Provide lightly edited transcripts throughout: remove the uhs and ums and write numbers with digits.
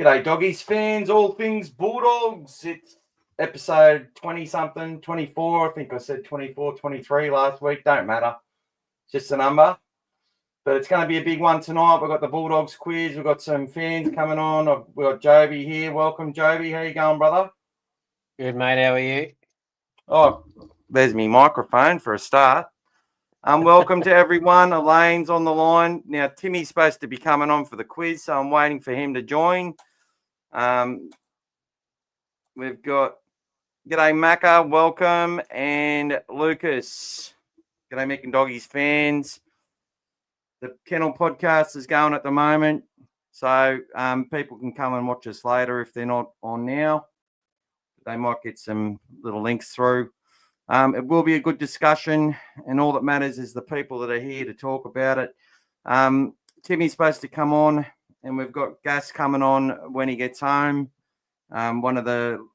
G'day, Doggies fans, all things Bulldogs. It's episode 20-something, 24. I think I said 24, 23 last week. Don't matter. It's just a number. But it's going to be a big one tonight. We've got the Bulldogs quiz. We've got some fans coming on. We've got Joeby here. Welcome, Joeby. How you going, brother? Good, mate. How are you? Oh, there's me microphone for a start. Welcome to everyone. Elaine's on the line. Now, Timmy's supposed to be coming on for the quiz, so I'm waiting for him to join. We've got G'day Macca, welcome, and Lucas. G'day Mick and Doggies fans. The Kennel podcast is going at the moment, so people can come and watch us later if they're not on now. They might get some little links through. It will be a good discussion, and all that matters is the people that are here to talk about it. Timmy's supposed to come on, and we've got Gas coming on when he gets home. One of the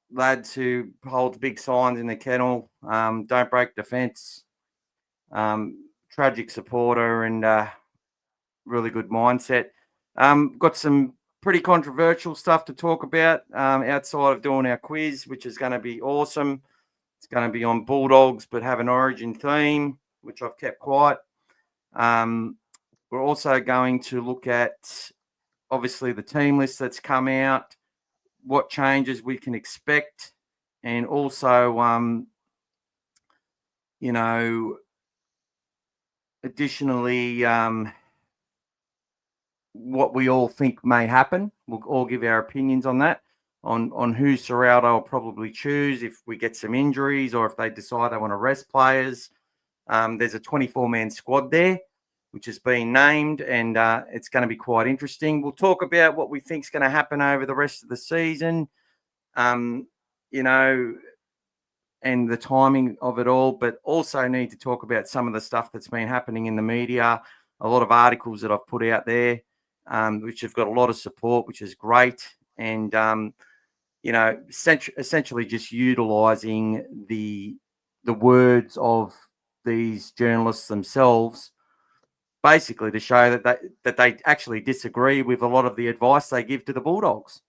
lads who holds big signs in the kennel, don't break defence, tragic supporter and really good mindset. Got some pretty controversial stuff to talk about outside of doing our quiz, which is going to be awesome. It's going to be on Bulldogs, but have an origin theme, which I've kept quiet. We're also going to look at, obviously, the team list that's come out, what changes we can expect, and also, additionally, what we all think may happen. We'll all give our opinions on that, on who Ciraldo will probably choose if we get some injuries or if they decide they want to rest players. There's a 24-man squad there, which has been named, and it's going to be quite interesting. We'll talk about what we think is going to happen over the rest of the season, and the timing of it all, but also need to talk about some of the stuff that's been happening in the media, a lot of articles that I've put out there, which have got a lot of support, which is great, and, essentially just utilising the words of these journalists themselves, basically to show that they actually disagree with a lot of the advice they give to the Bulldogs.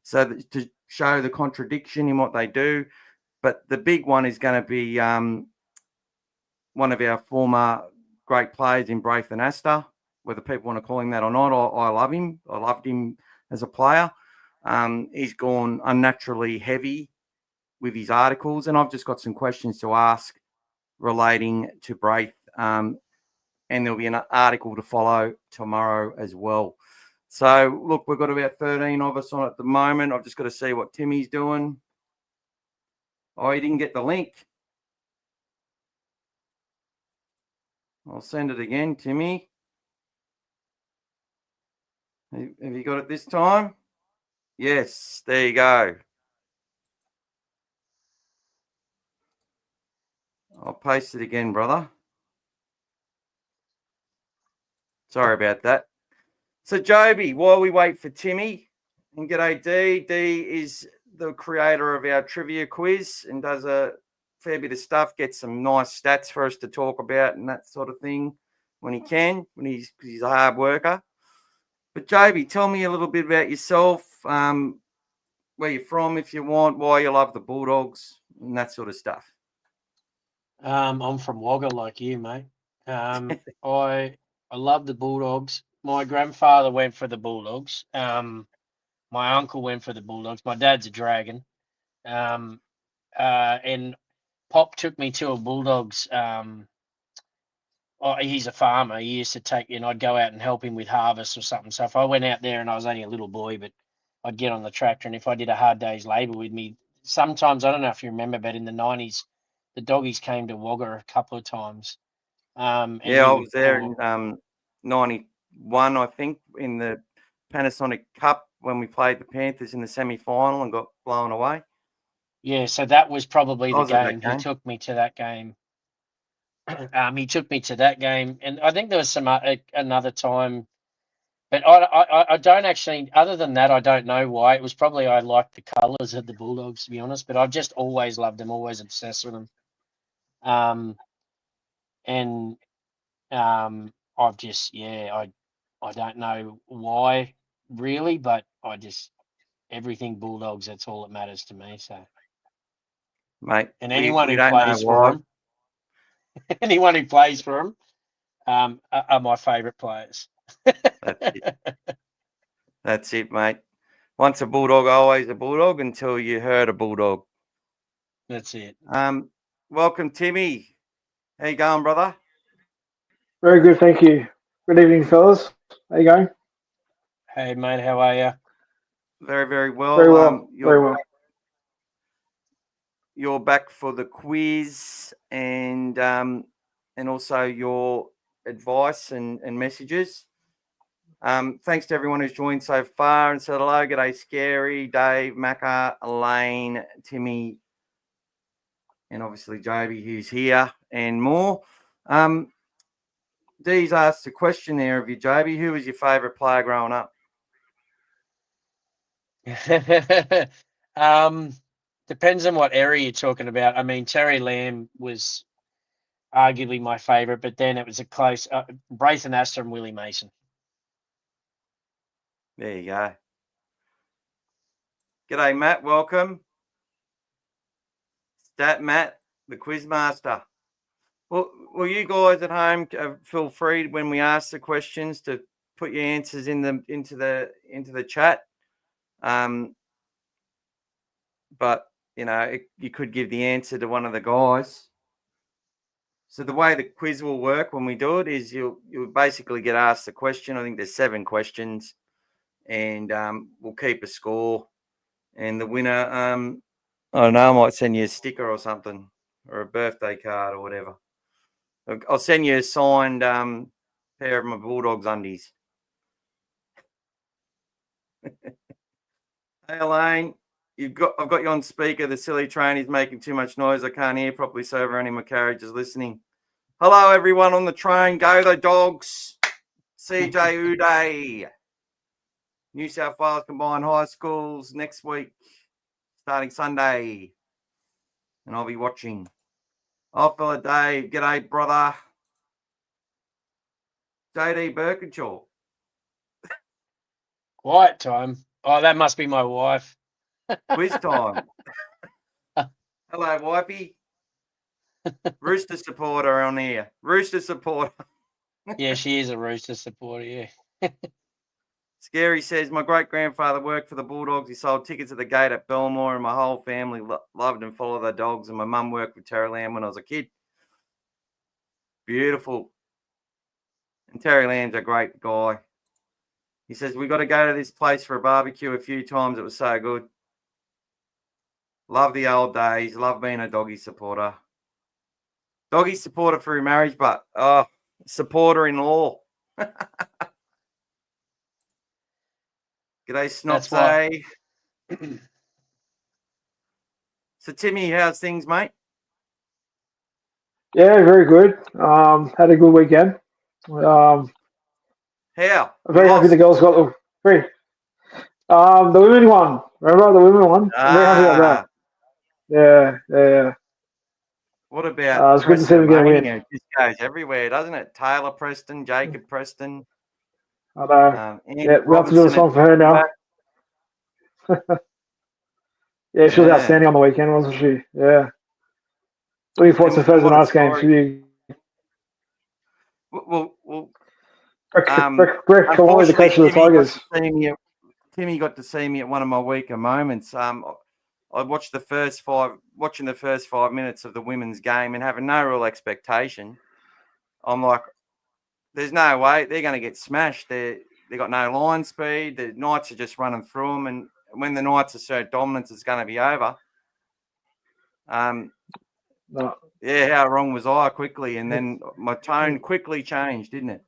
So to show the contradiction in what they do. But the big one is going to be one of our former great players in Braith Anasta, whether people want to call him that or not. I love him. I loved him as a player. He's gone unnaturally heavy with his articles, and I've just got some questions to ask relating to Braith. And there'll be an article to follow tomorrow as well. So, look, we've got about 13 of us on at the moment. I've just got to see what Timmy's doing. Oh, he didn't get the link. I'll send it again, Timmy. Have you got it this time? Yes, there you go. I'll paste it again, brother. Sorry about that. So, Joeby, while we wait for Timmy, and g'day D. D is the creator of our trivia quiz and does a fair bit of stuff, gets some nice stats for us to talk about and that sort of thing when he can, because he's a hard worker. But, Joeby, tell me a little bit about yourself, where you're from if you want, why you love the Bulldogs and that sort of stuff. I'm from Wagga like you, mate. I love the Bulldogs. My grandfather went for the Bulldogs. My uncle went for the Bulldogs. My dad's a Dragon. And Pop took me to a Bulldogs. He's a farmer. He used to take, I'd go out and help him with harvest or something. So if I went out there and I was only a little boy, but I'd get on the tractor, and if I did a hard day's labour with me, sometimes, I don't know if you remember, but in the 90s, the Doggies came to Wagga a couple of times. I was there in 91, I think, in the Panasonic Cup when we played the Panthers in the semi-final and got blown away. Yeah, so that was probably the game. He took me to that game. He took me to that game, and I think there was some another time, but I don't actually. Other than that, I don't know why. It was probably I liked the colours of the Bulldogs, to be honest. But I've just always loved them, always obsessed with them. I've just I don't know why. really, but everything Bulldogs, that's all that matters to me. So, mate, and anyone we who don't plays know for why. them, anyone who plays for them, are my favourite players. That's it, mate. Once a Bulldog, always a Bulldog until you hurt a Bulldog. That's it. Welcome, Timmy. How you going, brother? Very good, thank you. Good evening, fellas. How you going? Hey, mate, how are you? Very, very well. Very well. Very well. You're back for the quiz and also your advice and messages. Thanks to everyone who's joined so far and said hello. G'day, Scary, Dave, Macca, Elaine, Timmy, and obviously Joeby, who's here, and more. Dee's asked a question there of you, Joeby. Who was your favourite player growing up? Depends on what area you're talking about. I mean, Terry Lamb was arguably my favourite, but then it was a close Braith Anasta and Willie Mason. There you go. G'day, Matt. Welcome. Stat Matt, the quiz master. Well, you guys at home feel free when we ask the questions to put your answers into the chat. But you could give the answer to one of the guys. So the way the quiz will work when we do it is you'll basically get asked the question. I think there's 7 questions, and we'll keep a score. And the winner, I don't know, I might send you a sticker or something, or a birthday card or whatever. I'll send you a signed pair of my Bulldogs undies. Hey, Elaine, I've got you on speaker. The silly train is making too much noise. I can't hear properly, so everyone in my carriage is listening. Hello, everyone on the train. Go the Dogs. CJ Uday. New South Wales Combined High Schools next week, starting Sunday. And I'll be watching. Oh, fella Dave. G'day, brother. JD Birkinshaw. Quiet time. Oh, that must be my wife. Quiz time. Hello, wifey. Rooster supporter on here. Rooster supporter. Yeah, she is a Rooster supporter, yeah. Scary says, my great-grandfather worked for the Bulldogs. He sold tickets at the gate at Belmore, and my whole family loved and followed the Dogs, and my mum worked with Terry Lamb when I was a kid. Beautiful. And Terry Lamb's a great guy. He says, we got to go to this place for a barbecue a few times. It was so good. Love the old days. Love being a Doggy supporter. Doggy supporter through marriage, but supporter-in-law. G'day, Snopsay. So, Timmy, how's things, mate? Yeah, very good. Had a good weekend. How? I'm very happy the girls got the free. The women one. Remember the women one? I'm very happy about that. Yeah. What about it's good to see them get a win. It just goes everywhere, doesn't it? Taylor Preston, Jacob Preston. I know. We have to do a song for her now. Yeah, she was outstanding on the weekend, wasn't she? Yeah. Looking forward to Thursday night's game. Well, Brett Kalani, the coach of the Tigers. Timmy got to see me at one of my weaker moments. I watched watching the first 5 minutes of the women's game and having no real expectation. I'm like, there's no way they're going to get smashed. They got no line speed. The Knights are just running through them, and when the Knights are so dominant, it's going to be over. No. Yeah, how wrong was I quickly? And then my tone quickly changed, didn't it?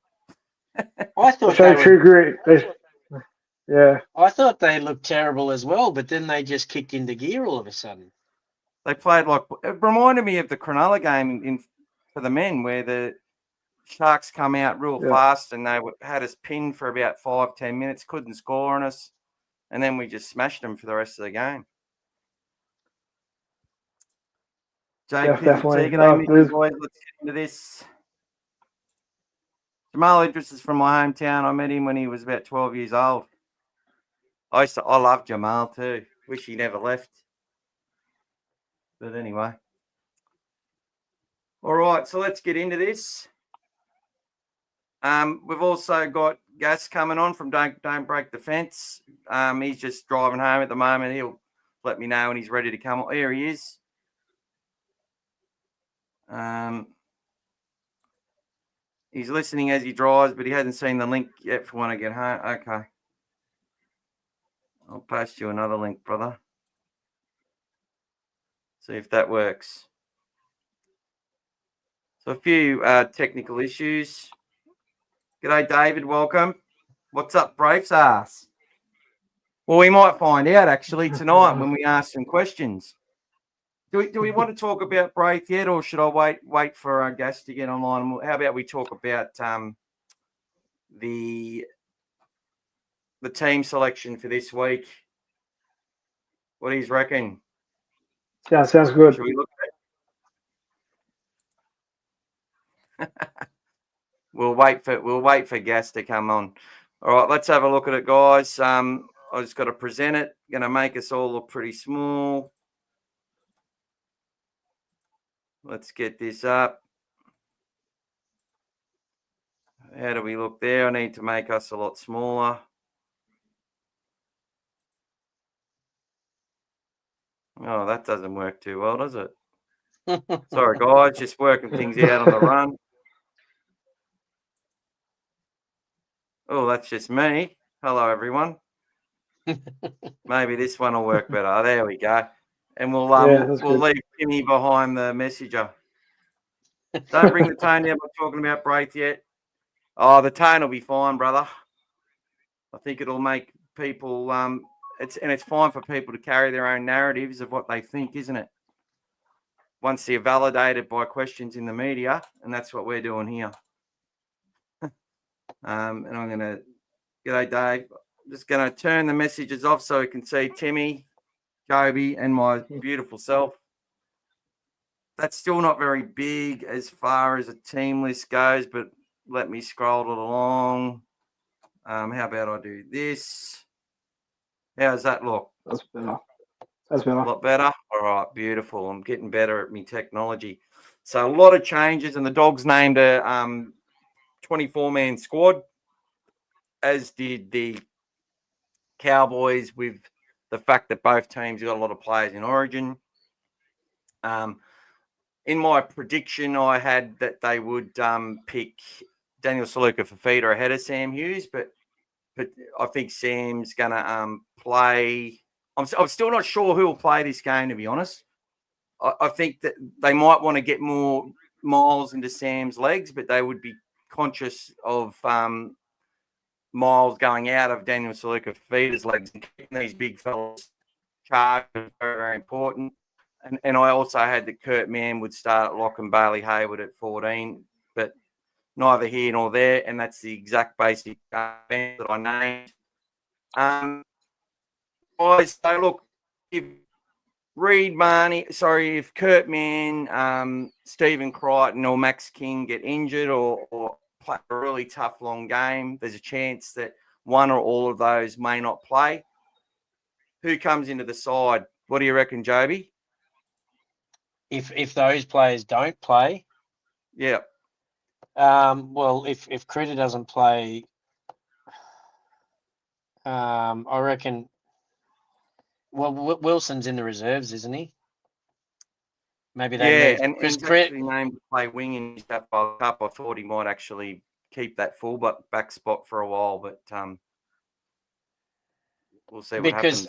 I thought Yeah. I thought they looked terrible as well, but then they just kicked into gear all of a sudden. They played like it reminded me of the Cronulla game for the men, where the Sharks come out real fast and they had us pinned for about 5-10 minutes, couldn't score on us, and then we just smashed them for the rest of the game. Jake, definitely. Boys, let's get into this. Jamal Idris is from my hometown. I met him when he was about 12 years old. I love Jamal too. Wish he never left. But anyway. All right, so let's get into this. We've also got Gas coming on from Don't Break the Fence. He's just driving home at the moment. He'll let me know when he's ready to come on. Here he is. He's listening as he drives, but he hasn't seen the link yet for when I get home. Okay. I'll post you another link, brother. See if that works. So a few technical issues. G'day, David. Welcome. What's up, Braith's ass? Well, we might find out actually tonight when we ask some questions. Do we want to talk about Braith yet, or should I wait for our guest to get online? How about we talk about the team selection for this week? What do you reckon? Yeah, sounds good. Should we look at it? We'll wait for Gas to come on. All right, let's have a look at it, guys. I just got to present it. Going to make us all look pretty small. Let's get this up. How do we look there? I need to make us a lot smaller. Oh, that doesn't work too well, does it? Sorry, guys, just working things out on the run. Oh, that's just me. Hello, everyone. Maybe this one will work better. There we go. And we'll leave Timmy behind the messenger. Don't bring the tone down by talking about Braith yet. Oh, the tone will be fine, brother. I think it'll make people it's fine for people to carry their own narratives of what they think, isn't it? Once they're validated by questions in the media, and that's what we're doing here. And I'm gonna g'day, Dave. I'm just gonna turn the messages off so we can see Timmy, Joeby, and my beautiful self. That's still not very big as far as a team list goes, but let me scroll it along. How about I do this? How does that look? That's better. That's better. A lot better? All right, beautiful. I'm getting better at my technology. So a lot of changes, and the Dogs named a 24-man squad, as did the Cowboys, with the fact that both teams got a lot of players in Origin. In my prediction, I had that they would pick Daniel Saluka for feeder ahead of Sam Hughes, but I think Sam's going to play. I'm still not sure who will play this game, to be honest. I think that they might want to get more miles into Sam's legs, but they would be conscious of miles going out of Daniel Saluka for feeder's legs, and keeping these big fellas charged is very, very important. And I also had that Kurt Mann would start at lock and Bailey Hayward at 14, but neither here nor there, and that's the exact basic event that I named. Guys, so look, if Kurt Mann, Stephen Crichton or Max King get injured or play a really tough long game, there's a chance that one or all of those may not play. Who comes into the side? What do you reckon, Joeby? If those players don't play, yeah. Well, if Critter doesn't play, I reckon. Well, Wilson's in the reserves, isn't he? Maybe they and he's actually named to play wing in his Cup. I thought he might actually keep that full back spot for a while, but we'll see what happens.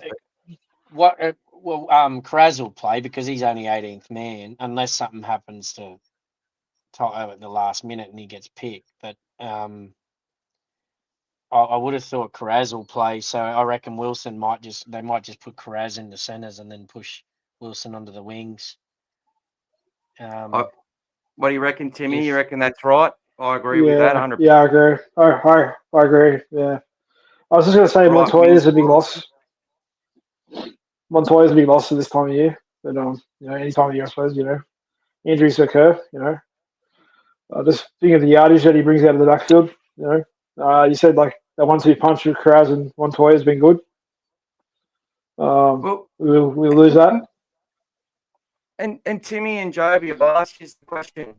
Kraz will play because he's only 18th man, unless something happens to Toto at the last minute and he gets picked. But I would have thought Kraz will play, so I reckon Wilson might just put Kraz in the centres and then push Wilson onto the wings. What do you reckon, Timmy? You reckon that's right? I agree with that 100%. Yeah, I agree. I agree. Yeah, I was just going to say Montoya is a big loss. Montoya is a big loss at this time of year, but any time of year, I suppose. Injuries occur. Just think of the yardage that he brings out of the backfield. You said like that 1-2 punch with Kraz and Montoya has been good. We'll lose that. And Timmy and Joeby, I'll ask you the question.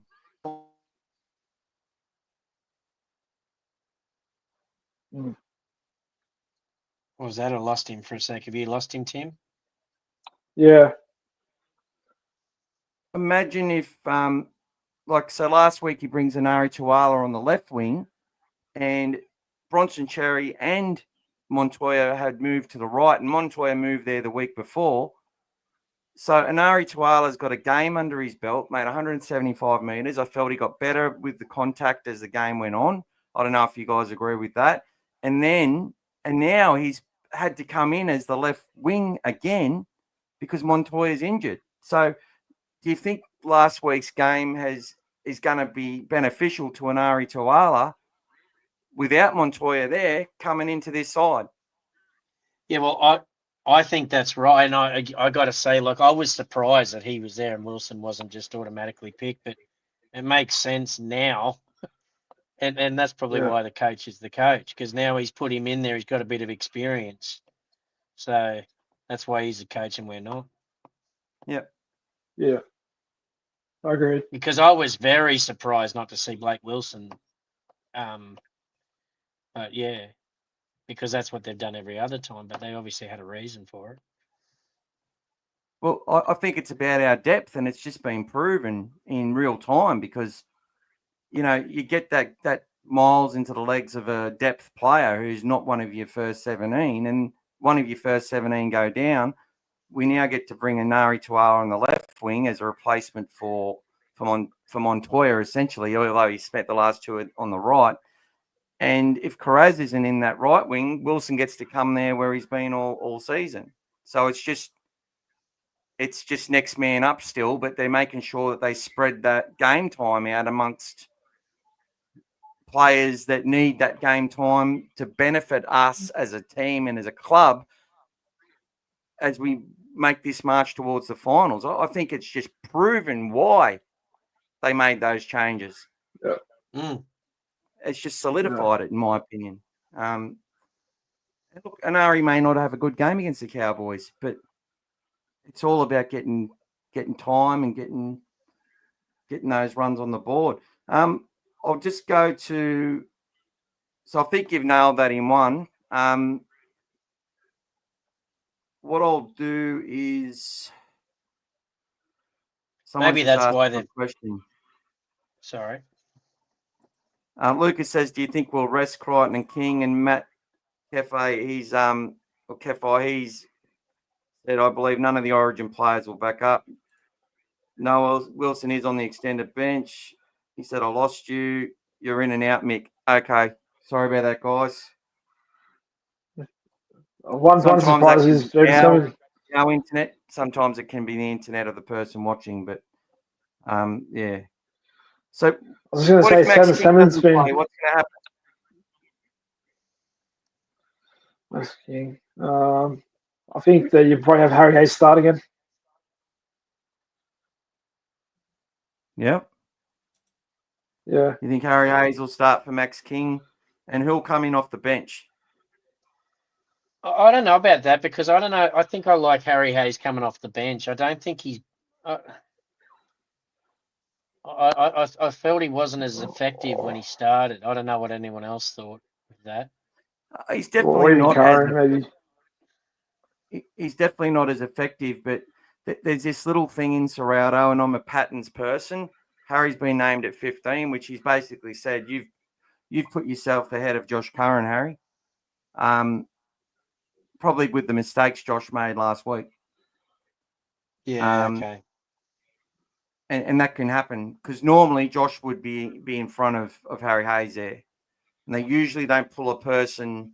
Was that? I lost him for a sec. Have you lost him, Tim? Yeah. Imagine if, so last week he brings Anari Tuala on the left wing, and Bronson Cherry and Montoya had moved to the right, and Montoya moved there the week before. So Anari Tuala's got a game under his belt, made 175 metres. I felt he got better with the contact as the game went on. I don't know if you guys agree with that. And now he's had to come in as the left wing again because Montoya's injured. So do you think last week's game is going to be beneficial to Anari Tuala without Montoya there coming into this side? Yeah, well, I think that's right. And I got to say, look, I was surprised that he was there and Wilson wasn't just automatically picked, but it makes sense now. And that's probably why the coach is the coach, because now he's put him in there. He's got a bit of experience. So that's why he's the coach and we're not. Yep. Yeah. I agree. Because I was very surprised not to see Blake Wilson. But yeah, because that's what they've done every other time, but they obviously had a reason for it. Well, I think it's about our depth, and it's just been proven in real time because, you get that miles into the legs of a depth player who's not one of your first 17, and one of your first 17 go down. We now get to bring Anari Tuala on the left wing as a replacement for Montoya, essentially, although he spent the last two on the right. And if Carraz isn't in that right wing, Wilson gets to come there where he's been all season. So it's just next man up still, but they're making sure that they spread that game time out amongst players that need that game time to benefit us as a team and as a club as we make this march towards the finals. I think it's just proven why they made those changes. Yeah. It's just solidified it, in my opinion. Look, Anari may not have a good game against the Cowboys, but it's all about getting time and getting those runs on the board. I'll just go to. So I think you've nailed that in one. What I'll do is. Maybe that's why they're. Question. Sorry. Lucas says, "Do you think we'll rest Crichton and King and Matt Kefe? He's said, I believe none of the Origin players will back up. Noel Wilson is on the extended bench. He said, I lost you. You're in and out, Mick. Okay. Sorry about that, guys. One surprise is our internet. Sometimes it can be the internet of the person watching, but yeah. So I was just going to say, Salmon's been. What's going to happen? Max King. I think that you probably have Harry Hayes start again. Yeah. Yeah. You think Harry Hayes will start for Max King, and who'll come in off the bench? I don't know about that because I don't know. I think I like Harry Hayes coming off the bench. I don't think he's. I felt he wasn't as effective when he started. I don't know what anyone else thought of that. He's definitely he's definitely not as effective, but there's this little thing in Ciraldo, and I'm a patterns person. Harry's been named at 15, which he's basically said you've put yourself ahead of Josh Curran, Harry. Probably with the mistakes Josh made last week. Yeah, okay. And that can happen because normally Josh would be in front of Harry Hayes there. And they usually don't pull a person,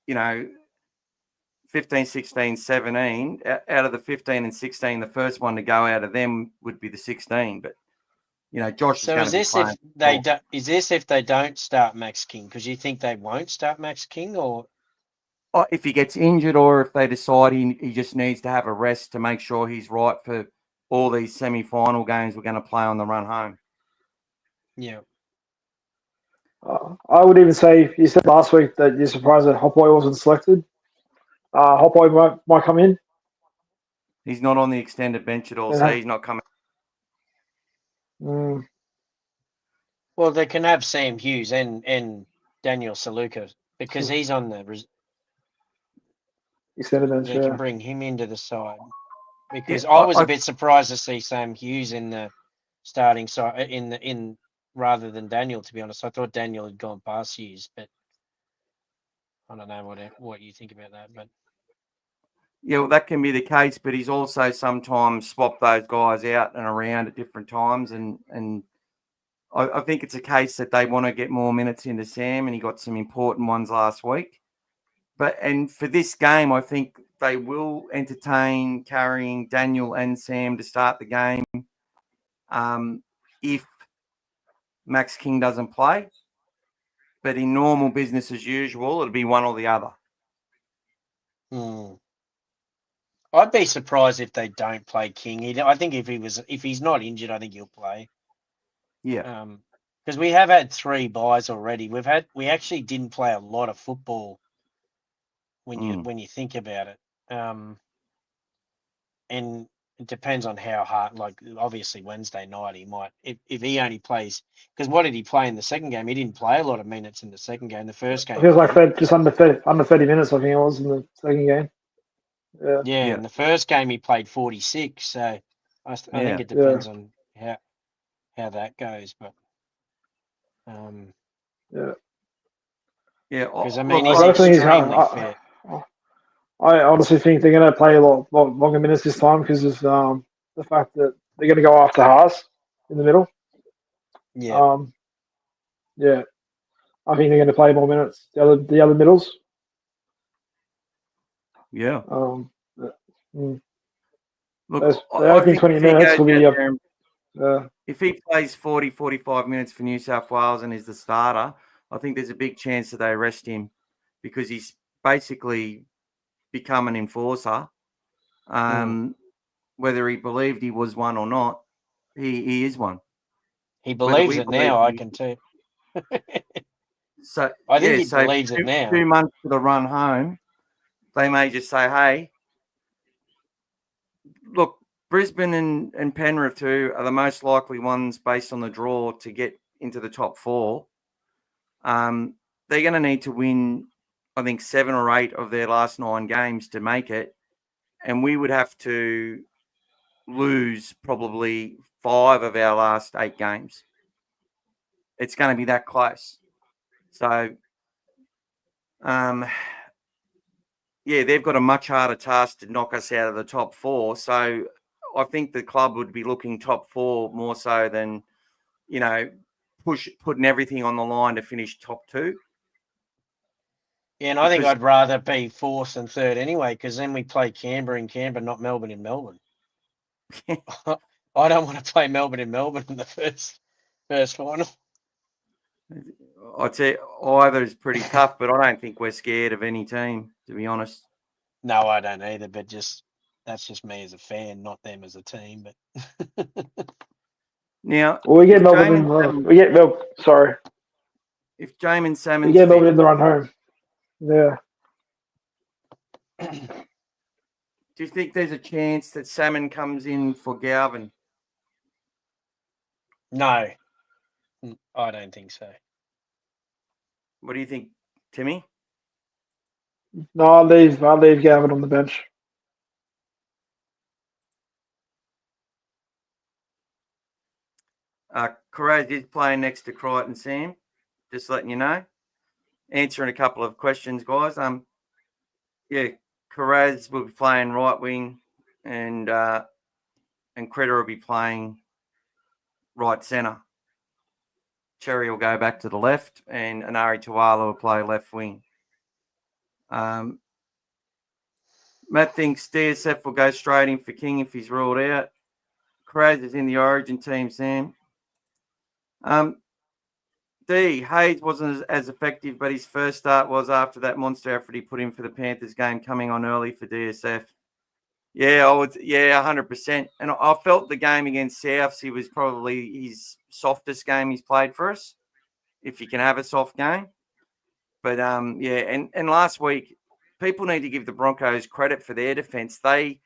15, 16, 17. Out of the 15 and 16, the first one to go out of them would be the 16. But, Josh so is this if they do, is this if they don't start Max King? Because you think they won't start Max King or? If he gets injured or if they decide he just needs to have a rest to make sure he's right for all these semi-final games we're going to play on the run home. Yeah. I would even say, you said last week that you're surprised that Hopboy wasn't selected. Hoppo might come in. He's not on the extended bench at all, so he's not coming. Mm. Well, they can have Sam Hughes and Daniel Saluka because he's on the extended bench. They can bring him into the side because Yeah, I was a bit surprised to see Sam Hughes in the starting side in rather than Daniel. To be honest, I thought Daniel had gone past Hughes, but I don't know what you think about that. But yeah, well, that can be the case, but he's also sometimes swapped those guys out and around at different times, and I think it's a case that they want to get more minutes into Sam, and he got some important ones last week. And for this game, I think they will entertain carrying Daniel and Sam to start the game if Max King doesn't play. But in normal business as usual, it'll be one or the other. I'd be surprised if they don't play King. I think if he's not injured, I think he'll play. Yeah. Because we have had 3 buys already. We actually didn't play a lot of football when you think about it. And it depends on how hard. Like obviously Wednesday night he might if he only plays, because what did he play in the second game? He didn't play a lot of minutes in the second game. The first game it was like just under 30 minutes. I think it was in the second game. Yeah. In the first game he played 46. So I think it depends on how that goes. But because I mean he's extremely fit. I honestly think they're going to play a lot longer minutes this time because of the fact that they're going to go after Haas in the middle. Yeah. I think they're going to play more minutes. The other middles. Yeah. Look, I think 20 minutes will be. If he plays 40, 45 minutes for New South Wales and is the starter, I think there's a big chance that they rest him because he's basically become an enforcer. Whether he believed he was one or not, he is one. He believes it now, I can tell. So I think he believes it now. 2 months for the run home, they may just say, hey, look, Brisbane and Penrith too are the most likely ones based on the draw to get into the top 4. They're going to need to win, I think, 7 or 8 of their last 9 games to make it. And we would have to lose probably 5 of our last 8 games. It's going to be that close. So, they've got a much harder task to knock us out of the top 4. So I think the club would be looking top 4 more so than, putting everything on the line to finish top 2. Yeah, and I think I'd rather be 4th and 3rd anyway, because then we play Canberra in Canberra, not Melbourne in Melbourne. I don't want to play Melbourne in Melbourne in the first final. I'd say either is pretty tough, but I don't think we're scared of any team, to be honest. No, I don't either, but that's just me as a fan, not them as a team. But now we get Melbourne. Sorry. If Jamin Salmon, we get Melbourne in the run home. Yeah. Do you think there's a chance that Salmon comes in for Galvin? No, I don't think so. What do you think, Timmy? No, I'll leave Galvin on the bench. Carraz is playing next to Crichton Sam. Just letting you know. Answering a couple of questions, guys. Carraz will be playing right wing, and Critter will be playing right centre. Cherry will go back to the left, and Anari Tuala will play left wing. Matt thinks DSF will go straight in for King if he's ruled out. Carraz is in the Origin team, Sam. Hayes wasn't as effective, but his first start was after that monster effort he put in for the Panthers game, coming on early for DSF. Yeah, 100%. And I felt the game against Souths, he was probably his softest game he's played for us, if you can have a soft game. But, and last week, people need to give the Broncos credit for their defence. They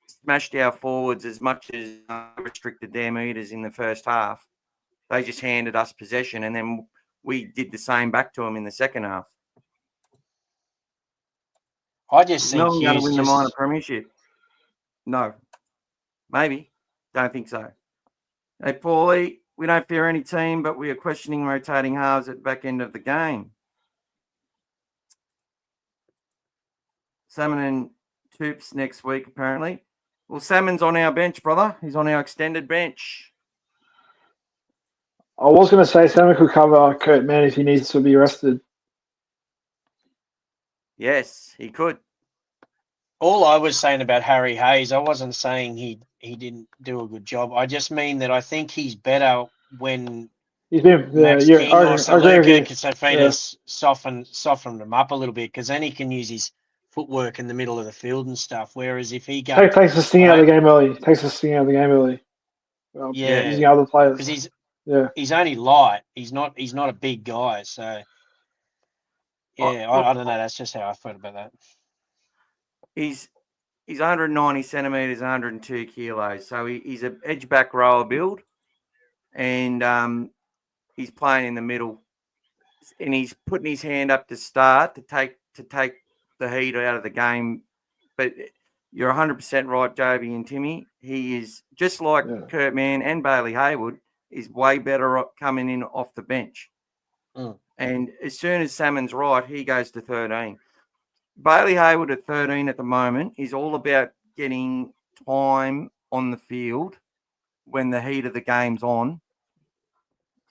smashed our forwards as much as restricted their meters in the first half. They just handed us possession, and then we did the same back to them in the second half. I just think no one going to win the minor premiership. No, maybe. Don't think so. Hey, Paulie, we don't fear any team, but we are questioning rotating halves at the back end of the game. Salmon and Toops next week, apparently. Well, Salmon's on our bench, brother. He's on our extended bench. I was going to say Salmon could cover Kurt Mann if he needs to be rested. Yes, he could. All I was saying about Harry Hayes, I wasn't saying he didn't do a good job. I just mean that I think he's better when he's been Max King or Saluka and Safinas soften him up a little bit, because then he can use his footwork in the middle of the field and stuff. Whereas if he goes, takes the sting out of the game early. Using other players because he's only light. He's not a big guy. So yeah, I don't know. That's just how I thought about that. He's 190 centimeters, 102 kilos. So he's an edge back rower build, and he's playing in the middle, and he's putting his hand up to start to take the heat out of the game. But you're 100% right, Joeby and Timmy. He is just like Kurt Mann and Bailey Hayward, is way better coming in off the bench. And as soon as Salmon's right, he goes to 13. Bailey Hayward at 13 at the moment is all about getting time on the field when the heat of the game's on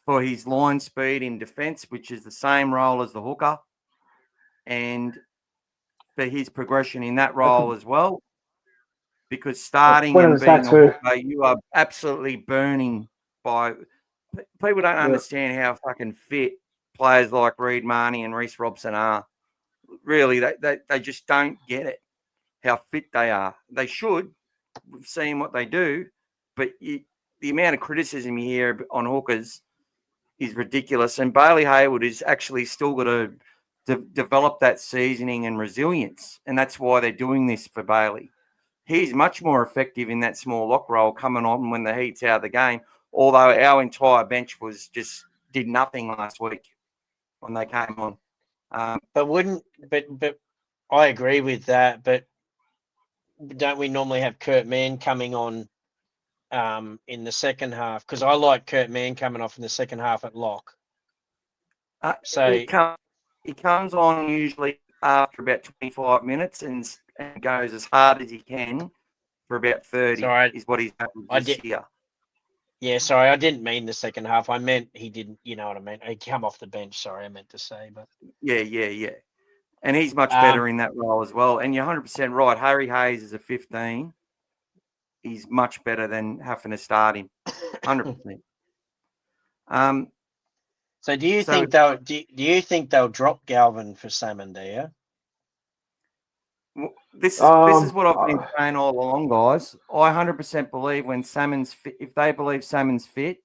for his line speed in defence, which is the same role as the hooker, and for his progression in that role as well. Because starting and being a hooker, you are absolutely burning by – people don't understand how fucking fit players like Reid Marnie and Reece Robson are. Really, they just don't get it, how fit they are. They should. We've seen what they do, but the amount of criticism you hear on hookers is ridiculous. And Bailey Hayward is actually still got to develop that seasoning and resilience, and that's why they're doing this for Bailey. He's much more effective in that small lock roll coming on when the heat's out of the game, although our entire bench did nothing last week when they came on. But I agree with that. But don't we normally have Kurt Mann coming on in the second half? Because I like Kurt Mann coming off in the second half at lock. So he comes on usually after about 25 minutes and goes as hard as he can for about 30. Is what he's happened this year. Yeah, sorry, I didn't mean the second half. I meant he didn't, you know what I meant. He come off the bench, sorry, I meant to say. But Yeah. And he's much better in that role as well. And you're 100% right. Harry Hayes is a 15. He's much better than having to start him. 100%. So do you think they'll drop Galvin for Salmon, do you? This is what I've been saying all along, guys. I 100% believe when Salmon's fit, if they believe Salmon's fit,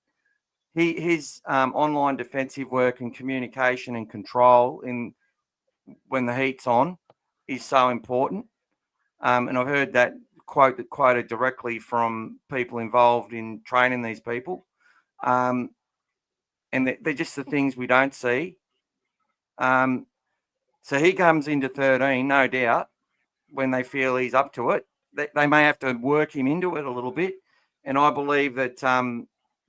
his online defensive work and communication and control when the heat's on is so important. And I've heard that quoted directly from people involved in training these people. And they're just the things we don't see. So he comes into 13, no doubt, when they feel he's up to it. They may have to work him into it a little bit. And I believe that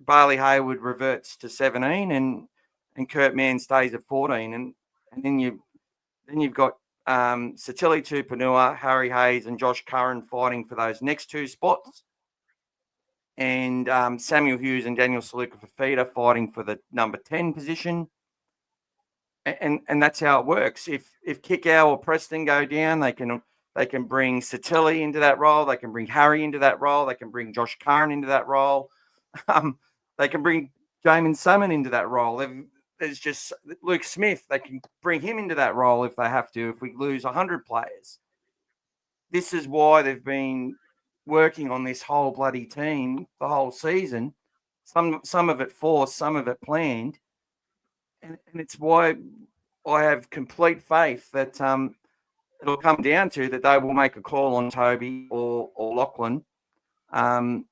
Bailey Hayward reverts to 17 and Kurt Mann stays at 14. And then you've got Satili Tupanua, Harry Hayes and Josh Curran fighting for those next two spots. And Samuel Hughes and Daniel Saluka-Fafita fighting for the number 10 position. And that's how it works. If Kickow or Preston go down, they can bring Satili into that role. They can bring Harry into that role. They can bring Josh Curran into that role. They can bring Jamin Salmon into that role. There's just Luke Smith. They can bring him into that role if they have to, if we lose 100 players. This is why they've been working on this whole bloody team the whole season. Some of it forced, some of it planned. And it's why I have complete faith that it'll come down to that they will make a call on Toby or Lachlan, as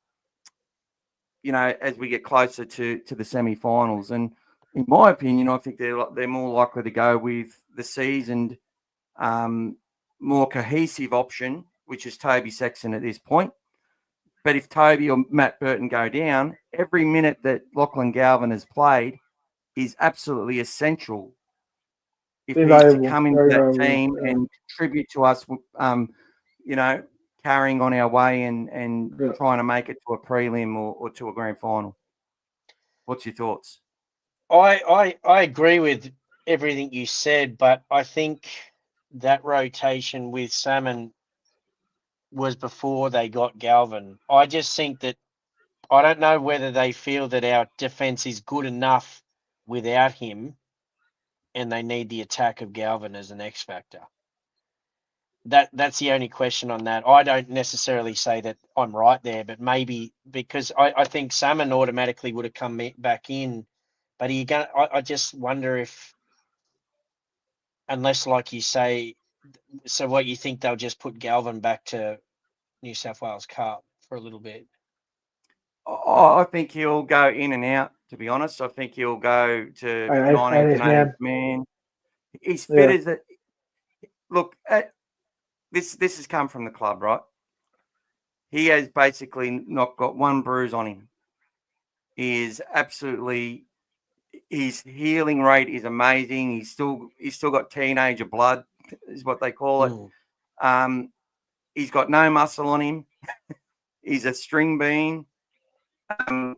we get closer to the semi-finals. And in my opinion, I think they're more likely to go with the seasoned, more cohesive option, which is Toby Sexton at this point. But if Toby or Matt Burton go down, every minute that Lachlan Galvin has played is absolutely essential if he's to come into that team and contribute to us, carrying on our way and trying to make it to a prelim or to a grand final. What's your thoughts? I agree with everything you said, but I think that rotation with Salmon was before they got Galvin. I just think that I don't know whether they feel that our defense is good enough without him and they need the attack of Galvin as an X factor. That's the only question on that. I don't necessarily say that I'm right there, but maybe because I think Salmon automatically would have come back in, but I just wonder if, unless, like you say, so what you think they'll just put Galvin back to New South Wales Cup for a little bit? I think he'll go in and out, to be honest. I think he'll go to 19th and 80th man. He's fit as a... Look, this has come from the club, right? He has basically not got one bruise on him. He is absolutely... His healing rate is amazing. He's still got teenager blood, is what they call it. He's got no muscle on him. He's a string bean. Played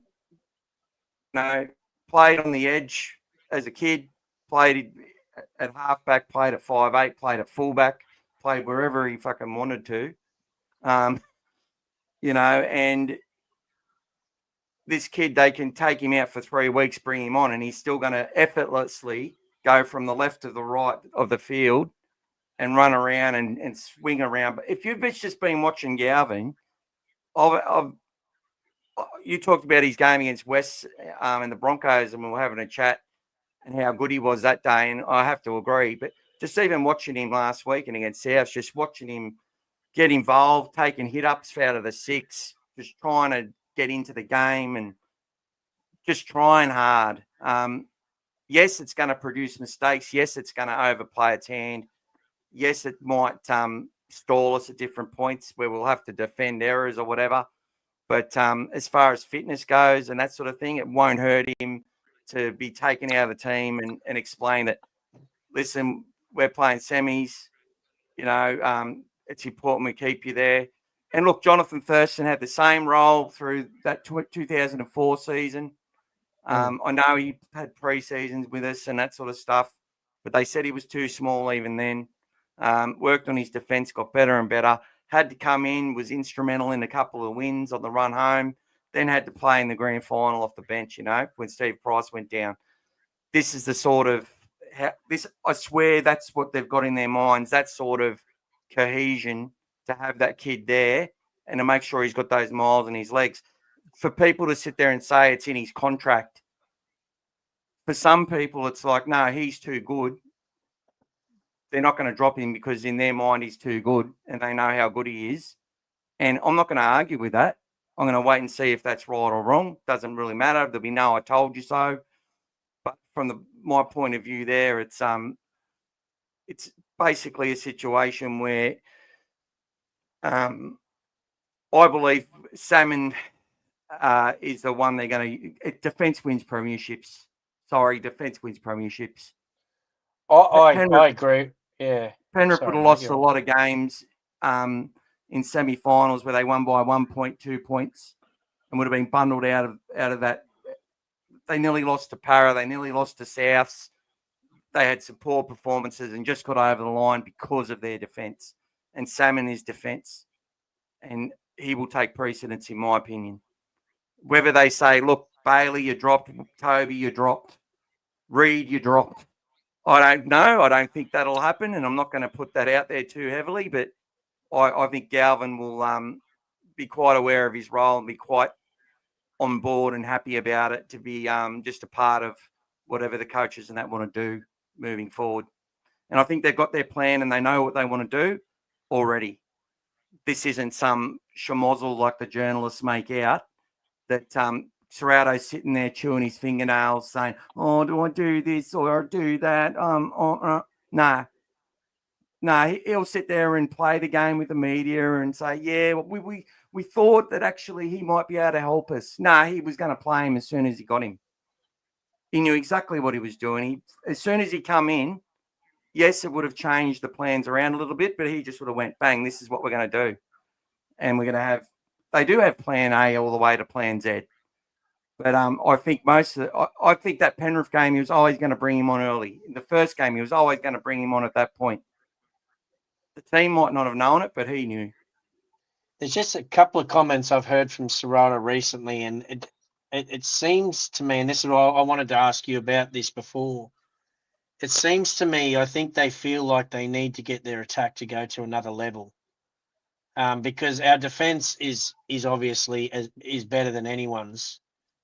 on the edge as a kid, played at halfback, played at 5'8", played at fullback, played wherever he fucking wanted to. And this kid, they can take him out for 3 weeks, bring him on, and he's still going to effortlessly go from the left to the right of the field and run around and swing around. But if you've just been watching Galvin, you talked about his game against West and the Broncos, and we were having a chat and how good he was that day, and I have to agree. But just even watching him last week and against South, just watching him get involved, taking hit-ups out of the 6, just trying to get into the game and just trying hard. Yes, it's going to produce mistakes. Yes, it's going to overplay its hand. Yes, it might stall us at different points where we'll have to defend errors or whatever. But as far as fitness goes and that sort of thing, it won't hurt him to be taken out of the team and explain that, listen, we're playing semis. It's important we keep you there. And look, Jonathan Thurston had the same role through that 2004 season. I know he had pre-seasons with us and that sort of stuff, but they said he was too small even then. Worked on his defence, got better and better. Had to come in, was instrumental in a couple of wins on the run home, then had to play in the grand final off the bench, when Steve Price went down. This is the sort of... I swear that's what they've got in their minds, that sort of cohesion to have that kid there and to make sure he's got those miles in his legs. For people to sit there and say it's in his contract, for some people it's like, no, he's too good. They're not going to drop him because in their mind he's too good and they know how good he is. And I'm not going to argue with that. I'm going to wait and see if that's right or wrong. Doesn't really matter. There'll be no I told you so. But from my point of view there, it's basically a situation where I believe Salmon is the one they're going to... Defence wins premierships. Defence wins premierships. I agree. Yeah. Penrith would have lost a lot of games in semi-finals where they won by 1.2 points and would have been bundled out of that. They nearly lost to Para. They nearly lost to Souths. They had some poor performances and just got over the line because of their defence. And Salmon is defence. And he will take precedence, in my opinion. Whether they say, look, Bailey, you dropped. Toby, you dropped. Reed, you dropped. I don't know. I don't think that'll happen, and I'm not going to put that out there too heavily, but I think Galvin will be quite aware of his role and be quite on board and happy about it to be just a part of whatever the coaches and that want to do moving forward. And I think they've got their plan and they know what they want to do already. This isn't some schmozzle like the journalists make out that Ciraldos sitting there chewing his fingernails saying, oh, do I do this or do that? No, he'll sit there and play the game with the media and say, yeah, we thought that actually he might be able to help us. No, he was going to play him as soon as he got him. He knew exactly what he was doing. As soon as he come in, yes, it would have changed the plans around a little bit, but he just would have went, bang, this is what we're going to do. And we're going to have, they do have plan A all the way to plan Z. But I think I think that Penrith game, he was always going to bring him on early. In the first game, he was always going to bring him on at that point. The team might not have known it, but he knew. There's just a couple of comments I've heard from Ciraldos recently, and it seems to me, and this is what I wanted to ask you about this before. It seems to me, I think they feel like they need to get their attack to go to another level, because our defense is obviously is better than anyone's,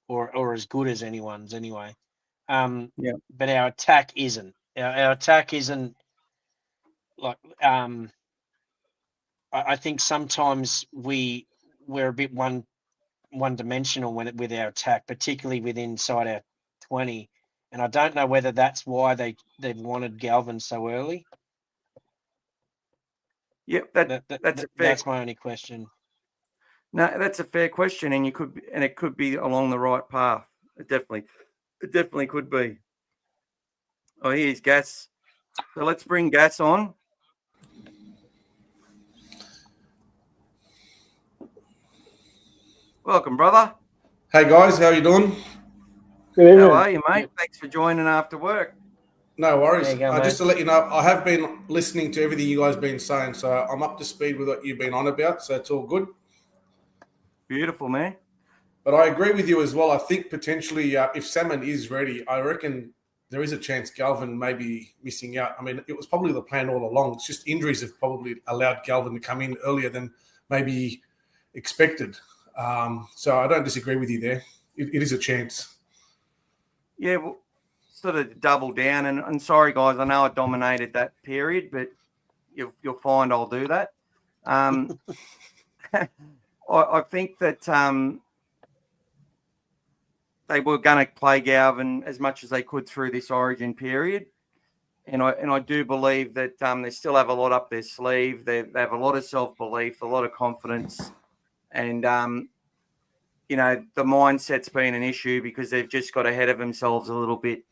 or as good as anyone's anyway. But our attack isn't. Our attack isn't like. I think sometimes we're a bit one-dimensional with our attack, particularly inside our 20. And I don't know whether that's why they've wanted Galvin so early. Yep, that's my only question. No, that's a fair question, and it could be along the right path. It definitely could be. Oh, here's Gas. So let's bring Gas on. Welcome, brother. Hey guys, how you doing? Good How are you, mate? Thanks for joining after work. No worries. Go, just to let you know, I have been listening to everything you guys have been saying, so I'm up to speed with what you've been on about, so it's all good. Beautiful, man. But I agree with you as well. I think potentially if Salmon is ready, I reckon there is a chance Galvin may be missing out. I mean, it was probably the plan all along. It's just injuries have probably allowed Galvin to come in earlier than maybe expected. So I don't disagree with you there. It is a chance. Yeah, well, sort of double down. And sorry, guys, I know I dominated that period, but you'll find I'll do that. I think that they were going to play Galvin as much as they could through this Origin period. And I do believe that they still have a lot up their sleeve. They have a lot of self-belief, a lot of confidence. And, the mindset's been an issue because they've just got ahead of themselves a little bit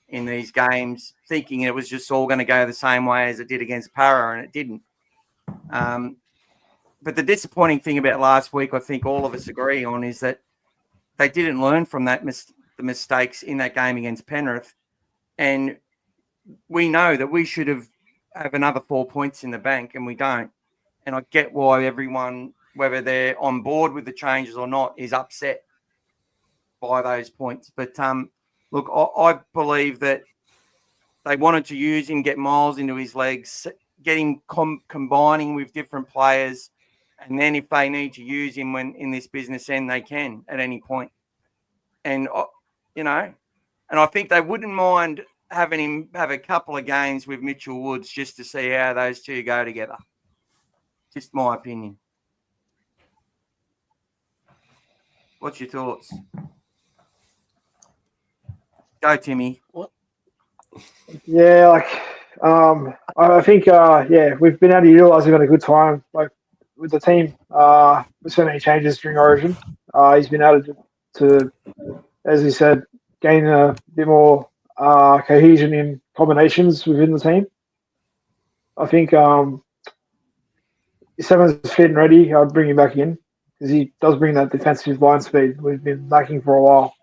in these games, thinking it was just all going to go the same way as it did against Para, and it didn't. But the disappointing thing about last week, I think all of us agree on, is that they didn't learn from the mistakes in that game against Penrith. And we know that we should have another 4 points in the bank, and we don't. And I get why everyone, whether they're on board with the changes or not, is upset by those points. But look, I believe that they wanted to use him, get miles into his legs, get him combining with different players. And then if they need to use him when in this business end, they can at any point. And, and I think they wouldn't mind having him have a couple of games with Mitchell Woods just to see how those two go together. Just my opinion. What's your thoughts? Go, Timmy. Yeah, I think we've been able to utilise him at a good time, with the team. With so many changes during Origin, he's been able to, as he said, gain a bit more cohesion in combinations within the team. I think if someone's fit and ready, I'd bring him back in because he does bring that defensive line speed we've been lacking for a while.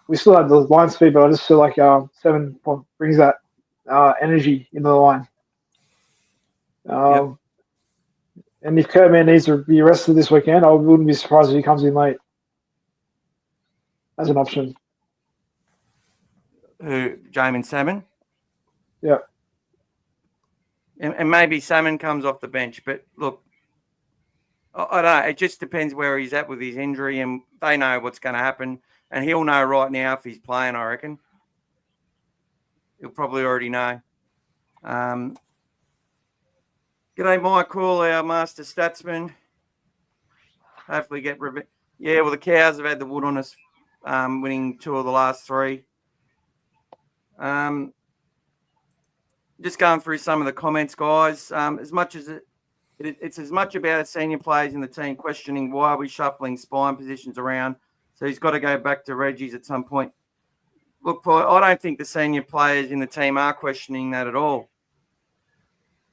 We still have the line speed, but I just feel like Seven brings that energy into the line. And if Kurtman needs to be arrested this weekend, I wouldn't be surprised if he comes in late as an option. Who, Jamin Salmon? Yeah. And maybe Salmon comes off the bench. But look, I don't know. It just depends where he's at with his injury, and they know what's going to happen. And he'll know right now if he's playing, I reckon. He'll probably already know. G'day, Michael, our master statsman. Hopefully get revenge. Yeah, well, the Cows have had the wood on us, winning 2 of the last 3. Just going through some of the comments, guys. As much as it's as much about the senior players in the team questioning why are we shuffling spine positions around. So he's got to go back to Reggie's at some point. Look, Paul, I don't think the senior players in the team are questioning that at all.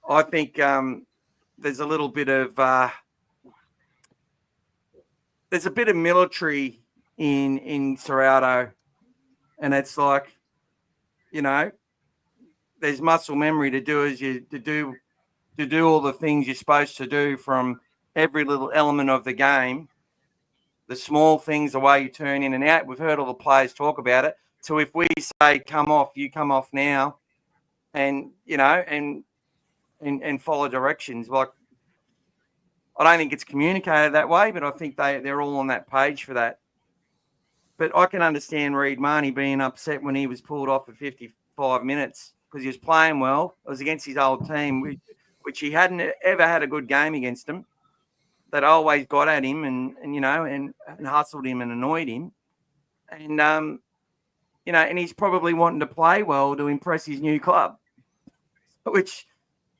I think there's a little bit of there's a bit of military in Ciraldo, and it's like, you know, there's muscle memory to do all the things you're supposed to do from every little element of the game. The small things, the way you turn in and out. We've heard all the players talk about it. So if we say come off, you come off now, and you know, and follow directions. Like, I don't think it's communicated that way, but I think they're all on that page for that. But I can understand Reid Marnie being upset when he was pulled off for 55 minutes because he was playing well. It was against his old team, which he hadn't ever had a good game against them. That always got at him and you know, and hustled him and annoyed him. And, you know, and he's probably wanting to play well to impress his new club, which,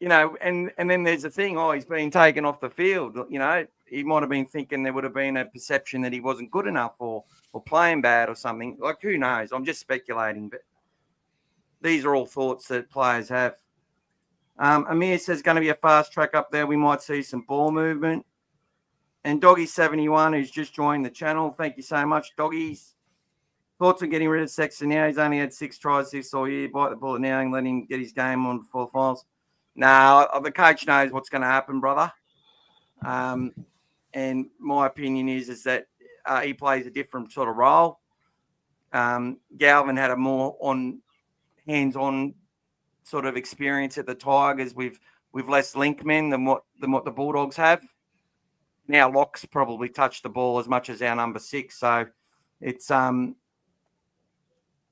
you know, and then there's a thing, he's been taken off the field. You know, he might have been thinking there would have been a perception that he wasn't good enough or playing bad or something. Like, who knows? I'm just speculating, but these are all thoughts that players have. Amir says going to be a fast track up there. We might see some ball movement. And Doggy71, who's just joined the channel, thank you so much, Doggies. Thoughts on getting rid of Sexton now? He's only had 6 tries this all year. Bite the bullet now and let him get his game on before the finals. No, the coach knows what's going to happen, brother. And my opinion is that he plays a different sort of role. Galvin had a more hands-on sort of experience at the Tigers with less link men than what the Bulldogs have. Now Locke's probably touched the ball as much as our number 6, so it's something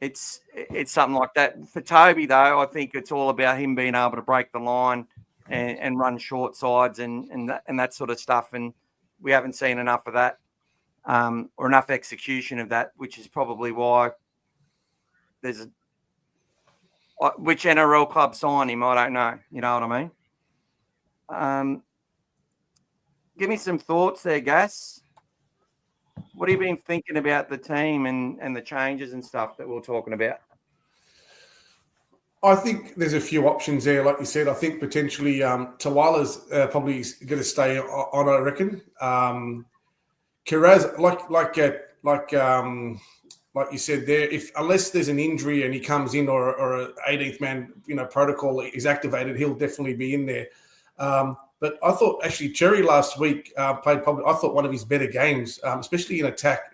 like that. For Toby, though, I think it's all about him being able to break the line and run short sides and that sort of stuff. And we haven't seen enough of that or enough execution of that, which is probably why there's which NRL club signed him. I don't know. You know what I mean? Give me some thoughts there, Gas. What have you been thinking about the team and the changes and stuff that we're talking about? I think there's a few options there. Like you said, I think potentially Tawala's probably going to stay on, I reckon. Kiraz, like you said there, unless there's an injury and he comes in or an 18th man, protocol is activated, he'll definitely be in there. But I thought actually Cherry last week played probably, I thought, one of his better games, especially in attack.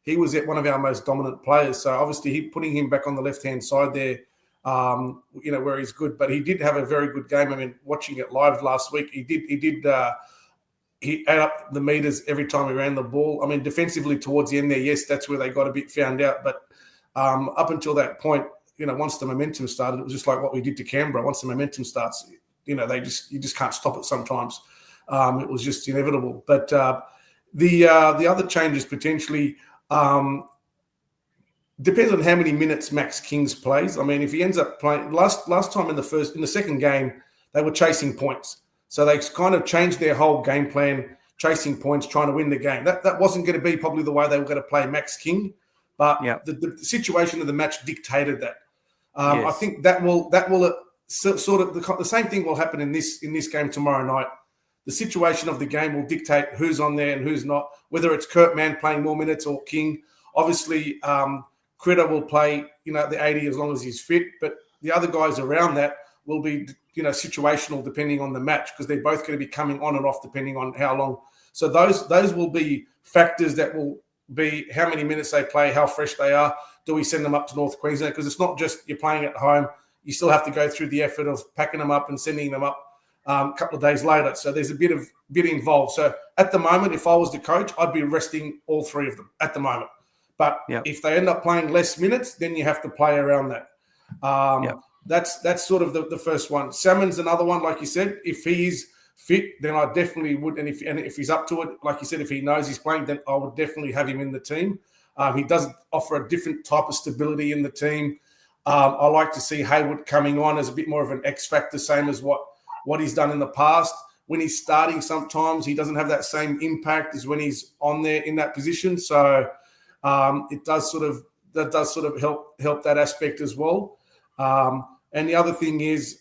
He was one of our most dominant players. So obviously putting him back on the left-hand side there, where he's good. But he did have a very good game. I mean, watching it live last week, he ate up the meters every time he ran the ball. I mean, defensively towards the end there, yes, that's where they got a bit found out. But up until that point, once the momentum started, it was just like what we did to Canberra. Once the momentum starts, you just can't stop it sometimes. It was just inevitable. But the other changes potentially depends on how many minutes Max Kings plays. I mean, if he ends up playing last time in the second game, they were chasing points. So they kind of changed their whole game plan, chasing points, trying to win the game. That wasn't going to be probably the way they were going to play Max King, but the situation of the match dictated that. Yes. I think that will sort of the same thing will happen in this game tomorrow night. The situation of the game will dictate who's on there and who's not, whether it's Kurt Mann playing more minutes or King. Obviously, Critter will play, the 80 as long as he's fit, but the other guys around that will be, situational depending on the match, because they're both going to be coming on and off depending on how long. So those will be factors that will be how many minutes they play, how fresh they are. Do we send them up to North Queensland? Because it's not just you're playing at home. You still have to go through the effort of packing them up and sending them up a couple of days later. So there's a bit involved. So at the moment, if I was the coach, I'd be resting all 3 of them at the moment. But if they end up playing less minutes, then you have to play around that. That's sort of the first one. Salmon's another one, like you said. If he's fit, then I definitely would. And if he's up to it, like you said, if he knows he's playing, then I would definitely have him in the team. He does offer a different type of stability in the team. I like to see Hayward coming on as a bit more of an X factor, same as what he's done in the past. When he's starting, sometimes he doesn't have that same impact as when he's on there in that position. So it does sort of help that aspect as well. And the other thing is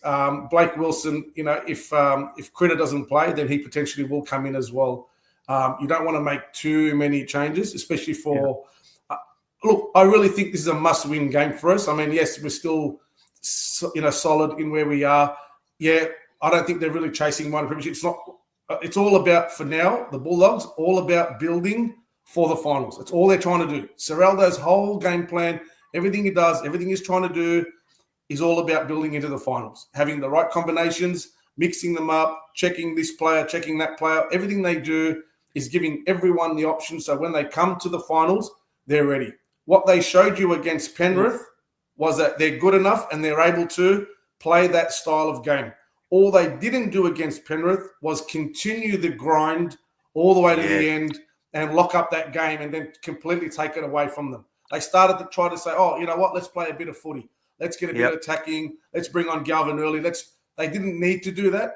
Blake Wilson. If Critter doesn't play, then he potentially will come in as well. You don't want to make too many changes, especially for. Yeah. Look, I really think this is a must-win game for us. I mean, yes, we're still, solid in where we are. Yeah, I don't think they're really chasing one premiership. It's not. It's all about, for now, the Bulldogs, all about building for the finals. That's all they're trying to do. Ciraldos' whole game plan, everything he does, everything he's trying to do, is all about building into the finals, having the right combinations, mixing them up, checking this player, checking that player. Everything they do is giving everyone the option. So when they come to the finals, they're ready. What they showed you against Penrith was that they're good enough and they're able to play that style of game. All they didn't do against Penrith was continue the grind all the way to the end and lock up that game and then completely take it away from them. They started to try to say, oh, you know what, let's play a bit of footy. Let's get a bit of attacking. Let's bring on Galvin early. They didn't need to do that.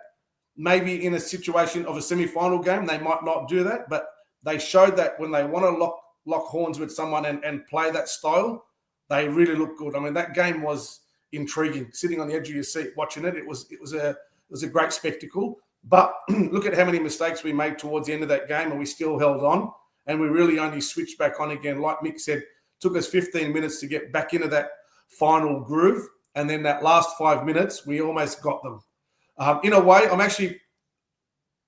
Maybe in a situation of a semi-final game, they might not do that, but they showed that when they want to lock horns with someone and play that style, they really look good. I mean, that game was intriguing. Sitting on the edge of your seat watching it, it was a great spectacle. But look at how many mistakes we made towards the end of that game, and we still held on, and we really only switched back on again. Like Mick said, it took us 15 minutes to get back into that final groove, and then that last 5 minutes, we almost got them. In a way, I'm actually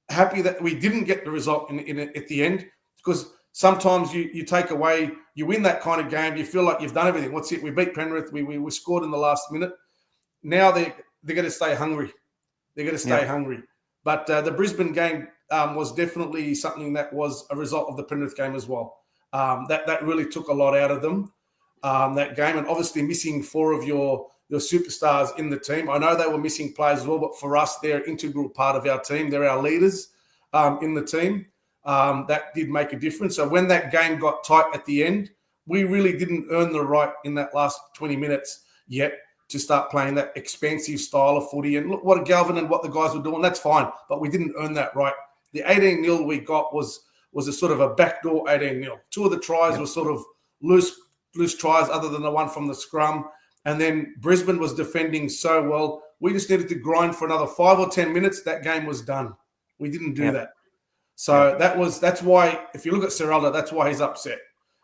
happy that we didn't get the result at the end, because sometimes you take away, you win that kind of game, you feel like you've done everything. What's it? We beat Penrith. We scored in the last minute. Now they're going to stay hungry. They're going to stay hungry. But the Brisbane game was definitely something that was a result of the Penrith game as well. That really took a lot out of them, that game. And obviously missing 4 of your superstars in the team. I know they were missing players as well, but for us, they're an integral part of our team. They're our leaders in the team. That did make a difference. So when that game got tight at the end, we really didn't earn the right in that last 20 minutes yet to start playing that expansive style of footy. And look what Galvin and what the guys were doing, that's fine, but we didn't earn that right. The 18-0 we got was a sort of a backdoor 18-0. 2 of the tries were sort of loose tries other than the one from the scrum. And then Brisbane was defending so well. We just needed to grind for another 5 or 10 minutes. That game was done. We didn't do that. So that's why, if you look at Ciraldo, that's why he's upset.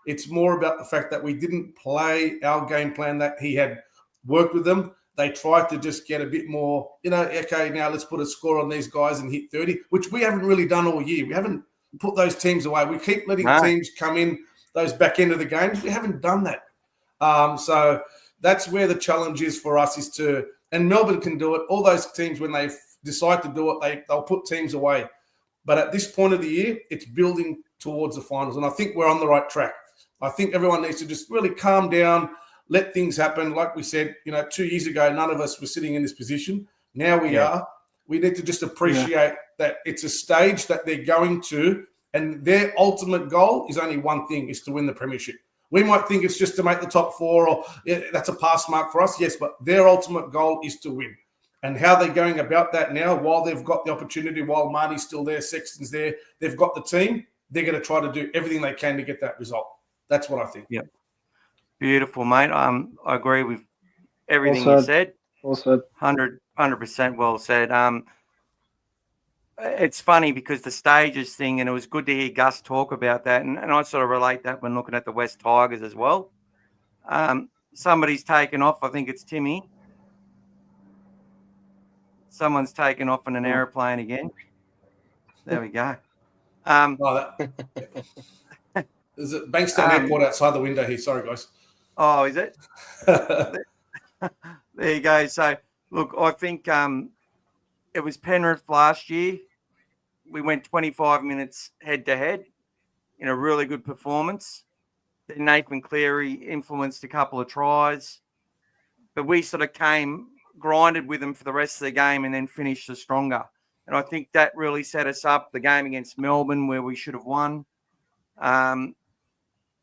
It's more about the fact that we didn't play our game plan that he had worked with them. They tried to just get a bit more, okay, now let's put a score on these guys and hit 30, which we haven't really done all year. We haven't put those teams away. We keep letting teams come in, those back end of the games. We haven't done that. So that's where the challenge is for us and Melbourne can do it. All those teams, when they decide to do it, they'll put teams away. But at this point of the year, it's building towards the finals. And I think we're on the right track. I think everyone needs to just really calm down, let things happen. Like we said, 2 years ago, none of us were sitting in this position. Now we are. We need to just appreciate that it's a stage that they're going to, and their ultimate goal is only one thing, is to win the premiership. We might think it's just to make the top 4 or that's a pass mark for us. Yes, but their ultimate goal is to win. And how they're going about that now, while they've got the opportunity, while Marnie's still there, Sexton's there, they've got the team, they're going to try to do everything they can to get that result. That's what I think. Yep. Beautiful, mate. I agree with everything you said. Well said. 100% well said. It's funny because the stages thing, and it was good to hear Gus talk about that, and I sort of relate that when looking at the West Tigers as well. Somebody's taken off. I think it's Timmy. Someone's taken off in an aeroplane again. There we go. There's a Bankstown Airport outside the window here. Sorry, guys. Oh, is it? There you go. So, look, I think it was Penrith last year. We went 25 minutes head-to-head in a really good performance. Then Nathan Cleary influenced a couple of tries. But we sort of came grinded with them for the rest of the game and then finished the stronger. And I think that really set us up. The game against Melbourne where we should have won. And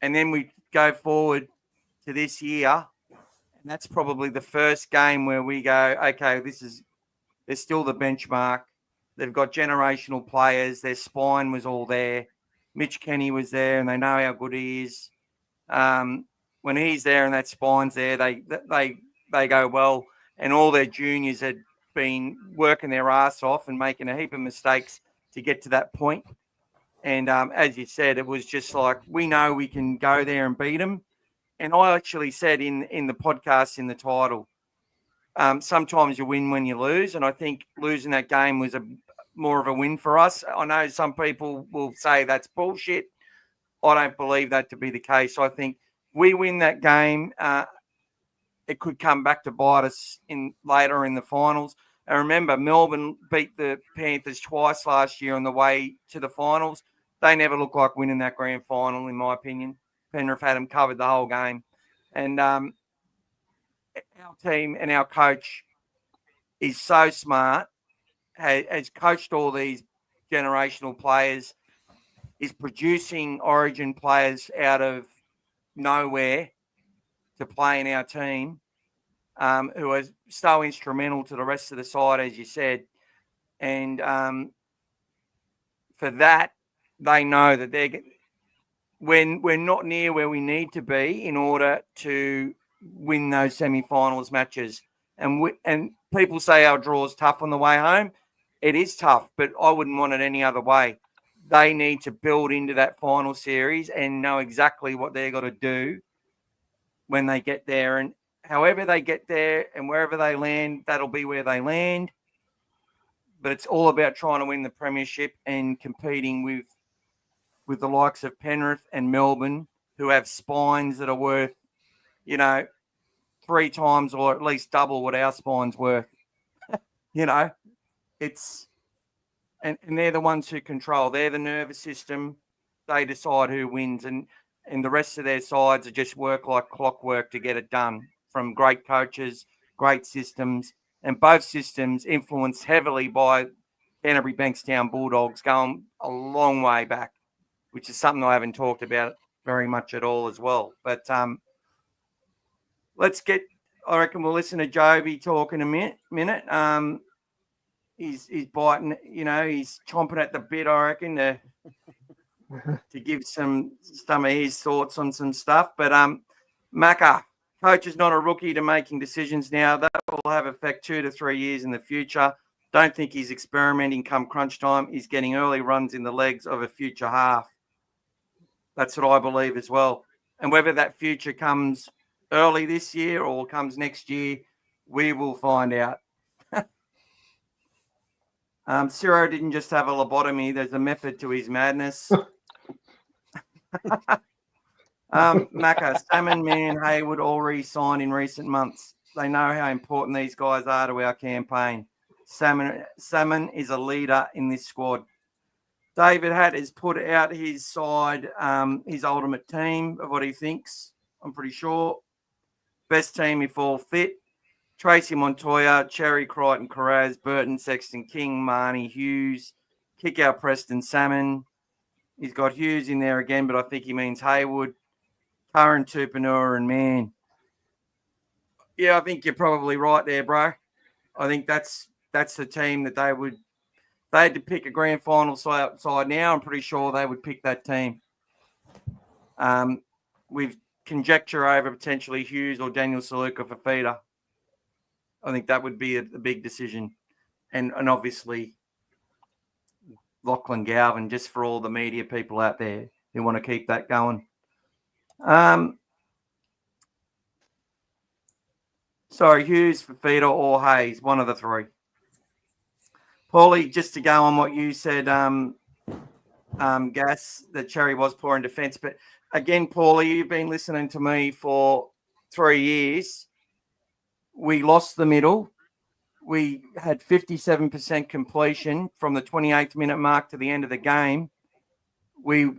then we go forward to this year, and that's probably the first game where we go, okay, they're still the benchmark. They've got generational players. Their spine was all there. Mitch Kenny was there, and they know how good he is. When he's there and that spine's there, they go well. And all their juniors had been working their ass off and making a heap of mistakes to get to that point. And as you said, it was just like, we know we can go there and beat them. And I actually said in the podcast, in the title, sometimes you win when you lose. And I think losing that game was more of a win for us. I know some people will say that's bullshit. I don't believe that to be the case. I think we win that game, it could come back to bite us later in the finals. And remember, Melbourne beat the Panthers twice last year on the way to the finals. They never look like winning that grand final, in my opinion. Penrith had them covered the whole game. And our team and our coach is so smart, has coached all these generational players, is producing origin players out of nowhere to play in our team, who are so instrumental to the rest of the side, as you said. And for that, they know that we're not near where we need to be in order to win those semi-finals matches. And people say our draw is tough on the way home. It is tough, but I wouldn't want it any other way. They need to build into that final series and know exactly what they're got to do when they get there. And however they get there and wherever they land, that'll be where they land. But it's all about trying to win the premiership and competing with the likes of Penrith and Melbourne, who have spines that are worth, 3 times or at least double what our spine's worth. It's and they're the ones who control. They're the nervous system. They decide who wins, and the rest of their sides are just work like clockwork to get it done, from great coaches, great systems, and both systems influenced heavily by Canterbury Bankstown Bulldogs going a long way back, which is something I haven't talked about very much at all as well. But I reckon we'll listen to Joeby talk in a minute. He's biting, he's chomping at the bit, I reckon, to give some of his thoughts on some stuff. But Macca, coach is not a rookie to making decisions now. That will have effect 2 to 3 years in the future. Don't think he's experimenting come crunch time. He's getting early runs in the legs of a future half. That's what I believe as well. And whether that future comes early this year or comes next year, we will find out. Ciro didn't just have a lobotomy. There's a method to his madness. Macca, Salmon, Man, Hayward all re-signed in recent months. They know how important these guys are to our campaign. Salmon is a leader in this squad. David Hatt has put out his side, his ultimate team of what he thinks, I'm pretty sure. Best team if all fit. Tracy Montoya, Cherry, Crichton, Carraz, Burton, Sexton, King, Marnie, Hughes, kick out Preston, Salmon. He's got Hughes in there again, but I think he means Hayward, Curran, Tupanua, and Man. Yeah, I think you're probably right there, bro. I think that's the team that they had to pick a grand final side now. I'm pretty sure they would pick that team. We've conjecture over potentially Hughes or Daniel Saluka for feeder. I think that would be a big decision. And obviously Lachlan Galvin, just for all the media people out there who want to keep that going. Sorry, Hughes for feeder or Hayes, one of the three. Paulie, just to go on what you said, Gas, that Cherry was poor in defence. But again, Paulie, you've been listening to me for 3 years. We lost the middle. We had 57% completion from the 28th minute mark to the end of the game. We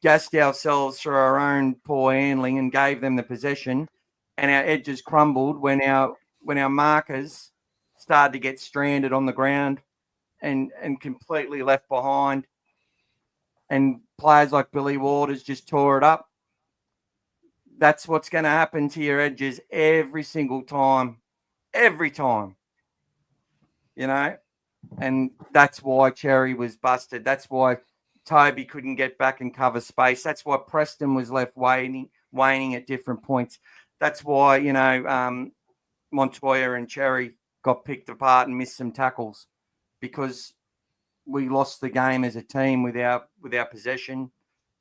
gassed ourselves through our own poor handling and gave them the possession, and our edges crumbled when our when our markers started to get stranded on the ground and completely left behind, and players like Billy Waters just tore it up. That's what's going to happen to your edges every single time. Every time. You know? And that's why Cherry was busted. That's why Toby couldn't get back and cover space. That's why Preston was left waning at different points. That's why, you know, Montoya and Cherry got picked apart and missed some tackles, because we lost the game as a team with our possession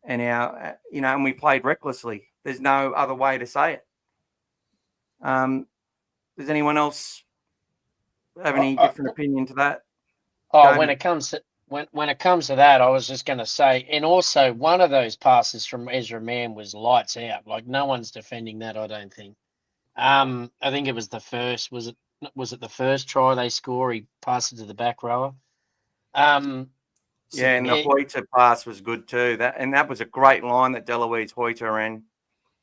and our, you know, and we played recklessly. There's no other way to say it. Does anyone else have any different opinion to that? Oh, when it comes to that, I was just going to say, and also one of those passes from Ezra Mann was lights out. Like, no one's defending that, I don't think. I think it was the first. Was it the first try they score? He passed it to the back rower. Yeah, and the Hoyter pass was good too. That was a great line that Deloise Hoyter ran.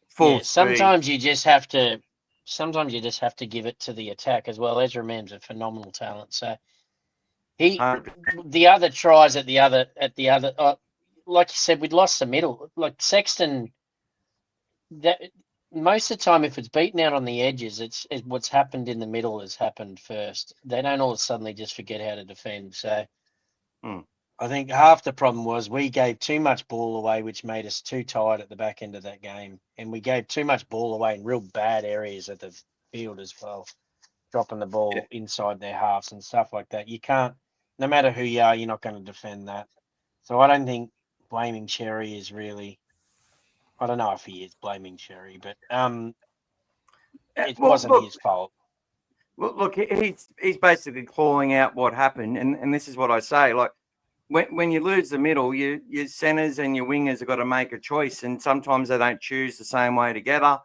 Full speed. Sometimes you just have to give it to the attack as well. Ezra Mann's a phenomenal talent. So the other tries at the other, like you said, we'd lost the middle. Like Sexton, that most of the time, if it's beaten out on the edges, it's what's happened in the middle has happened first. They don't all suddenly just forget how to defend. So I think half the problem was we gave too much ball away, which made us too tired at the back end of that game. And we gave too much ball away in real bad areas at the field as well, dropping the ball inside their halves and stuff like that. You can't, no matter who you are, you're not going to defend that. So I don't think blaming Cherry is really, I don't know if he is blaming Cherry, but it wasn't his fault. Well, look, he's basically calling out what happened, and this is what I say. Like, when you lose the middle, your centres and your wingers have got to make a choice, and sometimes they don't choose the same way together.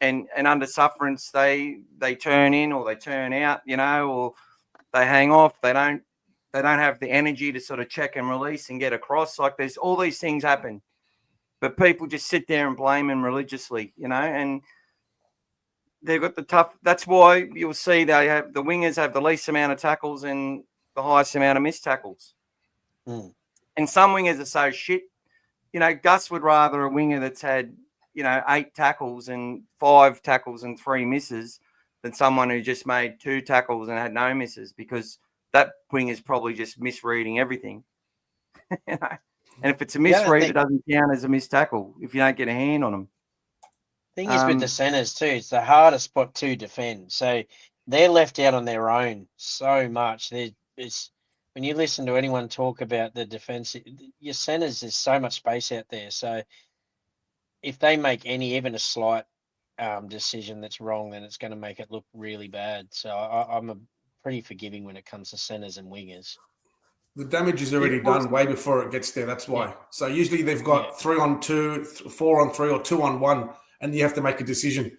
And under sufferance, they turn in or they turn out, you know, or they hang off. They don't have the energy to sort of check and release and get across. Like, there's all these things happen, but people just sit there and blame them religiously, you know, and they've got the tough. That's why you'll see the wingers have the least amount of tackles and the highest amount of missed tackles. And some wingers are so shit. You know, Gus would rather a winger that's had, you know, 8 tackles and 5 tackles and 3 misses than someone who just made 2 tackles and had no misses, because that winger's probably just misreading everything. You know? And if it's a misread, it doesn't count as a missed tackle if you don't get a hand on them. Thing is with the centres too, it's the hardest spot to defend. So they're left out on their own so much. When you listen to anyone talk about the defence, your centres, there's so much space out there. So if they make even a slight decision that's wrong, then it's going to make it look really bad. So I'm pretty forgiving when it comes to centres and wingers. The damage is already done way before it gets there. That's why. Yeah. So usually they've got 3 on 2, 4 on 3, or 2 on 1, and you have to make a decision.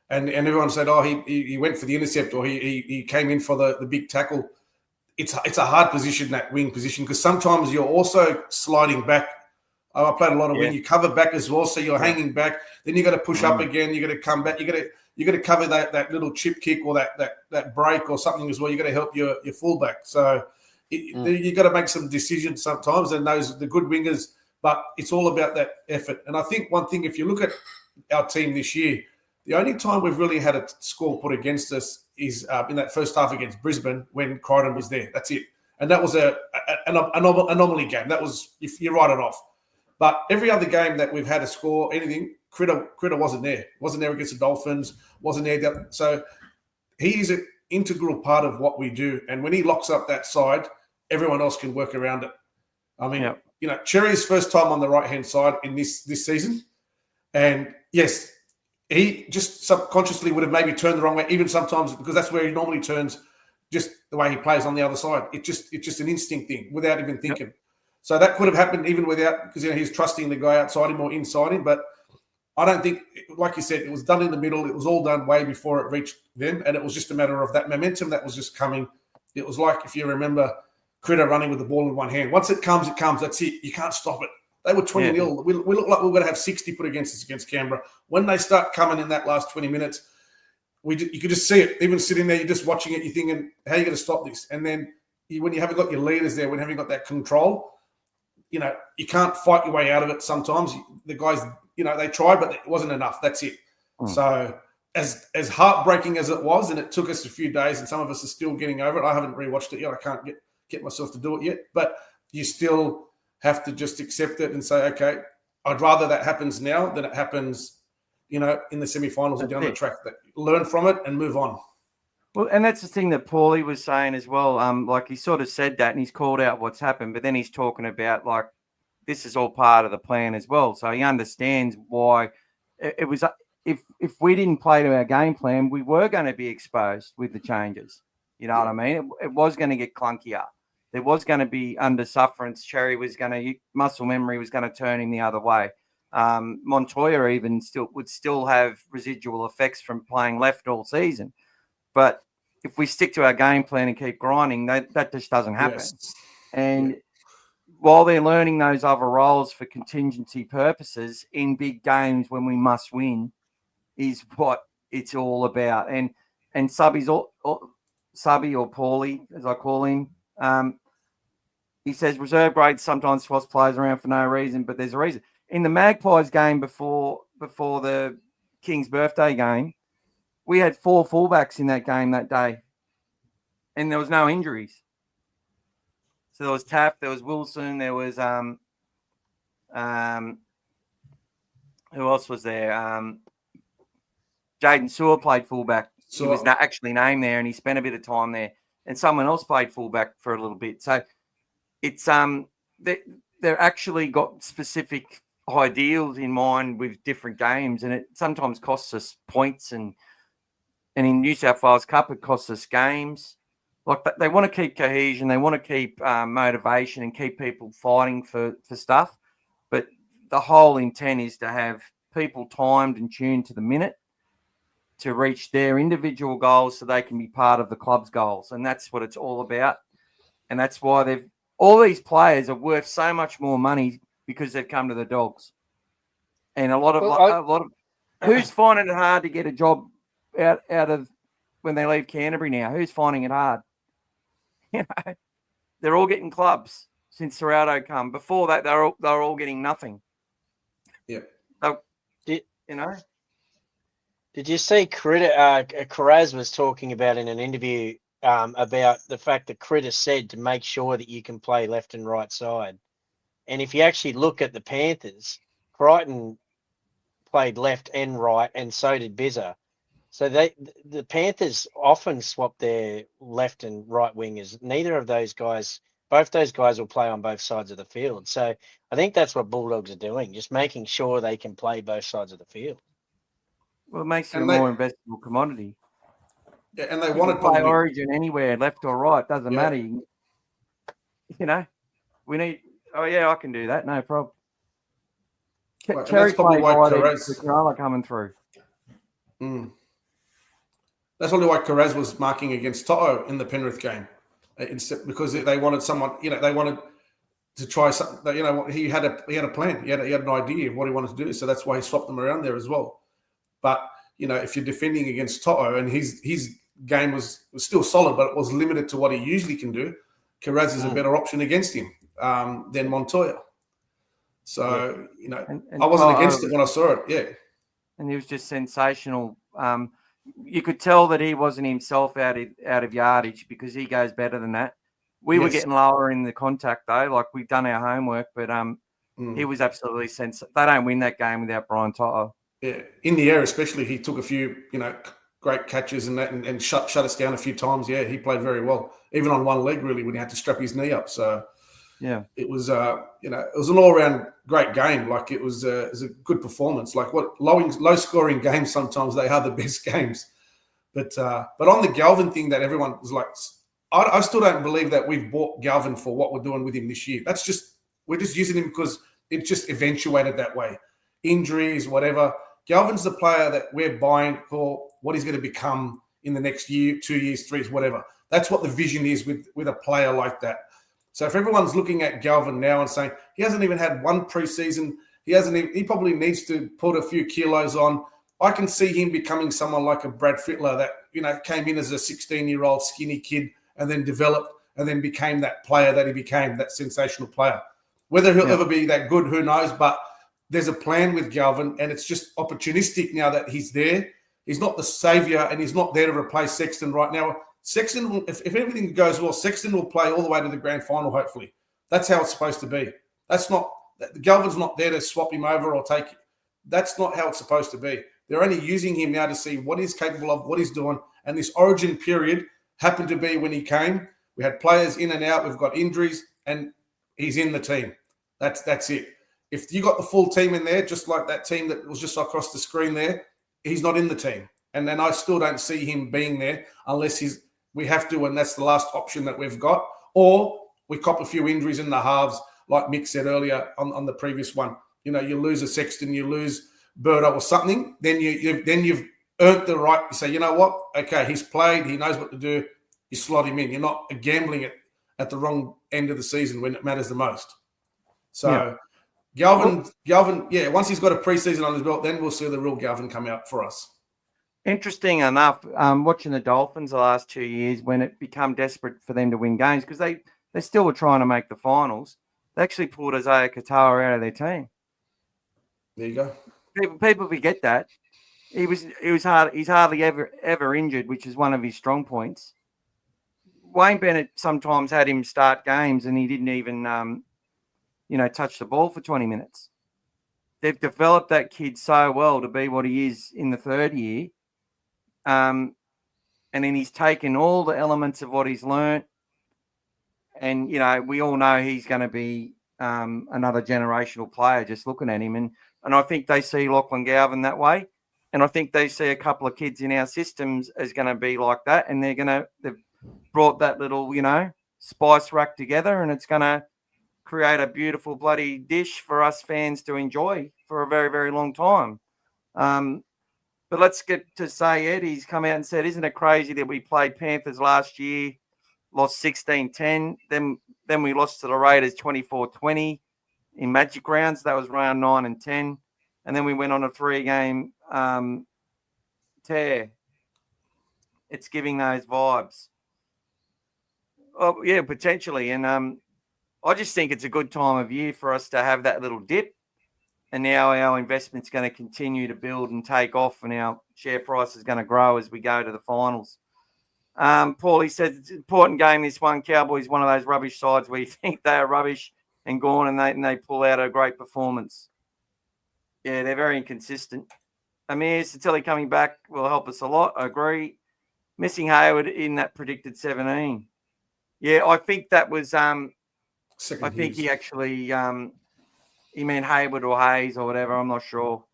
And everyone said, oh, he went for the intercept, or he came in for the big tackle. It's a hard position, that wing position, because sometimes you're also sliding back. I played a lot of wing. You cover back as well, so you're hanging back. Then you got to push up again. You got to come back. You got to cover that little chip kick or that break or something as well. You got to help your fullback. So you got to make some decisions sometimes, and those the good wingers. But it's all about that effort. And I think one thing, if you look at our team this year, the only time we've really had a score put against us is in that first half against Brisbane when Crichton was there. That's it. And that was an anomaly game. That was, if you write it off. But every other game that we've had a score, anything, Critter wasn't there. Wasn't there against the Dolphins. Wasn't there. So he is an integral part of what we do. And when he locks up that side, everyone else can work around it. I mean, you know, Cherry's first time on the right-hand side in this season. And yes, he just subconsciously would have maybe turned the wrong way, even sometimes, because that's where he normally turns, just the way he plays on the other side. It's just an instinct thing without even thinking. Yep. So that could have happened even without, because, you know, he's trusting the guy outside him or inside him. But I don't think, like you said, it was done in the middle. It was all done way before it reached them. And it was just a matter of that momentum that was just coming. It was like, if you remember, Critter running with the ball in one hand. Once it comes, it comes. That's it. You can't stop it. They were 20-0. Yeah. We look like we're going to have 60 put against us against Canberra. When they start coming in that last 20 minutes, you could just see it. Even sitting there, you're just watching it, you're thinking, how are you going to stop this? And then when you haven't got your leaders there, when you haven't got that control, you can't fight your way out of it sometimes. The guys, they tried, but it wasn't enough. That's it. So as heartbreaking as it was, and it took us a few days, and some of us are still getting over it. I haven't rewatched it yet. I can't get myself to do it yet. But you still have to just accept it and say, okay, I'd rather that happens now than it happens, in the semi-finals or down the track. That learn from it and move on. Well, and that's the thing that Paulie was saying as well. Like he sort of said that and he's called out what's happened, but then he's talking about like this is all part of the plan as well. So he understands why it was. If we didn't play to our game plan, we were going to be exposed with the changes. You know what I mean? It was going to get clunkier. There was going to be under sufferance. Cherry was going to muscle memory was going to turn him the other way. Montoya even would still have residual effects from playing left all season. But if we stick to our game plan and keep grinding, that just doesn't happen. Yes. And while they're learning those other roles for contingency purposes in big games when we must win, is what it's all about. And Subby or Paulie, as I call him, he says reserve grades sometimes swaps players around for no reason, but there's a reason. In the Magpies game before the King's birthday game, we had 4 fullbacks in that game that day, and there was no injuries. So there was Taff, there was Wilson, there was who else was there? Jaden Sewer played fullback. He was actually named there, and he spent a bit of time there. And someone else played fullback for a little bit. So it's they're actually got specific ideals in mind with different games, and it sometimes costs us points and in New South Wales Cup, it costs us games. Like they want to keep cohesion, they want to keep motivation and keep people fighting for stuff. But the whole intent is to have people timed and tuned to the minute to reach their individual goals so they can be part of the club's goals. And that's what it's all about. And that's why all these players are worth so much more money because they've come to the Dogs. And a lot of who's finding it hard to get a job out of when they leave Canterbury now? Who's finding it hard? They're all getting clubs since Ciraldo come. Before that, they were all getting nothing. Yeah. Did you see Caraz was talking about in an interview about the fact that Critter said to make sure that you can play left and right side. And if you actually look at the Panthers, Crichton played left and right, and so did Bizza. So the Panthers often swap their left and right wingers. Neither of those guys, both those guys will play on both sides of the field. So I think that's what Bulldogs are doing, just making sure they can play both sides of the field. Well, it makes it a more investable commodity. Yeah, and they want to play Origin anywhere, left or right, doesn't matter. We need. Oh yeah, I can do that, no problem. Well, Cherry plays right coming through. That's probably why Caraz was marking against Toto in the Penrith game, because they wanted someone. They wanted to try something. He had a plan. He had an idea of what he wanted to do. So that's why he swapped them around there as well. But if you're defending against Toto and his game was still solid, but it was limited to what he usually can do, Caraz is a better option against him than Montoya. So I wasn't against it when I saw it. Yeah, and he was just sensational. You could tell that he wasn't himself out of yardage because he goes better than that. We were getting lower in the contact though, like we've done our homework, but he was absolutely sensational. They don't win that game without Brian Toto. Yeah, in the air especially, he took a few great catches and that, and shut us down a few times. Yeah, he played very well, even on one leg really when he had to strap his knee up. So yeah, it was it was an all round great game. Like it was a good performance. Like what low scoring games sometimes they are the best games. But on the Galvin thing that everyone was like, I still don't believe that we've bought Galvin for what we're doing with him this year. We're just using him because it just eventuated that way. Injuries, whatever. Galvin's the player that we're buying for what he's going to become in the next year, 2 years, 3 years, whatever. That's what the vision is with a player like that. So if everyone's looking at Galvin now and saying he hasn't even had one preseason, he probably needs to put a few kilos on. I can see him becoming someone like a Brad Fittler that, you know, came in as a 16-year-old skinny kid and then developed and then became that player that he became, that sensational player. Whether he'll ever be that good, who knows? But there's a plan with Galvin, and it's just opportunistic now that he's there. He's not the saviour, and he's not there to replace Sexton right now. Sexton, will, if everything goes well, Sexton will play all the way to the grand final, hopefully. That's how it's supposed to be. That's not – Galvin's not there to swap him over or take – that's not how it's supposed to be. They're only using him now to see what he's capable of, what he's doing, and this origin period happened to be when he came. We had players in and out. We've got injuries, and he's in the team. That's it. If you got the full team in there, just like that team that was just across the screen there, he's not in the team. And then I still don't see him being there unless we have to, and that's the last option that we've got. Or we cop a few injuries in the halves, like Mick said earlier on the previous one. You know, you lose a Sexton, you lose Birdo or something, then you've earned the right to say, you know what? Okay, he's played, he knows what to do. You slot him in. You're not gambling it at the wrong end of the season when it matters the most. So Galvin, once he's got a preseason on his belt, then we'll see the real Galvin come out for us. Interesting enough, watching the Dolphins the last 2 years when it became desperate for them to win games because they still were trying to make the finals. They actually pulled Isaiah Katoa out of their team. There you go. People forget that. He's hardly ever injured, which is one of his strong points. Wayne Bennett sometimes had him start games and he didn't even touch the ball for 20 minutes. They've developed that kid so well to be what he is in the third year. And then he's taken all the elements of what he's learnt. And, you know, we all know he's going to be another generational player just looking at him. And I think they see Lachlan Galvin that way. And I think they see a couple of kids in our systems as going to be like that. And they've brought that little, spice rack together, and it's going to create a beautiful bloody dish for us fans to enjoy for a very, very long time. But let's get to Sayed. He's come out and said, isn't it crazy that we played Panthers last year, lost 16-10, then we lost to the Raiders 24-20 in Magic rounds. That was round 9 and 10. And then we went on a 3-game tear. It's giving those vibes. Oh, yeah, potentially. And I just think it's a good time of year for us to have that little dip. And now our investment's going to continue to build and take off, and our share price is going to grow as we go to the finals. Paulie says it's an important game, this one. Cowboys, one of those rubbish sides where you think they are rubbish and gone, and they pull out a great performance. Yeah, they're very inconsistent. Amir Satelli coming back will help us a lot. I agree. Missing Hayward in that predicted 17. Yeah, I think that was he actually he meant Hayward or Hayes or whatever. I'm not sure.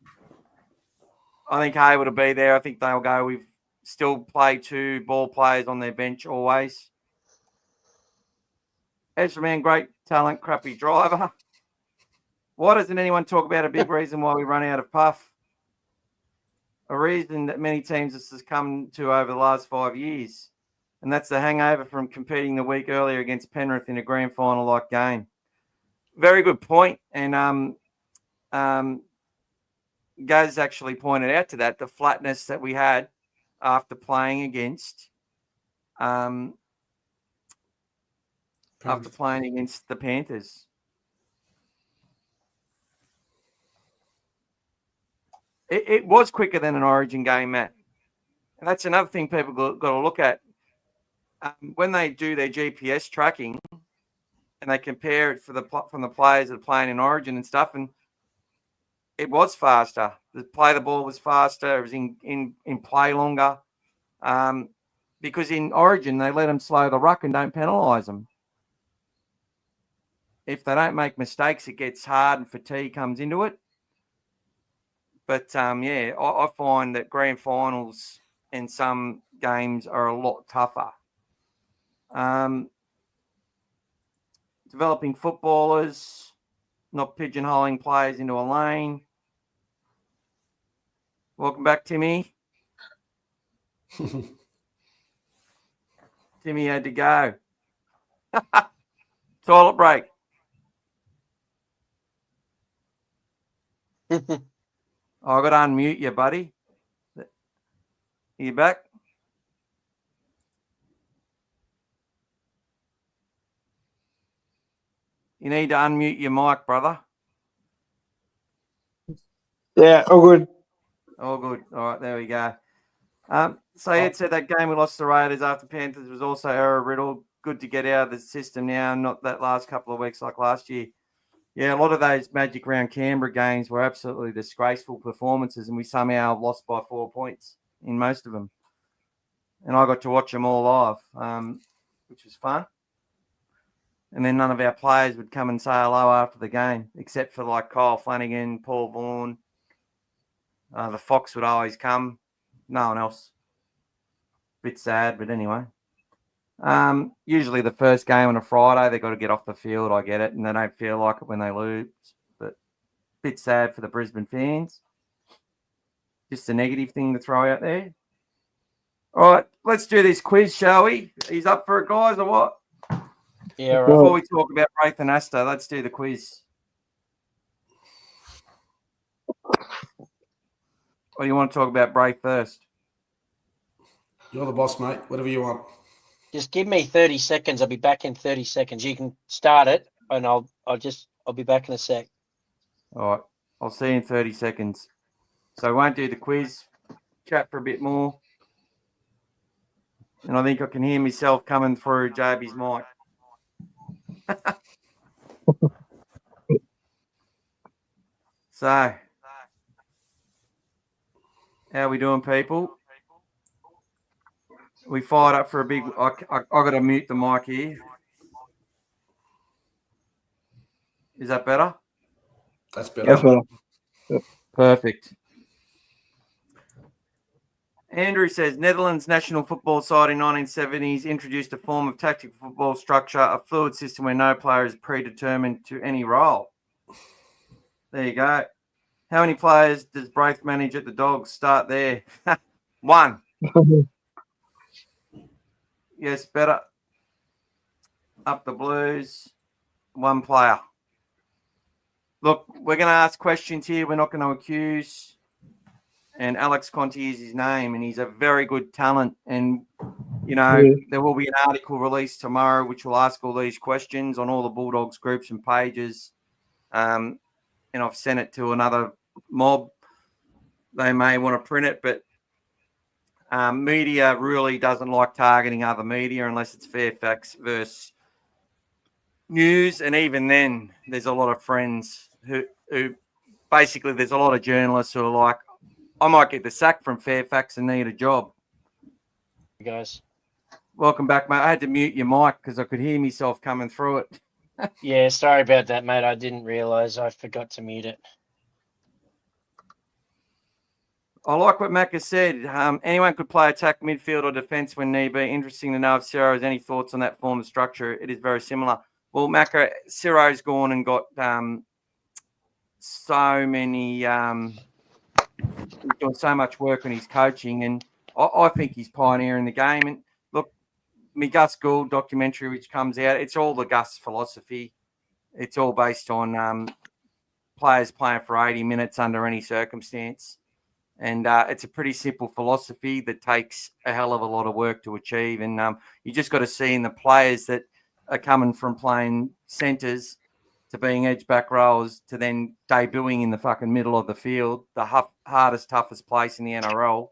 I think Hayward will be there. I think they'll go. We've still play 2 ball players on their bench always. Ezra Man, great talent, crappy driver. Why doesn't anyone talk about a big reason why we run out of puff? A reason that many teams has come to over the last 5 years. And that's the hangover from competing the week earlier against Penrith in a grand final-like game. Very good point. And Gaz actually pointed out to that, the flatness that we had after playing against the Panthers. It was quicker than an Origin game, Matt. And that's another thing people got to look at. When they do their GPS tracking and they compare it from the players that are playing in Origin and stuff, and it was faster. The ball was faster. It was in play longer. Because in Origin, they let them slow the ruck and don't penalise them. If they don't make mistakes, it gets hard and fatigue comes into it. But, I find that grand finals and some games are a lot tougher. Developing footballers, not pigeonholing players into a lane. Welcome back, Timmy. Timmy had to go. Toilet break. I've got to unmute you, buddy. you back? You need to unmute your mic, brother. Yeah, all good. All good. All right, there we go. So Ed said that game we lost to Raiders after Panthers was also error-riddled. Good to get out of the system now, not that last couple of weeks like last year. Yeah, a lot of those Magic Round Canberra games were absolutely disgraceful performances, and we somehow lost by 4 points in most of them. And I got to watch them all live, which was fun. And then none of our players would come and say hello after the game, except for like Kyle Flanagan, Paul Vaughan. The Fox would always come. No one else. Bit sad, but anyway. Usually the first game on a Friday, they've got to get off the field. I get it. And they don't feel like it when they lose. But bit sad for the Brisbane fans. Just a negative thing to throw out there. All right, let's do this quiz, shall we? He's up for it, guys, or what? Yeah, right. Before we talk about Braith Anasta, let's do the quiz. Or do you want to talk about Braith first? You're the boss, mate. Whatever you want. Just give me 30 seconds. I'll be back in 30 seconds. You can start it, and I'll be back in a sec. All right, I'll see you in 30 seconds. So I won't do the quiz. Chat for a bit more. And I think I can hear myself coming through Joeby's mic. So, how are we doing, people? We fired up for a big... I got to mute the mic here. Is that better? That's better. That's better. Perfect. Andrew says, Netherlands national football side in 1970s introduced a form of tactical football structure, a fluid system where no player is predetermined to any role. There you go. How many players does Braith manage at the Dogs? Start there. 1. Yes, better. Up the Blues. 1 player. Look, we're going to ask questions here. We're not going to accuse. And Alex Conti is his name, and he's a very good talent. And, you know, there will be an article released tomorrow which will ask all these questions on all the Bulldogs groups and pages. And I've sent it to another mob. They may want to print it, but media really doesn't like targeting other media unless it's Fairfax versus News. And even then, there's a lot of friends who basically, there's a lot of journalists who are like, I might get the sack from Fairfax and need a job. Hey guys. Welcome back, mate. I had to mute your mic because I could hear myself coming through it. Yeah, sorry about that, mate. I didn't realise I forgot to mute it. I like what Mac has said. Anyone could play attack, midfield, or defence when need be. Interesting to know if Ciro has any thoughts on that form of structure. It is very similar. Well, Mac, Ciro's gone and got so many... he's doing so much work on his coaching, and I think he's pioneering the game. And look, my Gus Gould documentary, which comes out, it's all the Gus philosophy. It's all based on players playing for 80 minutes under any circumstance. And it's a pretty simple philosophy that takes a hell of a lot of work to achieve. And you just got to see in the players that are coming from playing centres to being edge back rowers to then debuting in the fucking middle of the field, the hardest, toughest place in the NRL.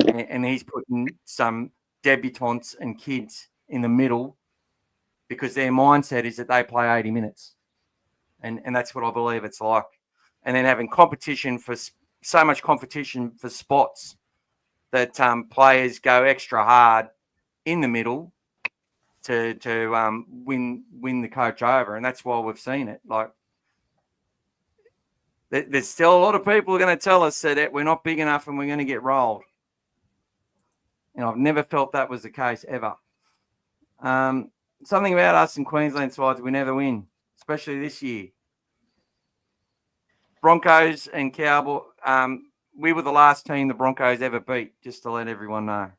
And he's putting some debutantes and kids in the middle because their mindset is that they play 80 minutes. And that's what I believe it's like. And then having competition for so much competition for spots that players go extra hard in the middle to win the coach over. And that's why we've seen it. Like, there's still a lot of people who are going to tell us that we're not big enough and we're going to get rolled. And I've never felt that was the case ever. Something about us in Queensland sides, we never win, especially this year. Broncos and Cowboys, we were the last team the Broncos ever beat, just to let everyone know.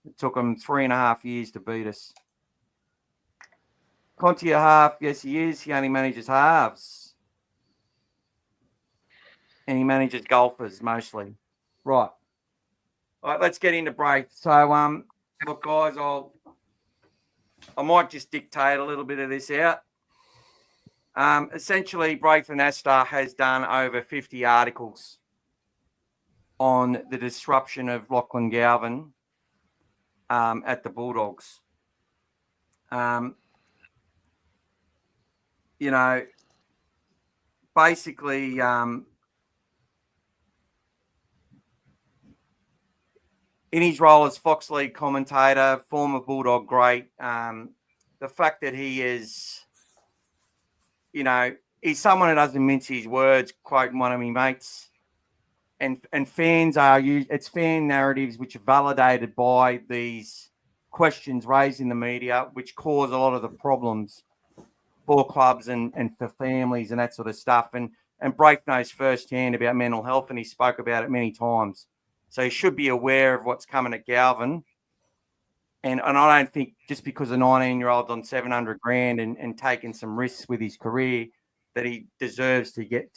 It took them 3.5 years to beat us. Conti a half, yes he is. He only manages halves. And he manages golfers mostly. Right. All right, let's get into Braith. So, look, guys, I might just dictate a little bit of this out. Essentially, Braith Anasta has done over 50 articles on the disruption of Lachlan Galvin at the Bulldogs. You know, basically, in his role as Fox League commentator, former Bulldog great, the fact that he is, you know, he's someone who doesn't mince his words, quoting one of my mates. And fans it's fan narratives which are validated by these questions raised in the media, which cause a lot of the problems for clubs and for families and that sort of stuff. And Braith knows firsthand about mental health, and he spoke about it many times. So he should be aware of what's coming at Galvin. And I don't think just because a 19-year-old on 700 grand and taking some risks with his career that he deserves to get,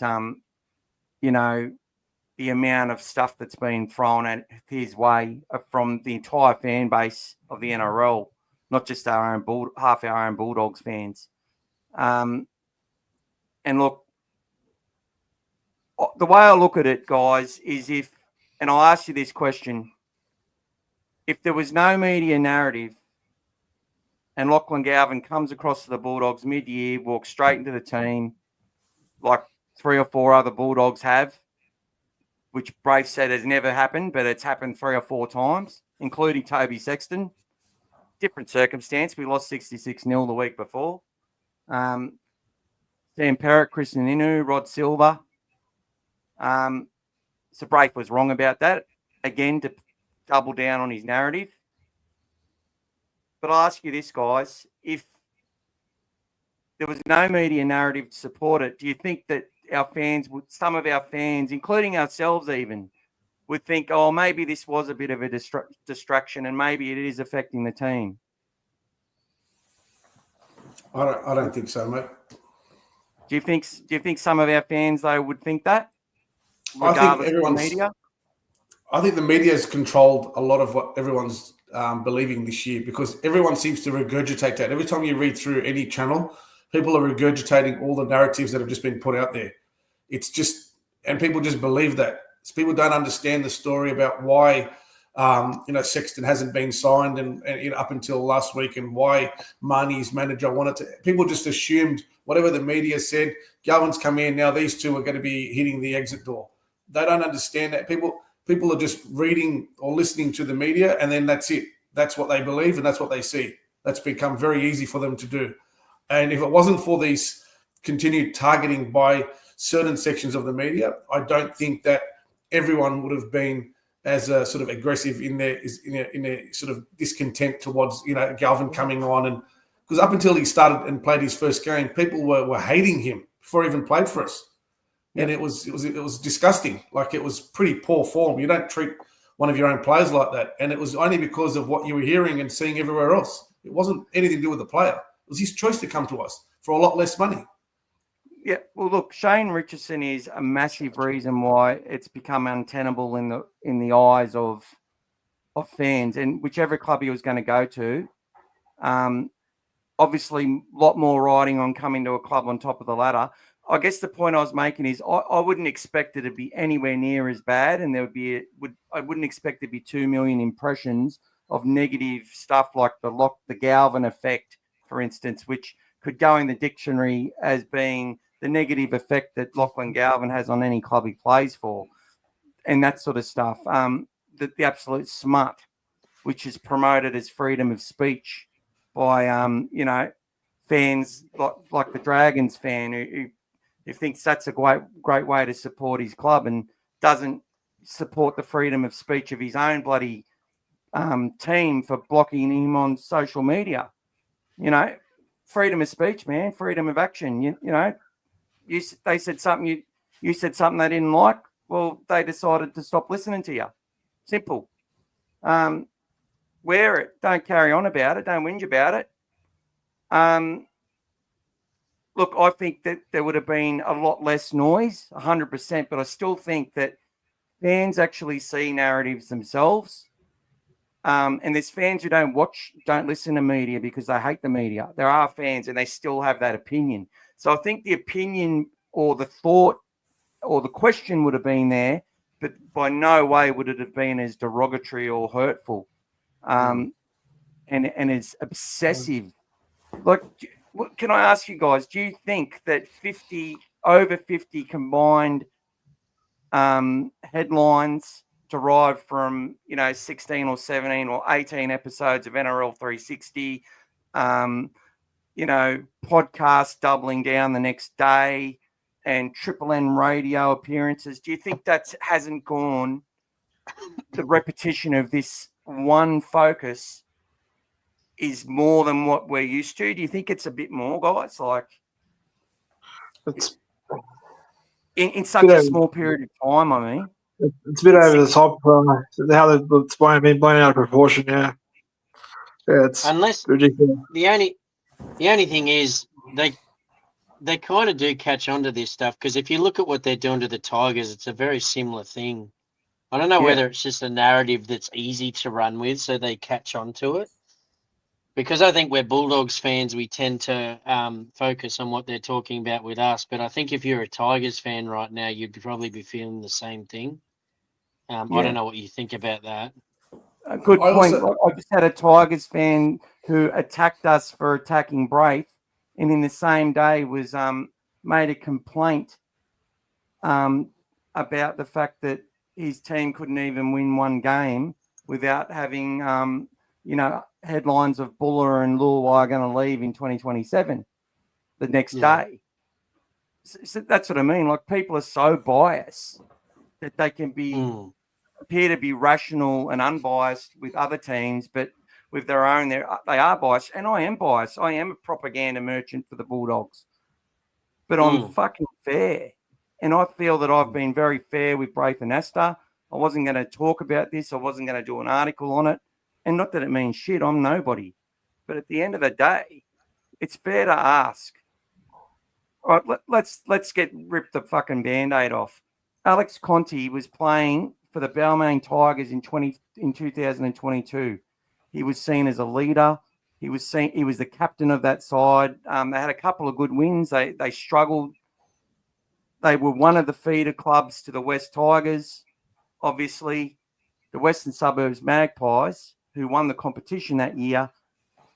you know, the amount of stuff that's been thrown at his way from the entire fan base of the NRL, not just our own half our own Bulldogs fans. And look, the way I look at it, guys, is and I'll ask you this question, if there was no media narrative and Lachlan Galvin comes across to the Bulldogs mid-year, walks straight into the team, like 3 or 4 other Bulldogs have, which Braith said has never happened, but it's happened 3 or 4 times, including Toby Sexton. Different circumstance. We lost 66-0 the week before. Sam Perrott, Christian Inu, Rod Silver. So Braith was wrong about that. Again, to double down on his narrative. But I'll ask you this, guys. If there was no media narrative to support it, do you think that some of our fans, including ourselves even, would think, oh, maybe this was a bit of a distraction and maybe it is affecting the team? I don't think so, mate. Do you think some of our fans, though, would think that? I think the media has controlled a lot of what everyone's believing this year, because everyone seems to regurgitate that. Every time you read through any channel, people are regurgitating all the narratives that have just been put out there. It's just, and people just believe that. So people don't understand the story about why, Sexton hasn't been signed and up until last week, and why Marnie's manager wanted to. People just assumed whatever the media said. Galvin's come in now; these two are going to be hitting the exit door. They don't understand that. People are just reading or listening to the media, and then that's it. That's what they believe, and that's what they see. That's become very easy for them to do. And if it wasn't for these continued targeting by certain sections of the media, I don't think that everyone would have been as sort of aggressive in their sort of discontent towards Galvin coming on, and because up until he started and played his first game, people were hating him before he even played for us, and it was disgusting. Like, it was pretty poor form. You don't treat one of your own players like that, and it was only because of what you were hearing and seeing everywhere else. It wasn't anything to do with the player. It was his choice to come to us for a lot less money. Yeah, well, look, Shane Richardson is a massive reason why it's become untenable in the eyes of fans, and whichever club he was going to go to. Obviously, a lot more riding on coming to a club on top of the ladder. I guess the point I was making is I wouldn't expect it to be anywhere near as bad, and I wouldn't expect there to be 2 million impressions of negative stuff like the Galvin effect, for instance, which could go in the dictionary as being the negative effect that Lachlan Galvin has on any club he plays for, and that sort of stuff. The absolute smut, which is promoted as freedom of speech by fans like the Dragons fan who thinks that's a great way to support his club and doesn't support the freedom of speech of his own bloody team for blocking him on social media. Freedom of speech, man, freedom of action. They said something, you said something they didn't like. Well, they decided to stop listening to you. Simple. Wear it. Don't carry on about it. Don't whinge about it. Look, I think that there would have been a lot less noise, 100%, but I still think that fans actually see narratives themselves. And there's fans who don't listen to media because they hate the media. There are fans and they still have that opinion. So I think the opinion or the thought or the question would have been there, but by no way would it have been as derogatory or hurtful. And it's obsessive. Like, can I ask you guys, do you think that over 50 combined headlines derived from 16 or 17 or 18 episodes of NRL 360, podcasts doubling down the next day, and Triple N radio appearances, do you think that hasn't gone, the repetition of this one focus is more than what we're used to? Do you think it's a bit more, guys? Like, It's in such a small period of time, I mean. It's a bit over the top. How it's been blown out of proportion, yeah. Yeah, it's ridiculous. The only thing is they kind of do catch on to this stuff, because if you look at what they're doing to the Tigers, it's a very similar thing. I don't know whether it's just a narrative that's easy to run with, so they catch on to it. Because I think we're Bulldogs fans, we tend to focus on what they're talking about with us. But I think if you're a Tigers fan right now, you'd probably be feeling the same thing. I don't know what you think about that. A good point. I just had a Tigers fan who attacked us for attacking Braith, and in the same day was made a complaint about the fact that his team couldn't even win one game without having, headlines of Buller and Luai are going to leave in 2027 the next day. So that's what I mean. Like, people are so biased that they can appear to be rational and unbiased with other teams, but with their own, they are biased. And I am biased. I am a propaganda merchant for the Bulldogs, but I'm fucking fair. And I feel that I've been very fair with Braith Anasta. I wasn't going to talk about this. I wasn't going to do an article on it. And not that it means shit, I'm nobody. But at the end of the day, it's fair to ask. All right, let's rip the fucking Band-Aid off. Alex Conti was playing for the Belmore Tigers in 2022. He was seen as a leader. He was the captain of that side. They had a couple of good wins. They struggled. They were one of the feeder clubs to the West Tigers. Obviously, the Western Suburbs Magpies, who won the competition that year,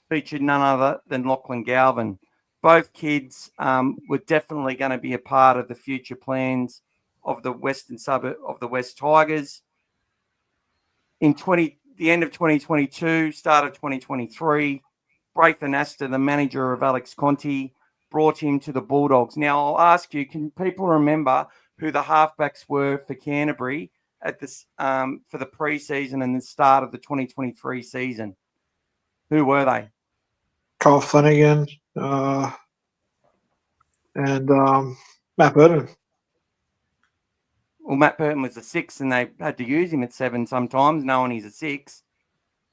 featured none other than Lachlan Galvin. Both kids were definitely going to be a part of the future plans of the Western Suburb of the West Tigers. In the end of 2022, start of 2023, Braith Anasta, the manager of Alex Conti, brought him to the Bulldogs. Now, I'll ask you, can people remember who the halfbacks were for Canterbury at this for the pre-season and the start of the 2023 season? Who were they? Kyle Flanagan and Matt Burton. Well, Matt Burton was a 6, and they had to use him at 7 sometimes, knowing he's a 6.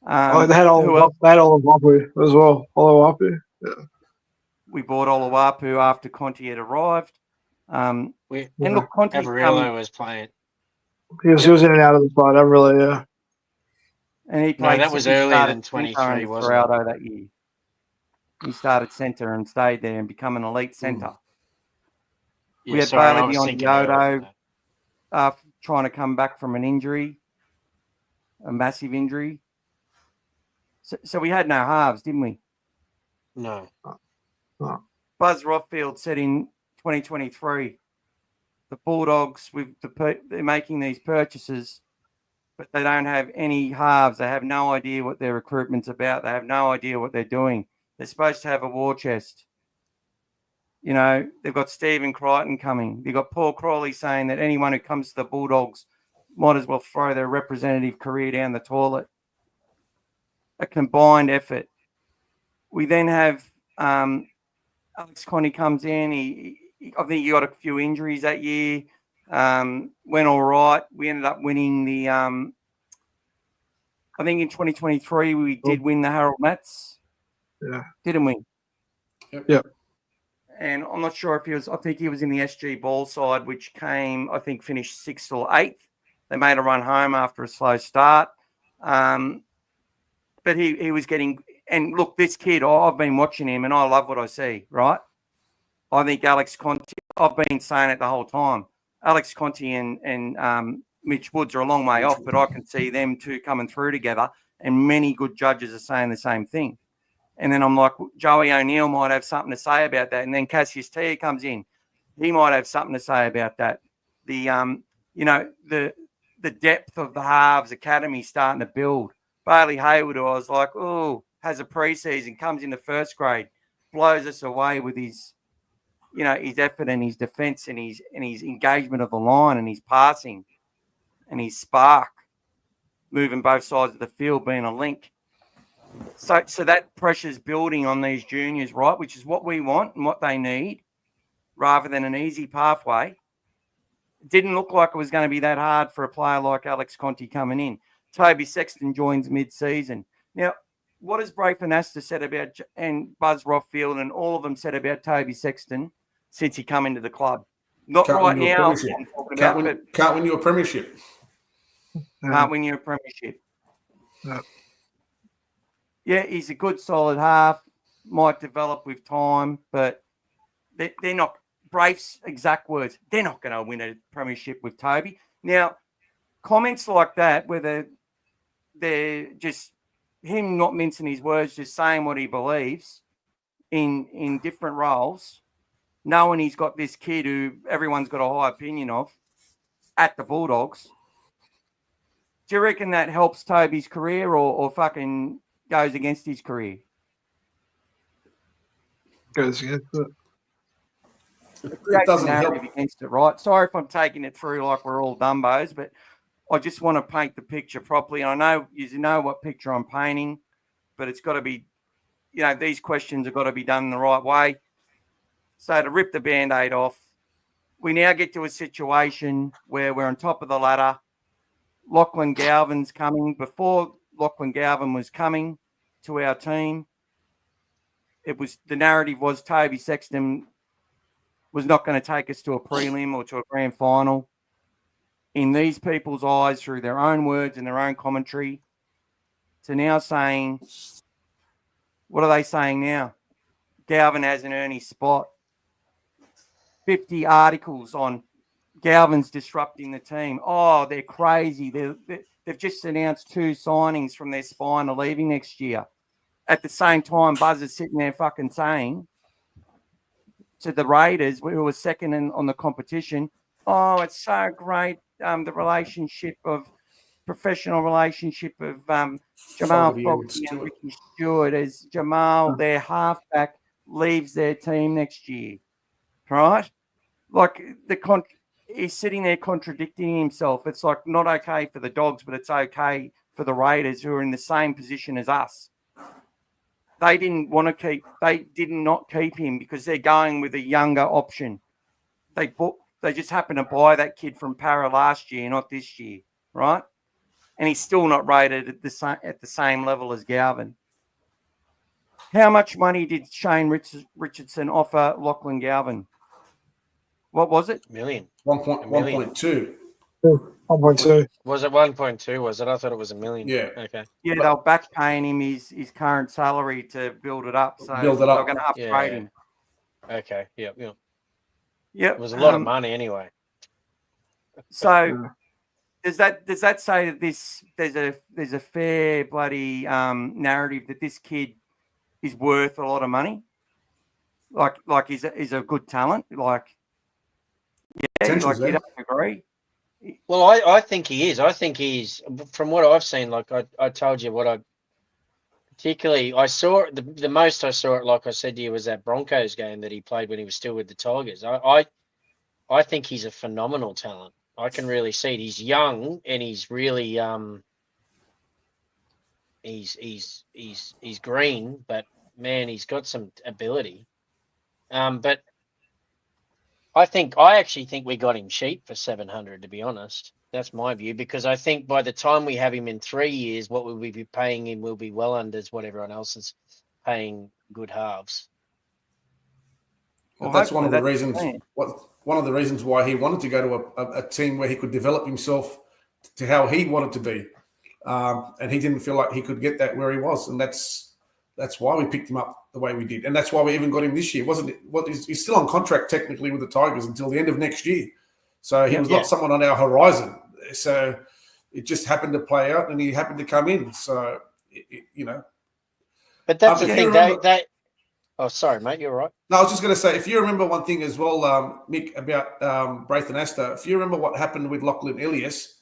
They had Oluwapu as well. Oluwapu. Yeah. We bought Oluwapu after Conti had arrived. And look, Conti was playing. He was in and out of the side, yeah. And he played. No, that was earlier than 23, wasn't Ciraldos that year. He started centre and stayed there and become an elite centre. We had Bailey beyond Yodo trying to come back from an injury, a massive injury. So we had no halves, didn't we? No. Buzz Rothfield said in 2023, the Bulldogs, they're making these purchases, but they don't have any halves. They have no idea what their recruitment's about. They have no idea what they're doing. They're supposed to have a war chest. They've got Stephen Crichton coming. They've got Paul Crawley saying that anyone who comes to the Bulldogs might as well throw their representative career down the toilet. A combined effort. We then have Alex Conti comes in. I think he got a few injuries that year. Went all right. We ended up winning the. I think in 2023 we did win the Harold Matts. Yeah. Didn't we? Yep. And I'm not sure if he was. I think he was in the SG Ball side, which finished 6th or 8th They made a run home after a slow start. But he was getting, and look, this kid, I've been watching him and I love what I see, right? I think Alex Conte, I've been saying it the whole time. Alex Conte and Mitch Woods are a long way off, but I can see them two coming through together, and many good judges are saying the same thing. And then I'm like, Joey O'Neill might have something to say about that. And then Cassius Tia comes in. He might have something to say about that. The depth of the halves academy starting to build. Bailey Hayward, who I was like, has a preseason, comes into first grade, blows us away with his effort and his defence and his engagement of the line and his passing and his spark, moving both sides of the field, being a link. So that pressure's building on these juniors, right, which is what we want and what they need, rather than an easy pathway. It didn't look like it was going to be that hard for a player like Alex Conte coming in. Toby Sexton joins mid-season. Now, what has Braith Anasta said about, and Buzz Rothfield and all of them said about Toby Sexton since he come into the club? Not Can't right win you a now. premiership. Can't win you a premiership. Can't win you a premiership. No. Yeah, he's a good, solid half. Might develop with time, but they're not. Braith's exact words, they're not going to win a premiership with Toby. Now, comments like that, whether they're just him not mincing his words, just saying what he believes in different roles, knowing he's got this kid who everyone's got a high opinion of at the Bulldogs. Do you reckon that helps Toby's career or fucking goes against his career? Goes against it. It doesn't help. Against it, right? Sorry if I'm taking it through like we're all dumbos, but I just want to paint the picture properly. I know you know what picture I'm painting, but it's got to be, these questions have got to be done in the right way. So to rip the Band-Aid off, we now get to a situation where we're on top of the ladder. Lachlan Galvin's coming. Before Lachlan Galvin was coming to our team, the narrative was Toby Sexton was not going to take us to a prelim or to a grand final. In these people's eyes, through their own words and their own commentary, to now saying, what are they saying now? Galvin hasn't earned his spot. 50 articles on Galvin's disrupting the team. Oh, they're crazy. They've just announced 2 signings from their spine are leaving next year. At the same time, Buzz is sitting there fucking saying to the Raiders, who were second on the competition, oh, it's so great, the professional relationship of Jamal Fogarty and Ricky Stewart as Jamal, their halfback, leaves their team next year, right? Like he's sitting there contradicting himself. It's like not okay for the Dogs, but it's okay for the Raiders, who are in the same position as us. They did not keep him because they're going with a younger option. They just happened to buy that kid from Para last year, not this year, right? And he's still not rated at the same level as Galvin. How much money did Shane Richardson offer Lachlan Galvin? What was it? Million. 1.2. 1.2. Was it 1.2? Was it? I thought it was $1 million. Yeah. Okay. Yeah, they were back paying him his current salary to build it up. So Build it up. they're going to upgrade him. Okay. Yeah. Yeah. It was a lot of money anyway. So does that say that there's a fair bloody narrative that this kid is worth a lot of money? Like he's a good talent. Like you don't agree. Well, I think he is. I think he's, from what I've seen, like I told you what I saw, the most I saw it, like I said to you, was that Broncos game that he played when he was still with the Tigers. I think he's a phenomenal talent. I can really see it. He's young and he's really he's green, but man, he's got some ability. But I actually think we got him cheap for 700, to be honest. That's my view, because I think by the time we have him in 3 years, what we'll be paying him will be well under what everyone else is paying good halves. Well, that's one of the reasons. One of the reasons why he wanted to go to a team where he could develop himself to how he wanted to be, and he didn't feel like he could get that where he was, and that's why we picked him up the way we did, and that's why we even got him this year. Wasn't it? What he's still on contract technically with the Tigers until the end of next year, so he was not someone on our horizon. So it just happened to play out, and he happened to come in. So But that's the thing. They oh, sorry, mate. You're right. No, I was just going to say, if you remember one thing as well, Mick, about Braith Anasta, if you remember what happened with Lachlan Ilias,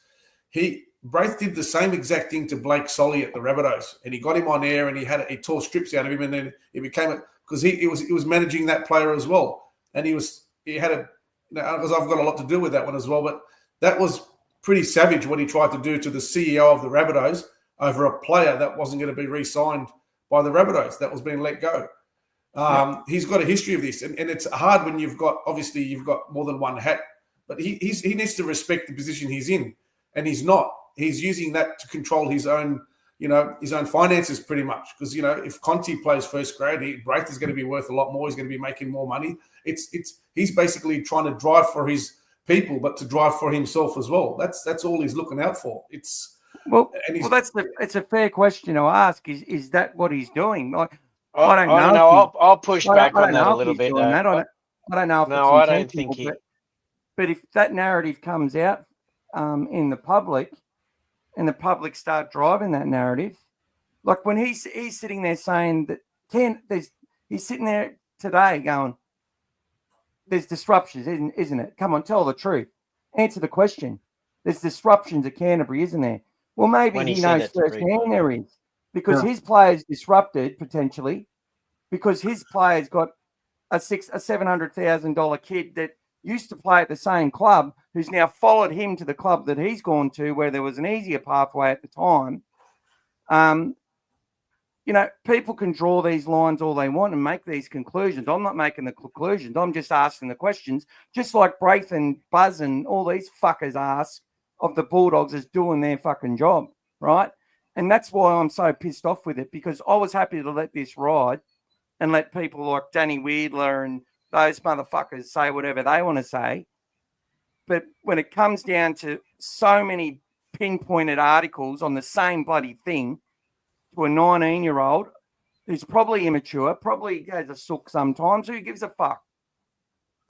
Braith did the same exact thing to Blake Solly at the Rabbitohs, and he got him on air, and he tore strips out of him, and then it became because he was managing that player as well, and he had a because I've got a lot to do with that one as well, but that was pretty savage what he tried to do to the CEO of the Rabbitohs over a player that wasn't going to be re-signed by the Rabbitohs, that was being let go. He's got a history of this, and it's hard when you've got more than one hat, but he needs to respect the position he's in, and he's not. He's using that to control his own finances pretty much, because if Conti plays first grade, Braith is going to be worth a lot more. He's going to be making more money. He's basically trying to drive for his people, but to drive for himself as well. That's all he's looking out for. It's a fair question to ask. Is that what he's doing? Like, I don't know. I'll push back on that a little bit. I don't know if no, I don't think he. But if that narrative comes out in the public, and the public start driving that narrative, like when he's sitting there saying that he's sitting there today going, "There's disruptions, isn't it? Come on, tell the truth. Answer the question. There's disruptions at Canterbury, isn't there?" Well, maybe he knows firsthand there is, because his players disrupted potentially, because his players got a $700,000 kid that used to play at the same club, who's now followed him to the club that he's gone to, where there was an easier pathway at the time. People can draw these lines all they want and make these conclusions. I'm not making the conclusions. I'm just asking the questions, just like Braith and Buzz and all these fuckers ask of the Bulldogs as doing their fucking job, right? And that's why I'm so pissed off with it, because I was happy to let this ride and let people like Danny Weidler and those motherfuckers say whatever they want to say. But when it comes down to so many pinpointed articles on the same bloody thing to a 19-year-old who's probably immature, probably has a sook sometimes, who gives a fuck?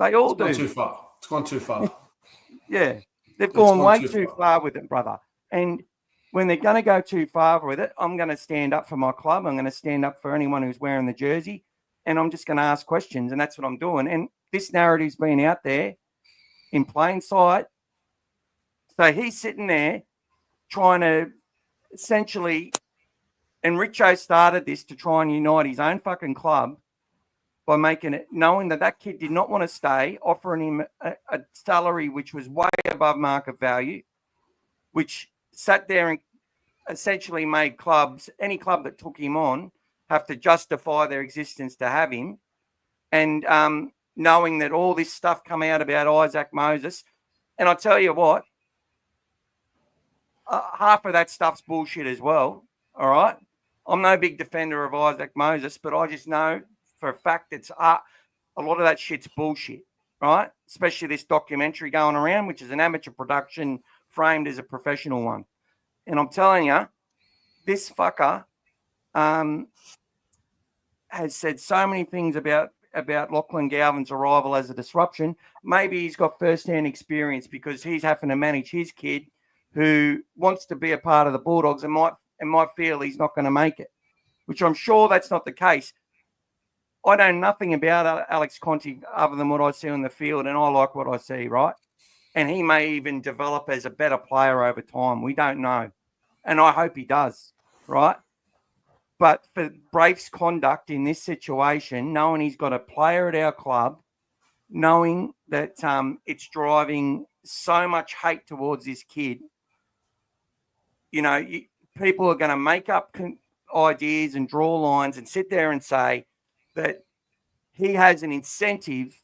They all do. It's gone too far. Yeah. They've gone way too far with it, brother. And when they're going to go too far with it, I'm going to stand up for my club. I'm going to stand up for anyone who's wearing the jersey. And I'm just going to ask questions, and that's what I'm doing. And this narrative's been out there in plain sight. So he's sitting there trying to essentially, and Richo started this to try and unite his own fucking club by making it, knowing that kid did not want to stay, offering him a salary which was way above market value, which sat there and essentially made clubs, any club that took him on, have to justify their existence to have him. And knowing that all this stuff come out about Isaac Moses. And I tell you what, half of that stuff's bullshit as well, all right? I'm no big defender of Isaac Moses, but I just know for a fact it's a lot of that shit's bullshit, right? Especially this documentary going around, which is an amateur production framed as a professional one. And I'm telling you, this fucker has said so many things about Lachlan Galvin's arrival as a disruption. Maybe he's got first-hand experience because he's having to manage his kid who wants to be a part of the Bulldogs and might feel he's not going to make it, which I'm sure that's not the case. I know nothing about Alex Conti other than what I see on the field, and I like what I see, right? And he may even develop as a better player over time. We don't know. And I hope he does, right? But for Braith's conduct in this situation, knowing he's got a player at our club, knowing that it's driving so much hate towards this kid, people are going to make up ideas and draw lines and sit there and say that he has an incentive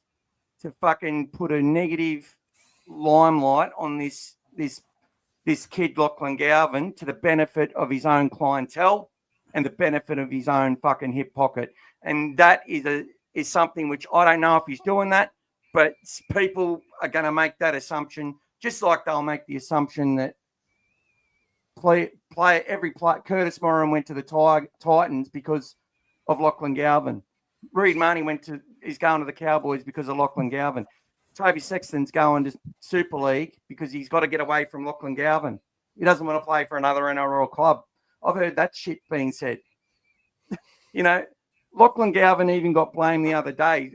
to fucking put a negative limelight on this kid, Lachlan Galvin, to the benefit of his own clientele and the benefit of his own fucking hip pocket. And that is something which I don't know if he's doing that, but people are going to make that assumption, just like they'll make the assumption that every play. Curtis Moran went to the Titans because of Lachlan Galvin. Reid Marnie he's going to the Cowboys because of Lachlan Galvin. Toby Sexton's going to Super League because he's got to get away from Lachlan Galvin. He doesn't want to play for another NRL club. I've heard that shit being said. Lachlan Galvin even got blamed the other day.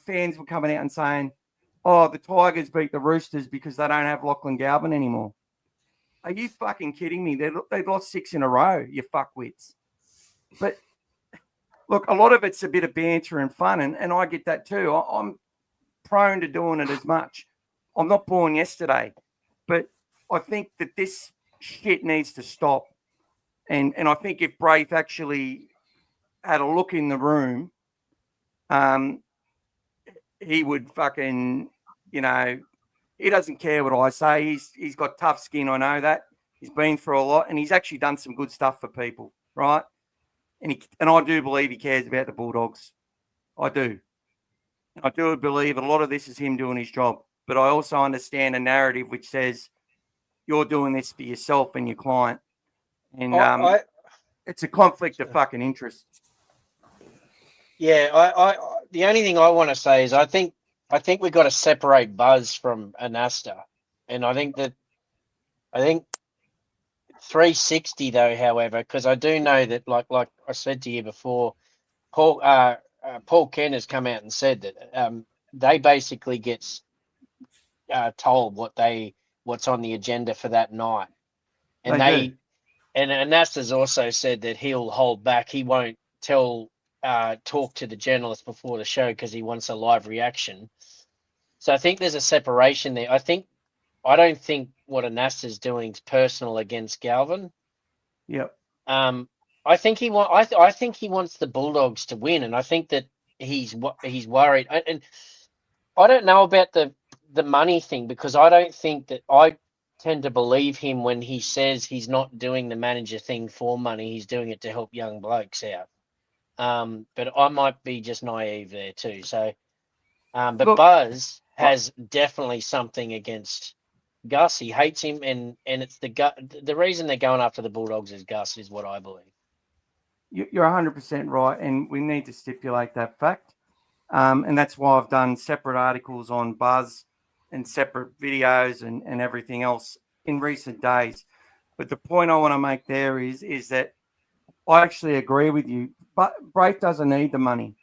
Fans were coming out and saying, "Oh, the Tigers beat the Roosters because they don't have Lachlan Galvin anymore." Are you fucking kidding me? They lost 6 in a row, you fuckwits. But look, a lot of it's a bit of banter and fun, and I get that too. I'm prone to doing it as much. I'm not born yesterday, but I think that this shit needs to stop. And I think if Braith actually had a look in the room, he would fucking, he doesn't care what I say. He's got tough skin. I know that. He's been through a lot, and he's actually done some good stuff for people, right? And I do believe he cares about the Bulldogs. I do. I do believe a lot of this is him doing his job. But I also understand a narrative which says you're doing this for yourself and your client. And it's a conflict of fucking interest. Yeah, the only thing I want to say is I think we've got to separate Buzz from Anasta, and I think 360 though, however, because I do know that like I said to you before, Paul Kent has come out and said that they basically get told what's on the agenda for that night, and and Anasta's also said that he'll hold back. He won't talk to the journalists before the show because he wants a live reaction. So I think there's a separation there. I don't think what Anasta's doing is personal against Galvin. Yep. I think he wants the Bulldogs to win, and I think that he's worried. And I don't know about the money thing, because I don't think that I tend to believe him when he says he's not doing the manager thing for money. He's doing it to help young blokes out. But I might be just naive there too. So, but look, Buzz has definitely something against Gus. He hates him, and it's the reason they're going after the Bulldogs is Gus, is what I believe. You're 100% right, and we need to stipulate that fact. And that's why I've done separate articles on Buzz and separate videos and everything else in recent days. But the point I want to make there is that I actually agree with you. But Braith doesn't need the money.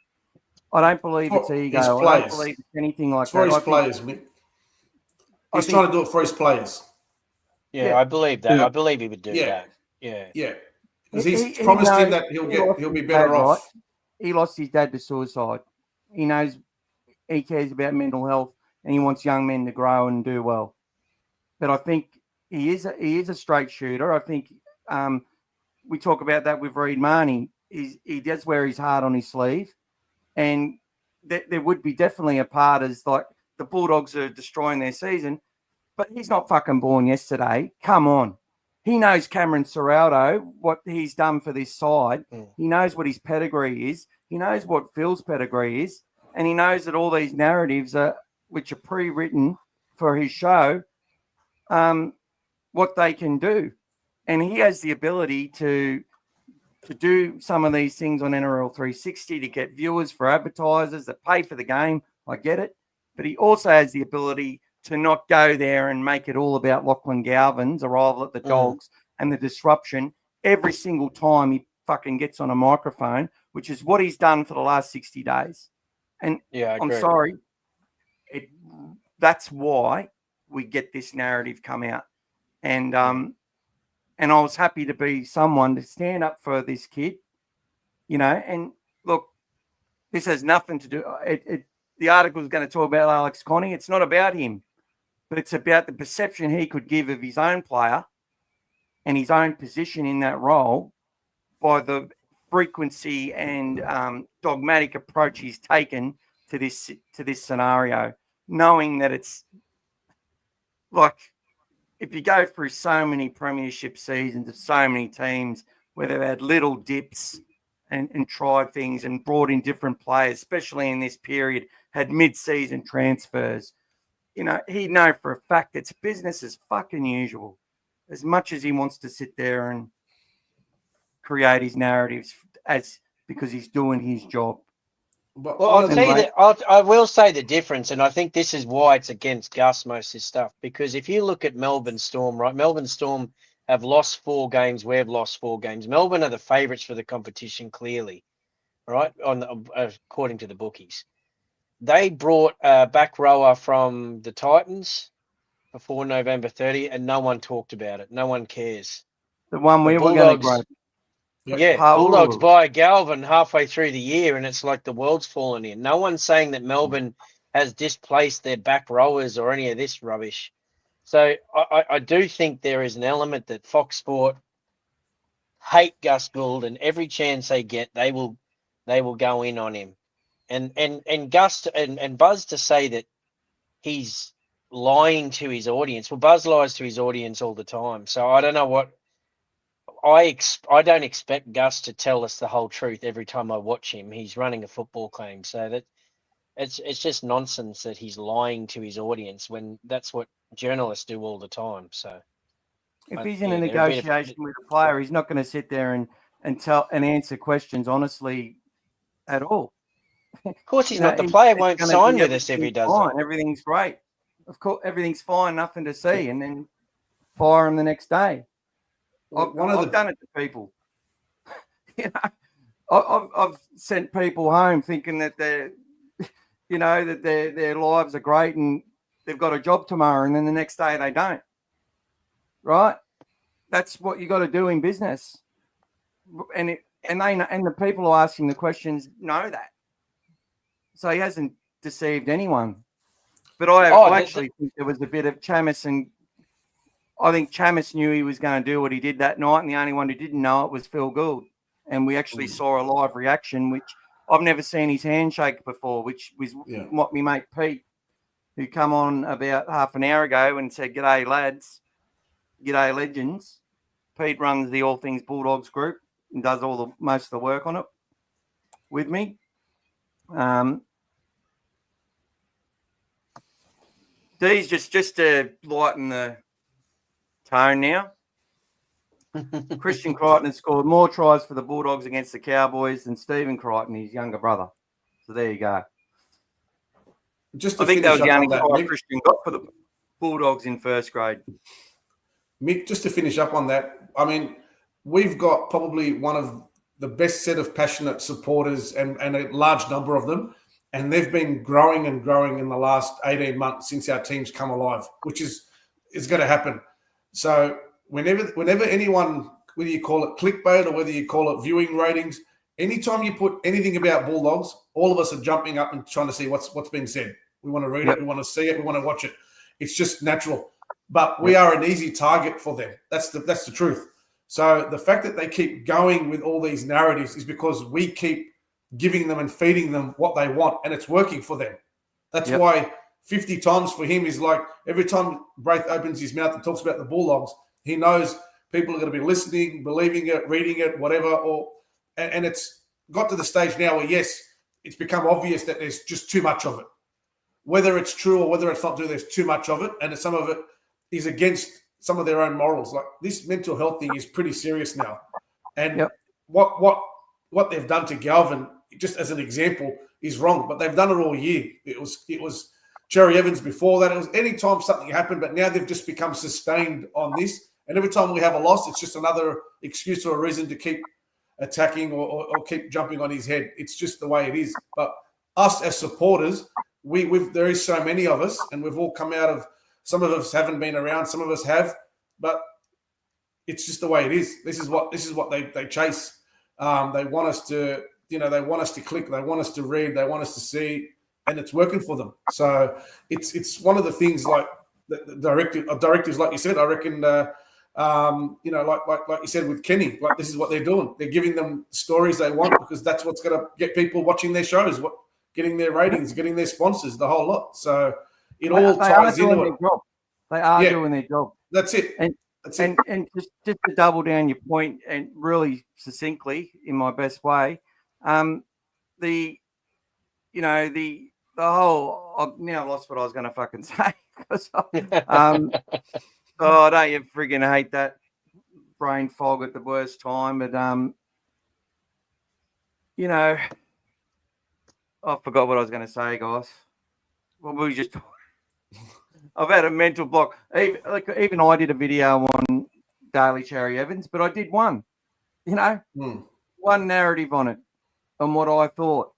I don't believe it's ego. I don't believe it's anything like that. It's for his players, Mick. He's trying to do it for his players. Yeah, I believe that. Yeah. I believe he would do that. Yeah. Yeah. Because he's promised him that he'll be better off. Right? He lost his dad to suicide. He knows he cares about mental health and he wants young men to grow and do well. But I think he is a straight shooter. I think we talk about that with Reid Marnie. He does wear his heart on his sleeve. And there would be definitely a part as like the Bulldogs are destroying their season, but he's not fucking born yesterday. Come on. He knows Cameron Ciraldos, what he's done for this side. He knows what his pedigree is. He knows what Phil's pedigree is. And he knows that all these narratives which are pre-written for his show, what they can do. And he has the ability to do some of these things on NRL 360 to get viewers for advertisers that pay for the game. I get it. But he also has the ability to not go there and make it all about Lachlan Galvin's arrival at the Dogs and the disruption every single time he fucking gets on a microphone, which is what he's done for the last 60 days. And I'm sorry, that's why we get this narrative come out. And I was happy to be someone to stand up for this kid, and look, this has nothing to do. The article is going to talk about Alex Connie. It's not about him, but it's about the perception he could give of his own player and his own position in that role by the frequency and dogmatic approach he's taken to this scenario, knowing that it's like, if you go through so many premiership seasons of so many teams where they've had little dips and tried things and brought in different players, especially in this period, had mid-season transfers, he'd know for a fact it's business as fucking usual. as much as he wants to sit there and create his narratives because he's doing his job. But well, I'll tell you that I will say the difference, and I think this is why it's against Gus most of his stuff. Because if you look at Melbourne Storm, right? Melbourne Storm have lost 4 games. We've lost 4 games. Melbourne are the favourites for the competition, clearly, right? According to the bookies, they brought a back rower from the Titans before November 30, and no one talked about it. No one cares. The one we were going to grow. Yeah, Bulldogs buy Galvin halfway through the year, and it's like the world's fallen in. No one's saying that Melbourne has displaced their back rowers or any of this rubbish. So I do think there is an element that Fox Sport hate Gus Gould, and every chance they get, they will go in on him. And Gus and Buzz to say that he's lying to his audience. Well, Buzz lies to his audience all the time. So I don't know what. I don't expect Gus to tell us the whole truth every time I watch him. He's running a football claim, so that it's just nonsense that he's lying to his audience when that's what journalists do all the time. So if he's in a negotiation with a player, he's not going to sit there and tell and answer questions honestly at all. Of course, he's not. The player won't sign with us if he does that. Everything's great. Of course, everything's fine, nothing to see, and then fire him the next day. I've done it to people. I've sent people home thinking that their lives are great and they've got a job tomorrow, and then the next day they don't. Right? That's what you got to do in business, and the people who are asking the questions know that. So he hasn't deceived anyone. But I actually think there was a bit of Chamis, and I think Chamis knew he was going to do what he did that night, and the only one who didn't know it was Phil Gould. And we actually saw a live reaction, which I've never seen his handshake before, which was what me mate Pete, who come on about half an hour ago and said, "G'day, lads. G'day, legends." Pete runs the All Things Bulldogs group and does most of the work on it with me. D's just to lighten the tone now. Christian Crichton has scored more tries for the Bulldogs against the Cowboys than Stephen Crichton, his younger brother. So there you go. I think that was the only try Christian got for the Bulldogs in first grade. Mick, just to finish up on that, I mean, we've got probably one of the best set of passionate supporters and a large number of them. And they've been growing and growing in the last 18 months since our team's come alive, which is going to happen. So whenever anyone, whether you call it clickbait or whether you call it viewing ratings, anytime you put anything about Bulldogs, all of us are jumping up and trying to see what's been said. We want to read it, we want to see it, we want to watch it. It's just natural. But we are an easy target for them. That's the truth. So the fact that they keep going with all these narratives is because we keep giving them and feeding them what they want, and it's working for them. That's why 50 times for him is like every time Braith opens his mouth and talks about the Bulldogs, he knows people are going to be listening, believing it, reading it, whatever. And it's got to the stage now where, yes, it's become obvious that there's just too much of it. Whether it's true or whether it's not true, there's too much of it, and some of it is against some of their own morals. Like this mental health thing is pretty serious now. And what they've done to Galvin, just as an example, is wrong. But they've done it all year. It was Cherry Evans before that. It was any time something happened, but now they've just become sustained on this. And every time we have a loss, it's just another excuse or a reason to keep attacking or keep jumping on his head. It's just the way it is. But us as supporters, there is so many of us, and we've all come out of. Some of us haven't been around. Some of us have, but it's just the way it is. This is what they chase. They want us to. They want us to click. They want us to read. They want us to see, and it's working for them. So it's one of the things like the directives, like you said. I reckon, like you said with Kenny, like this is what they're doing. They're giving them stories they want because that's what's going to get people watching their shows, getting their ratings, getting their sponsors, the whole lot. So it all ties into it. They are doing their job. That's it. And just to double down your point and really succinctly in my best way. The whole, I've now lost what I was going to fucking say. The Oh, don't you friggin' hate that brain fog at the worst time? But you know, I forgot what I was going to say, guys. Well, we just. I've had a mental block. Even I did a video on Daly Cherry Evans, but I did one. You know, one narrative on it, on what I thought.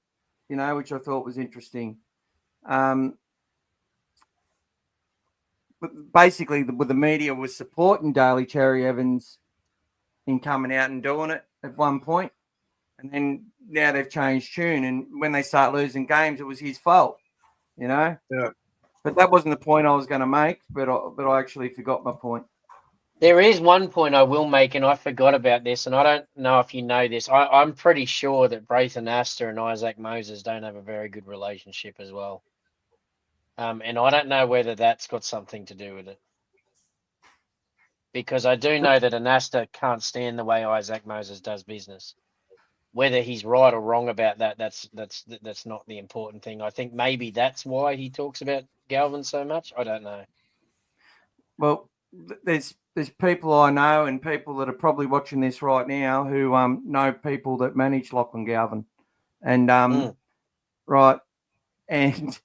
You know, which I thought was interesting. But basically, the media was supporting Daly Cherry Evans in coming out and doing it at one point, and then now they've changed tune. And when they start losing games, it was his fault. You know. Yeah. But that wasn't the point I was going to make. But I actually forgot my point. There is one point I will make, and I forgot about this, and I don't know if you know this. I'm pretty sure that Braith Anasta and Isaac Moses don't have a very good relationship as well. And I don't know whether that's got something to do with it. Because I do know that Anasta can't stand the way Isaac Moses does business. Whether he's right or wrong about that, that's not the important thing. I think maybe that's why he talks about Galvin so much. I don't know. Well, there's people I know and people that are probably watching this right now who know people that manage Lachlan Galvin, and right, and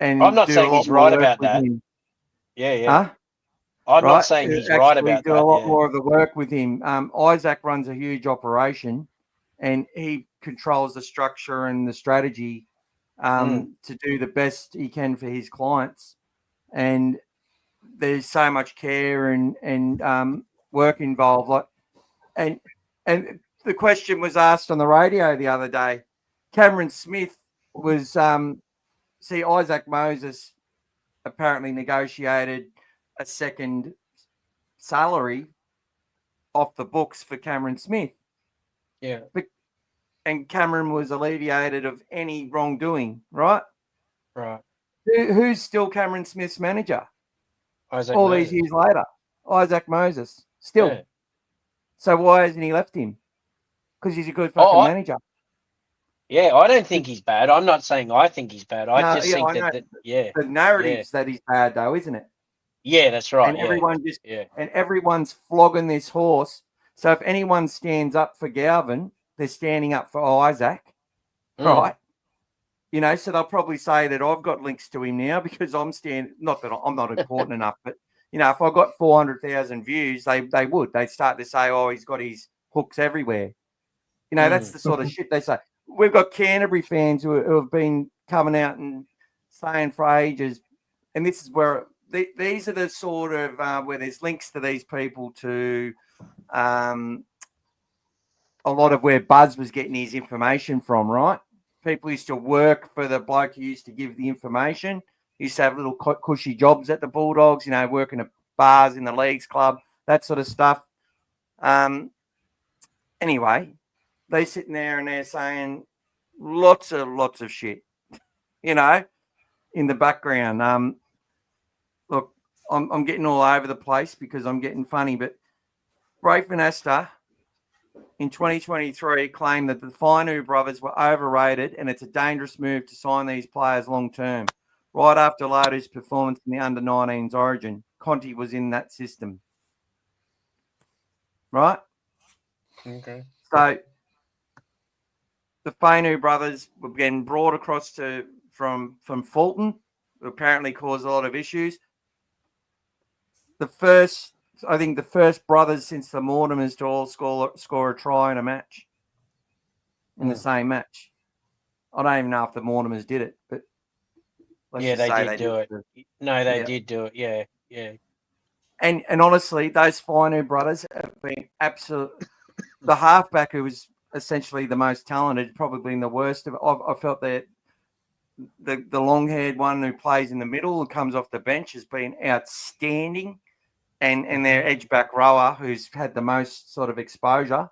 I'm not saying he's right about that. Him. Yeah. Huh? I'm not saying he's right about do that. A lot more of the work with him. Isaac runs a huge operation, and he controls the structure and the strategy to do the best he can for his clients, and there's so much care and work involved. Like, and the question was asked on the radio the other day. Cameron Smith was Isaac Moses apparently negotiated a second salary off the books for Cameron Smith. Yeah. And Cameron was alleviated of any wrongdoing, right? Right. Who's still Cameron Smith's manager? Isaac all Moses. these years later. Isaac Moses. Still. Yeah. So why hasn't he left him? Because he's a good fucking manager. Yeah, I don't think he's bad. I'm not saying I think he's bad. I just think that the narrative's that he's bad though, isn't it? Yeah, that's right. And everyone and everyone's flogging this horse. So if anyone stands up for Galvin, they're standing up for Isaac. Right. You know, so they'll probably say that I've got links to him now because I'm not that I'm not important enough, but you know, if I got 400,000 views, they would. They'd start to say, oh, he's got his hooks everywhere. You know, that's the sort of shit they say. We've got Canterbury fans who have been coming out and saying for ages, and this is where these are the sort of where there's links to these people to a lot of where Buzz was getting his information from, right? People used to work for the bloke who used to give the information. He used to have little cushy jobs at the Bulldogs, you know, working at bars in the leagues club, that sort of stuff. Anyway, they're sitting there and they're saying lots of shit, you know, in the background. Look, I'm getting all over the place because I'm getting funny, but Braith Anasta in 2023 claimed that the Fainu brothers were overrated and it's a dangerous move to sign these players long term. Right after Lodu's performance in the under-19s origin, Conti was in that system. Right? Okay. So the Fainu brothers were getting brought across from Fulton, who apparently caused a lot of issues. I think the first brothers since the Mortimers to all score a try in a match, in the same match. I don't even know if the Mortimers did it, but they did do it. No, they did do it. Yeah. And honestly, those Fainu brothers have been absolute. The halfback who was essentially the most talented, probably been the worst of it. I felt that the long-haired one who plays in the middle and comes off the bench has been outstanding. And their edge-back rower, who's had the most sort of exposure,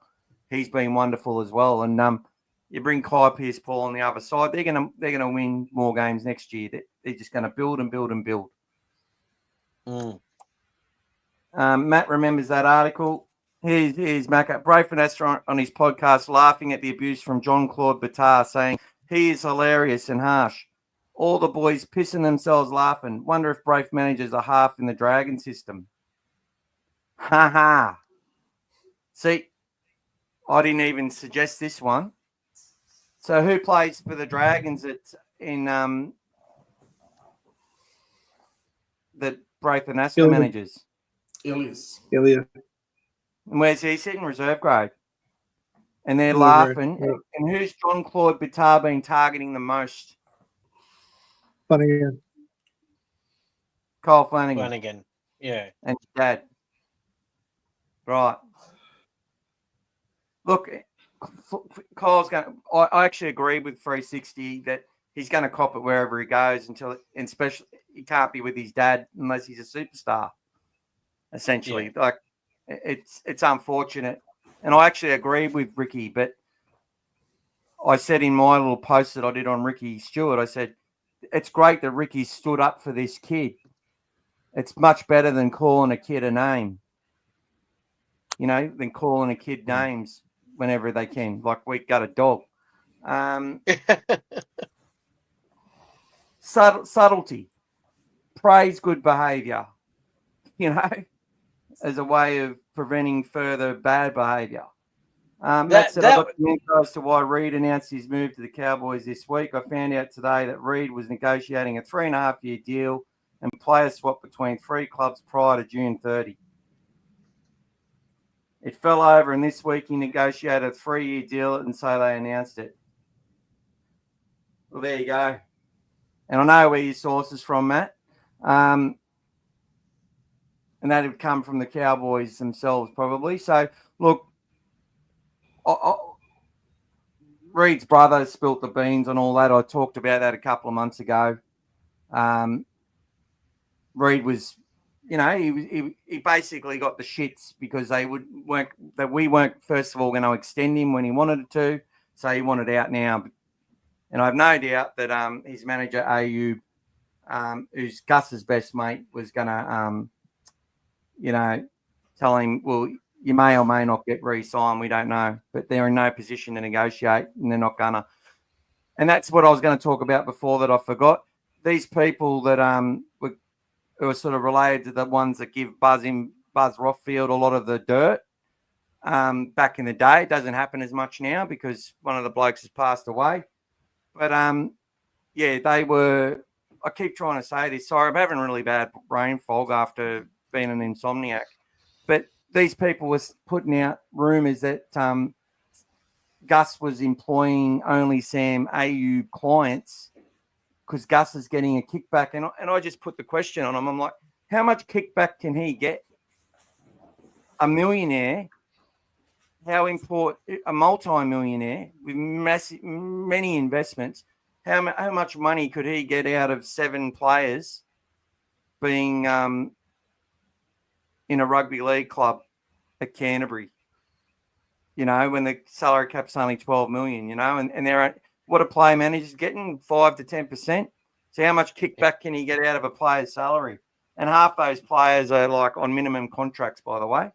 he's been wonderful as well. And you bring Kai Pearce-Paul on the other side, they're gonna win more games next year. They're just going to build and build and build. Matt remembers that article. Here's Mac. Braith Anasta on his podcast laughing at the abuse from Jean-Claude Bittard, saying he is hilarious and harsh. All the boys pissing themselves laughing. Wonder if Braith manages a half in the Dragon system. Ha ha. See, I didn't even suggest this one. So who plays for the Dragons that Braith Anasta managers? Ilias. Ilya. And where's he sitting? Reserve grade. And they're Reserve laughing. grade, And who's John Claude Bitar been targeting the most? Flanagan. Kyle Flanagan. Flanagan. Yeah. And his dad. Right. Look, Kyle's going. I actually agree with 360 that he's going to cop it wherever he goes and especially he can't be with his dad unless he's a superstar. Essentially, like it's unfortunate, and I actually agree with Ricky. But I said in my little post that I did on Ricky Stewart, I said it's great that Ricky stood up for this kid. It's much better than calling a kid a name, than calling a kid names whenever they can, like we got a dog. Subtlety, praise good behaviour, as a way of preventing further bad behaviour. That said, I got the info as to why Reid announced his move to the Cowboys this week. I found out today that Reid was negotiating a 3.5-year deal and player swap between 3 clubs prior to June 30. It fell over, and this week he negotiated a 3-year deal, and so they announced it. Well, there you go. And I know where your source is from, Matt. And that would come from the Cowboys themselves, probably. So, look, Reid's brother spilt the beans on all that. I talked about that a couple of months ago. Reid was, he basically got the shits because we weren't first of all going to extend him when he wanted to, so he wanted out now. And I have no doubt that his manager Ayub, who's Gus's best mate, was going to, tell him, well, you may or may not get re-signed. We don't know, but they're in no position to negotiate, and they're not gonna. And that's what I was going to talk about before that I forgot. These people that who are sort of related to the ones that give Buzz Rothfield a lot of the dirt. Back in the day, it doesn't happen as much now because one of the blokes has passed away. But they were. I keep trying to say this. Sorry, I'm having really bad brain fog after being an insomniac. But these people were putting out rumours that Gus was employing only Sam Ayub clients because Gus is getting a kickback. And I just put the question on him. I'm like, how much kickback can he get? A millionaire, a multi-millionaire with many investments, how much money could he get out of 7 players being in a rugby league club at Canterbury, when the salary cap's only 12 million, and they're what a player manager's getting 5 to 10%. So how much kickback can he get out of a player's salary? And half those players are like on minimum contracts, by the way.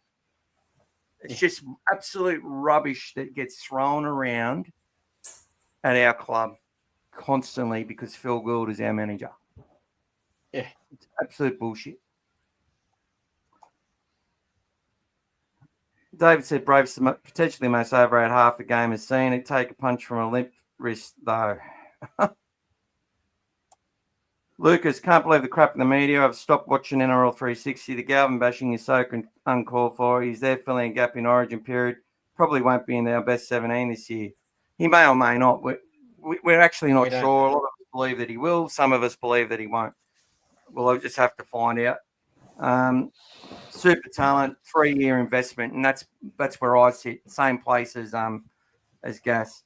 It's just absolute rubbish that gets thrown around at our club constantly because Phil Gould is our manager. Yeah. It's absolute bullshit. David said Braith's potentially the most overrated half the game has seen. It take a punch from a limp wrist, though. Lucas, can't believe the crap in the media. I've stopped watching NRL 360. The Galvin bashing is so uncalled for. He's there filling a gap in origin period. Probably won't be in our best 17 this year. He may or may not. We're actually not sure. A lot of us believe that he will. Some of us believe that he won't. We'll just have to find out. Super talent, 3-year investment, and that's where I sit. Same place as Gas.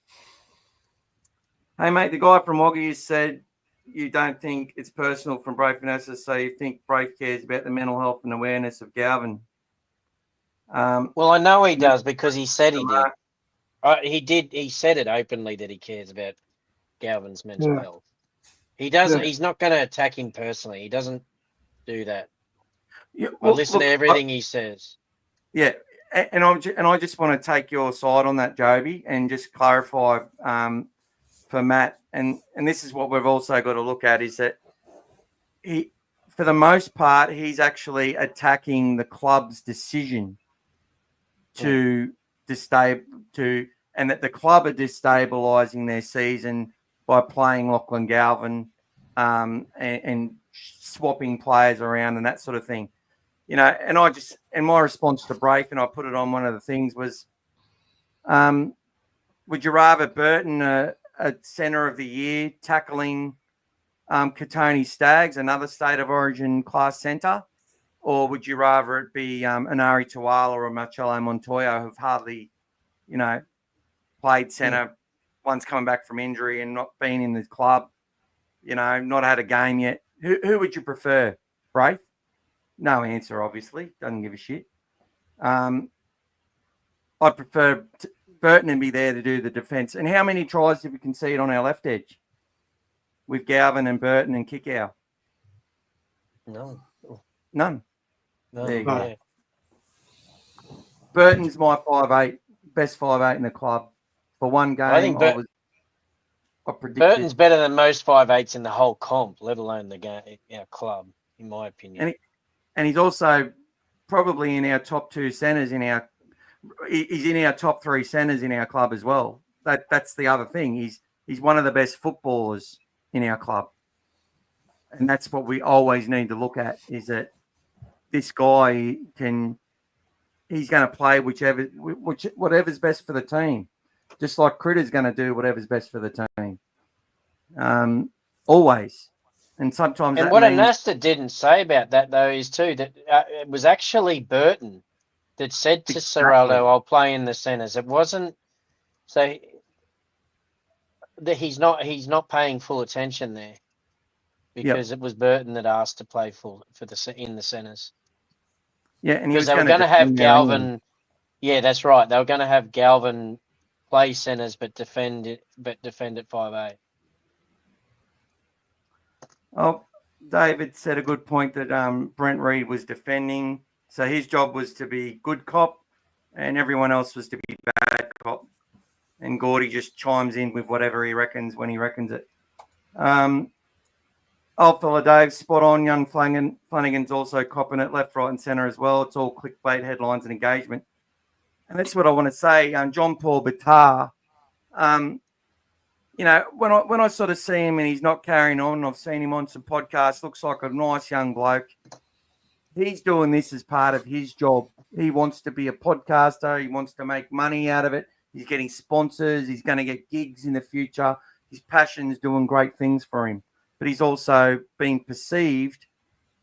Hey mate, the guy from Waggy said you don't think it's personal from Braith Anasta, so you think Braith cares about the mental health and awareness of Galvin. Well, I know he does because he said he did. He did. He said it openly that he cares about Galvin's mental health. He doesn't. Yeah. He's not going to attack him personally. He doesn't do that. Yeah, well, listen to everything he says. Yeah, and I just want to take your side on that, Joeby, and just clarify for Matt. And this is what we've also got to look at is that for the most part, he's actually attacking the club's decision and that the club are destabilising their season by playing Lachlan Galvin and swapping players around and that sort of thing. You know, and my response to Braith, and I put it on one of the things was, would you rather Burton a centre of the year tackling Katoni Staggs, another State of Origin class centre, or would you rather it be Anari Tuala or Marcello Montoya, who've hardly, you know, played centre, one's coming back from injury and not been in the club, you know, not had a game yet. Who would you prefer, Braith? No answer, obviously. Doesn't give a shit. I'd prefer Burton to be there to do the defence. And how many tries did we concede on our left edge with Galvin and Burton and Kickow? None. There you go. Burton's my 5'8", best 5'8" in the club. For one game, I predicted Burton's better than most 5'8s in the whole comp, let alone the game, our club, in my opinion. And he's also probably in our top two centres he's in our top three centres in our club as well. That's the other thing. He's one of the best footballers in our club. And that's what we always need to look at, is that this guy he's going to play whatever's best for the team. Just like Critter's going to do whatever's best for the team. Always. And sometimes. And what Anasta didn't say about that, though, is too that it was actually Burton that said to Ciraldo, "I'll play in the centres." It wasn't so that he's not paying full attention there because it was Burton that asked to play in the centres. Yeah, and he was they were going to have Galvin. Yeah, that's right. They were going to have Galvin play centres but defend at 5'8". Oh, David said a good point that Brent Reid was defending. So his job was to be good cop and everyone else was to be bad cop. And Gordy just chimes in with whatever he reckons when he reckons it. Old fella Dave, spot on. Young Flanagan's also copping it left, right and centre as well. It's all clickbait, headlines and engagement. And that's what I want to say. John Paul Bitar, you know, when I sort of see him and he's not carrying on, I've seen him on some podcasts, looks like a nice young bloke. He's doing this as part of his job. He wants to be a podcaster. He wants to make money out of it. He's getting sponsors. He's going to get gigs in the future. His passion is doing great things for him. But he's also being perceived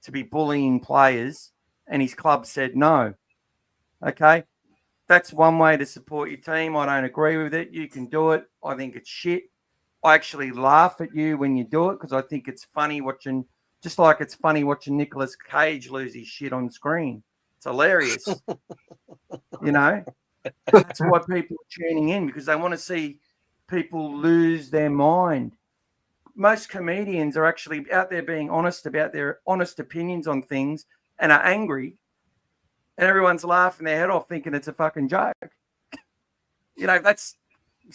to be bullying players, and his club said no. Okay? That's one way to support your team. I don't agree with it. You can do it. I think it's shit. I actually laugh at you when you do it because I think it's funny watching, just like it's funny watching Nicolas Cage lose his shit on screen. It's hilarious. You know? That's why people are tuning in, because they want to see people lose their mind. Most comedians are actually out there being honest about their honest opinions on things and are angry, and everyone's laughing their head off thinking it's a fucking joke. You know, that's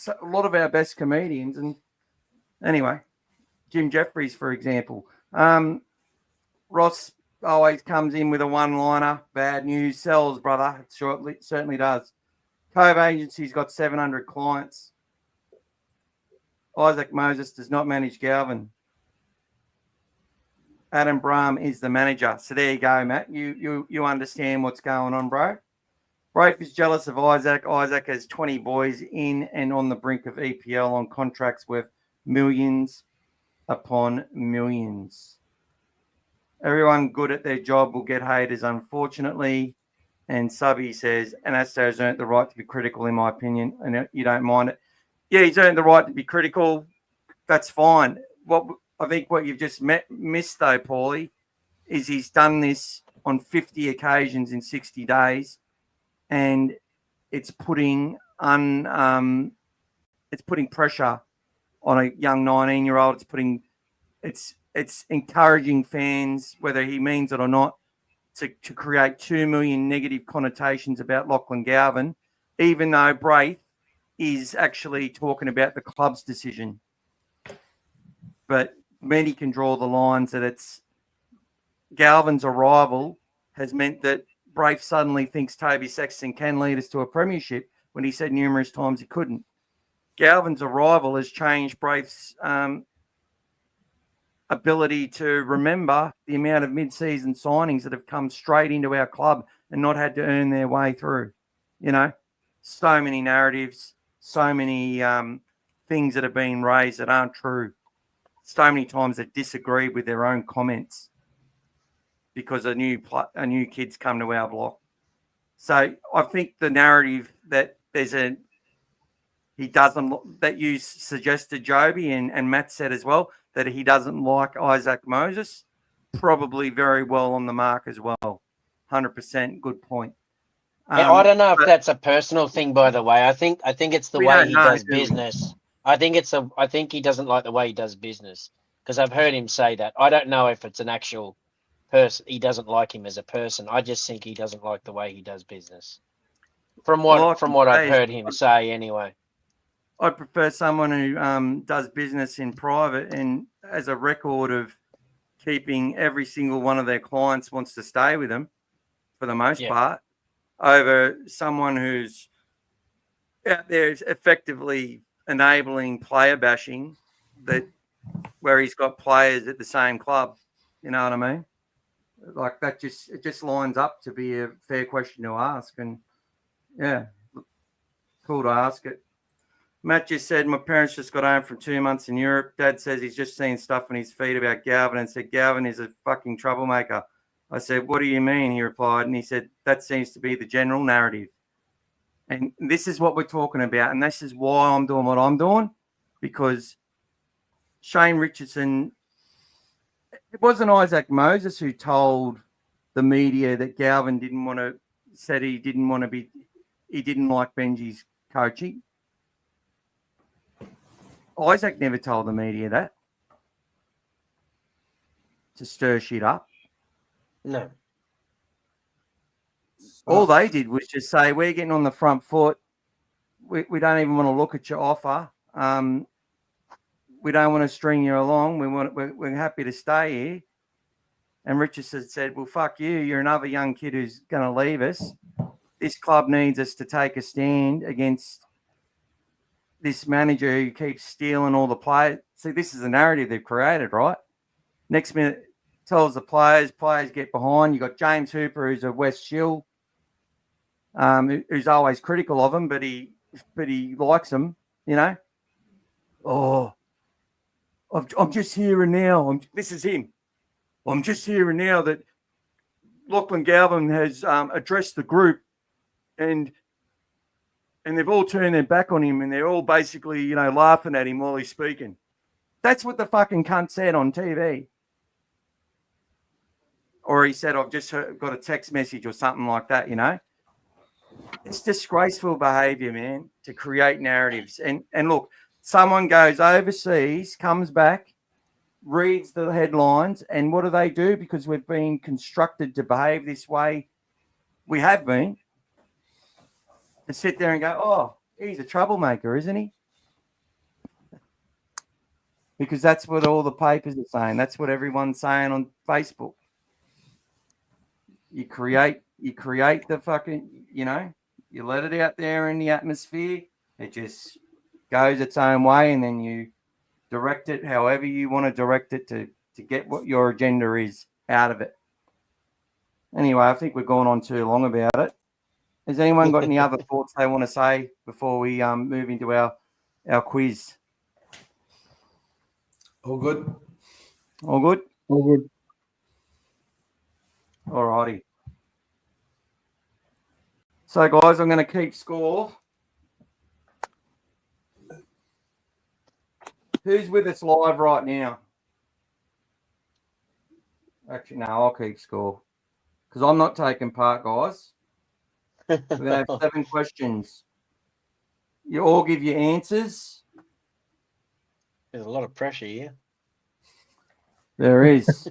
a lot of our best comedians. And anyway, Jim Jeffries, for example. Ross always comes in with a one-liner. Bad news sells, brother. It certainly does. Cove Agency's got 700 clients. Isaac Moses does not manage Galvin. Adam Brahm is the manager. So there you go, Matt. You understand what's going on, bro. Braith is jealous of Isaac. Isaac has 20 boys in and on the brink of EPL on contracts worth millions upon millions. Everyone good at their job will get haters, unfortunately. And Subby says, Anasta has earned the right to be critical, in my opinion, and you don't mind it. Yeah, he's earned the right to be critical. That's fine. I think what you've just missed, though, Paulie, is he's done this on 50 occasions in 60 days, and it's putting pressure on a young 19-year-old. It's encouraging fans, whether he means it or not, to create 2 million negative connotations about Lachlan Galvin, even though Braith is actually talking about the club's decision. But many can draw the lines that it's Galvin's arrival has meant that Braith suddenly thinks Toby Sexton can lead us to a premiership when he said numerous times he couldn't. Galvin's arrival has changed Braith's ability to remember the amount of mid-season signings that have come straight into our club and not had to earn their way through. You know, so many narratives, so many things that have been raised that aren't true. So many times they disagree with their own comments because a new kid's come to our block. So I think the narrative that that you suggested, Joeby, and Matt said as well, that he doesn't like Isaac Moses, probably very well on the mark as well. 100% good point. I don't know if that's a personal thing, by the way. I think it's the way he does business. I think he doesn't like the way he does business, because I've heard him say that. I don't know if it's an actual person. He doesn't like him as a person. I just think he doesn't like the way he does business. From what I've heard him say, anyway. I prefer someone who does business in private and has a record of keeping every single one of their clients wants to stay with them for the most part, over someone who's out there effectively enabling player bashing where he's got players at the same club. You know what I mean? Like it just lines up to be a fair question to ask, and cool to ask it. Matt just said, my parents just got home from 2 months in Europe. Dad says he's just seen stuff on his feed about Galvin and said, Galvin is a fucking troublemaker. I said, what do you mean? He replied, and he said, that seems to be the general narrative. And this is what we're talking about, and this is why I'm doing what I'm doing, because Shane Richardson, it wasn't Isaac Moses who told the media that Galvin he didn't like Benji's coaching. Isaac never told the media that to stir shit up. No. All they did was just say, we're getting on the front foot. We don't even want to look at your offer. We don't want to string you along. We're happy to stay here. And Richardson said, well, fuck you. You're another young kid who's going to leave us. This club needs us to take a stand against this manager who keeps stealing all the players. See, this is the narrative they've created, right? Next minute, tells the players get behind. You got James Hooper, who's a West Shill, who's always critical of him, but he likes him, you know. Oh, I'm just hearing now. This is him. I'm just hearing now that Lachlan Galvin has addressed the group, and they've all turned their back on him, and they're all basically, you know, laughing at him while he's speaking. That's what the fucking cunt said on TV. Or he said, I've just got a text message or something like that, you know. It's disgraceful behaviour, man, to create narratives. And look, someone goes overseas, comes back, reads the headlines, and what do? Because we've been constructed to behave this way. We have been. To sit there and go, oh, he's a troublemaker, isn't he? Because that's what all the papers are saying. That's what everyone's saying on Facebook. You create the fucking, you know, you let it out there in the atmosphere. It just goes its own way, and then you direct it however you want to direct it to get what your agenda is out of it. Anyway, I think we've gone on too long about it. Has anyone got any other thoughts they want to say before we move into our quiz? All good. All good? All good. All righty. So, guys, I'm going to keep score. Who's with us live right now? Actually, no, I'll keep score because I'm not taking part, guys. We're going to have 7 questions. You all give your answers. There's a lot of pressure here. There is.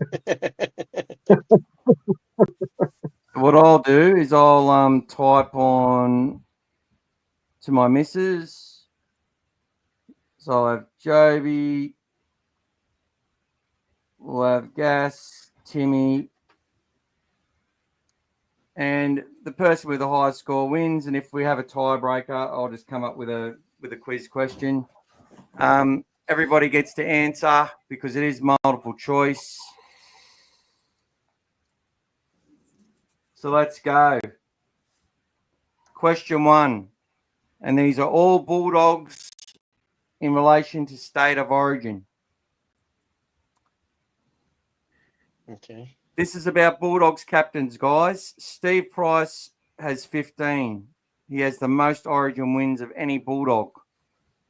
What I'll do is I'll type on to my missus. So I'll have Joeby. We'll have Gas, Timmy, and the person with the highest score wins. And if we have a tiebreaker, I'll just come up with a quiz question. Everybody gets to answer because it is multiple choice. So let's go. Question 1, and these are all Bulldogs in relation to state of origin. Okay. This is about Bulldogs captains, guys. Steve Price has 15. He has the most origin wins of any Bulldog.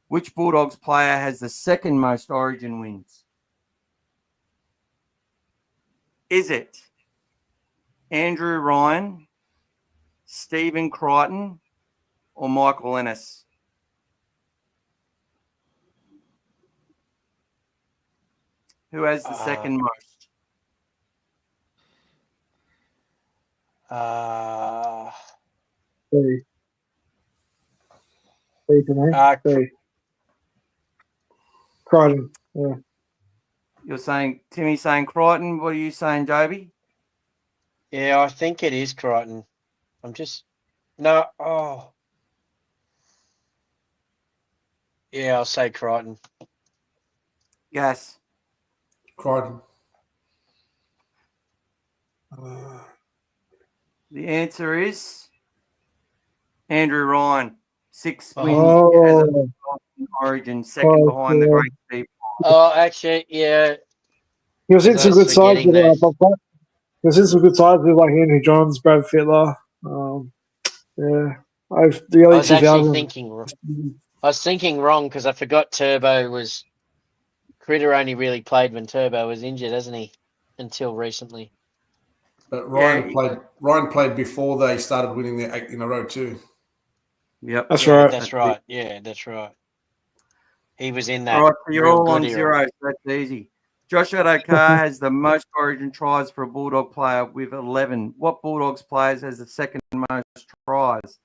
Which Bulldogs player has the second most origin wins? Is it Andrew Ryan, Stephen Crichton, or Michael Ennis? Who has the second most? Three. Three for me. Three. Crichton. Yeah. You're saying, Timmy saying Crichton. What are you saying, Joeby? Yeah, I think it is Crichton. No. Oh. Yeah, I'll say Crichton. Yes. Crichton. The answer is Andrew Ryan. 6 wins as an origin, second behind the great Steve. Oh, actually, yeah. He was in some good sides with like Henry Johns, Brad Fittler. Yeah. The early 2000s. I was thinking wrong because I forgot Turbo was Critter only really played when Turbo was injured, hasn't he? Until recently. But Ryan played before they started winning their 8 in a row too. Yep. That's right. That's right. Yeah, that's right. He was in that. All right, so you're all on zero. So that's easy. Josh Adokar has the most origin tries for a Bulldog player with 11. What Bulldogs players has the second most tries?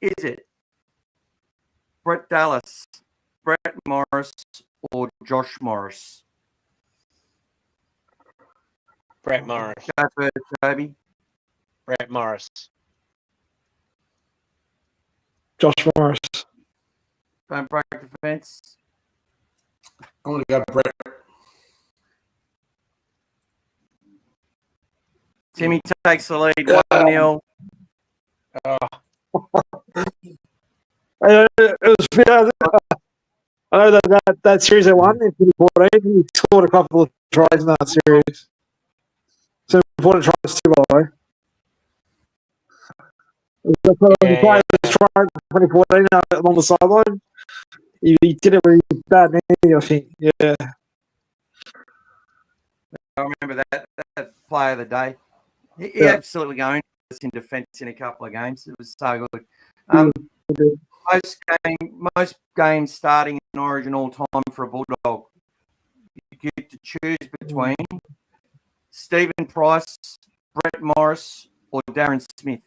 Is it Brett Dallas, Brett Morris, or Josh Morris? Brett Morris. Go first, Joeby. Brett Morris. Josh Morris. Don't break the fence. I'm going to go Brett. Timmy takes the lead, 1-0. I know that series they won in 2014, he scored a couple of tries in that series. So important tries too, by the way. He played 2014 along the sideline. He did it with bad knee, I think. Yeah. I remember that play of the day. He absolutely going in defence in a couple of games. It was so good. Most games starting in Origin all time for a Bulldog. You get to choose between Stephen Price, Brett Morris, or Darren Smith.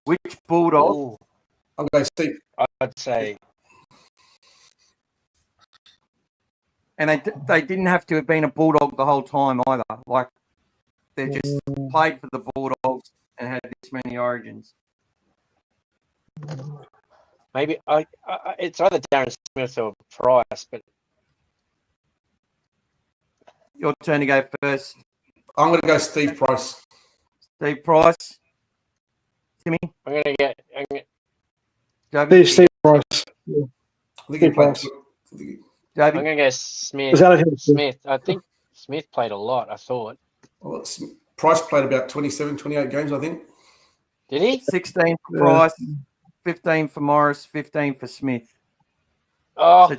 Which Bulldog? I'm going to Steve. I'd say. And they didn't have to have been a Bulldog the whole time either. Like, they just played for the Bulldogs and had this many origins. Maybe it's either Darren Smith or Price, but Your turn to go first. I'm going to go Steve Price. Steve Price. Timmy? I'm going to get Joeby? Steve Price. Yeah. I think he played. Joeby? I'm going to go Smith. Smith. I think Smith played a lot, I thought. Well, Price played about 27, 28 games, I think. Did he? 16 for Price, 15 for Morris, 15 for Smith. Oh. So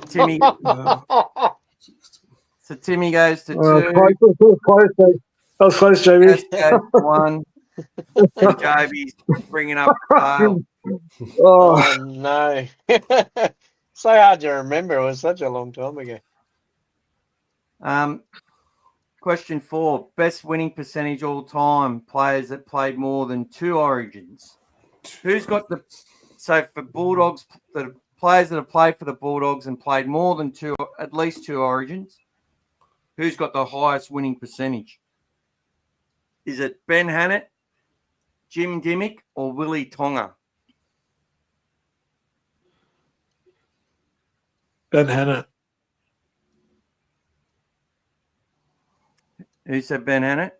Timmy, goes to 2. That was close, Joeby. Goes to 1. And Joeby's bringing up the tail. Oh, no. So hard to remember. It was such a long time ago. Question 4. Best winning percentage all time. Players that played more than 2 origins. Who's got the... So for Bulldogs, the players that have played for the Bulldogs and played more than 2, at least 2 origins, who's got the highest winning percentage? Is it Ben Hannett, Jim Dimmick, or Willie Tonga? Ben Hannett. Who said Ben Hannett?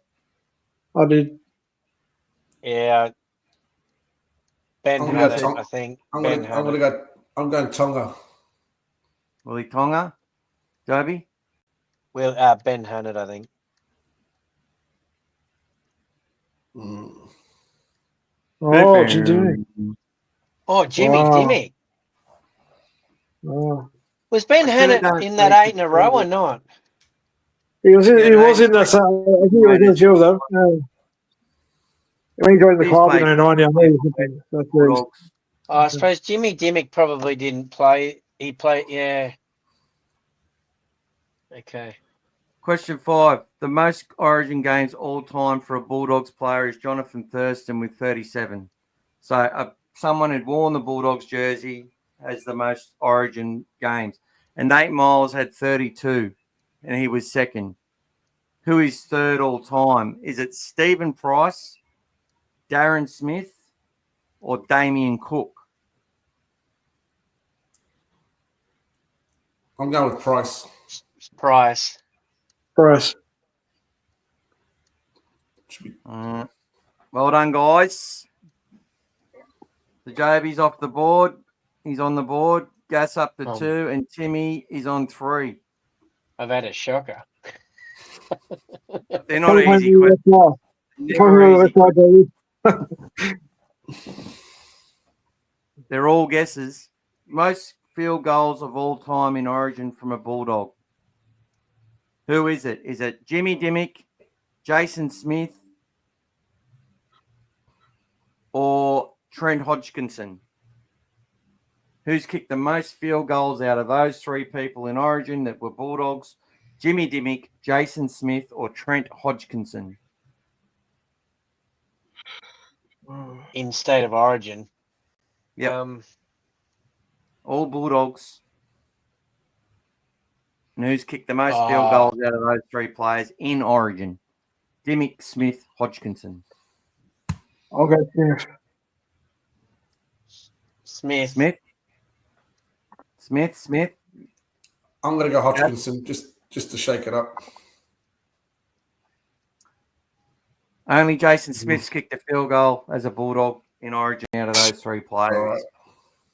I did. Yeah. Ben I'm Hannett, gonna go I think. I'm Ben gonna Hannett. go. I'm going Tonga. Willie Tonga? Joby? Well, Ben Hannett, I think. Oh, Jimmy. Oh, Jimmy Wow. Dimmick. Oh. Was Ben I should've Hannett done in that three 8 in a row or not? He was in, Yeah, he was in the same. I think he was in the field though. When he joined the He's club in played- 09, I know he was in the Bulldogs. Oh, I suppose Jimmy Dimmick probably didn't play. He played, yeah. Okay. Question 5. The most Origin games all time for a Bulldogs player is Jonathan Thurston with 37. So someone who'd worn the Bulldogs jersey has the most Origin games. And Nate Miles had 32, and he was second. Who is third all time? Is it Stephen Price, Darren Smith, or Damien Cook? I'm going with Price. Price. Price. Well done, guys. The Joby's off the board. He's on the board. Gas up to 2, and Timmy is on 3. I've had a shocker. They're not easy questions. Never easy. They're all guesses. Most field goals of all time in Origin from a Bulldog. Who is it? Is it Jimmy Dimmick, Jason Smith, or Trent Hodgkinson? Who's kicked the most field goals out of those 3 people in Origin that were Bulldogs? Jimmy Dimmick, Jason Smith, or Trent Hodgkinson? In state of origin. Yep. All Bulldogs. And who's kicked the most field goals out of those 3 players in Origin? Dimmick, Smith, Hodgkinson. I'll go Smith. Smith. I'm going to go Hodgkinson just to shake it up. Only Jason Smith's kicked a field goal as a Bulldog in Origin out of those 3 players. Right.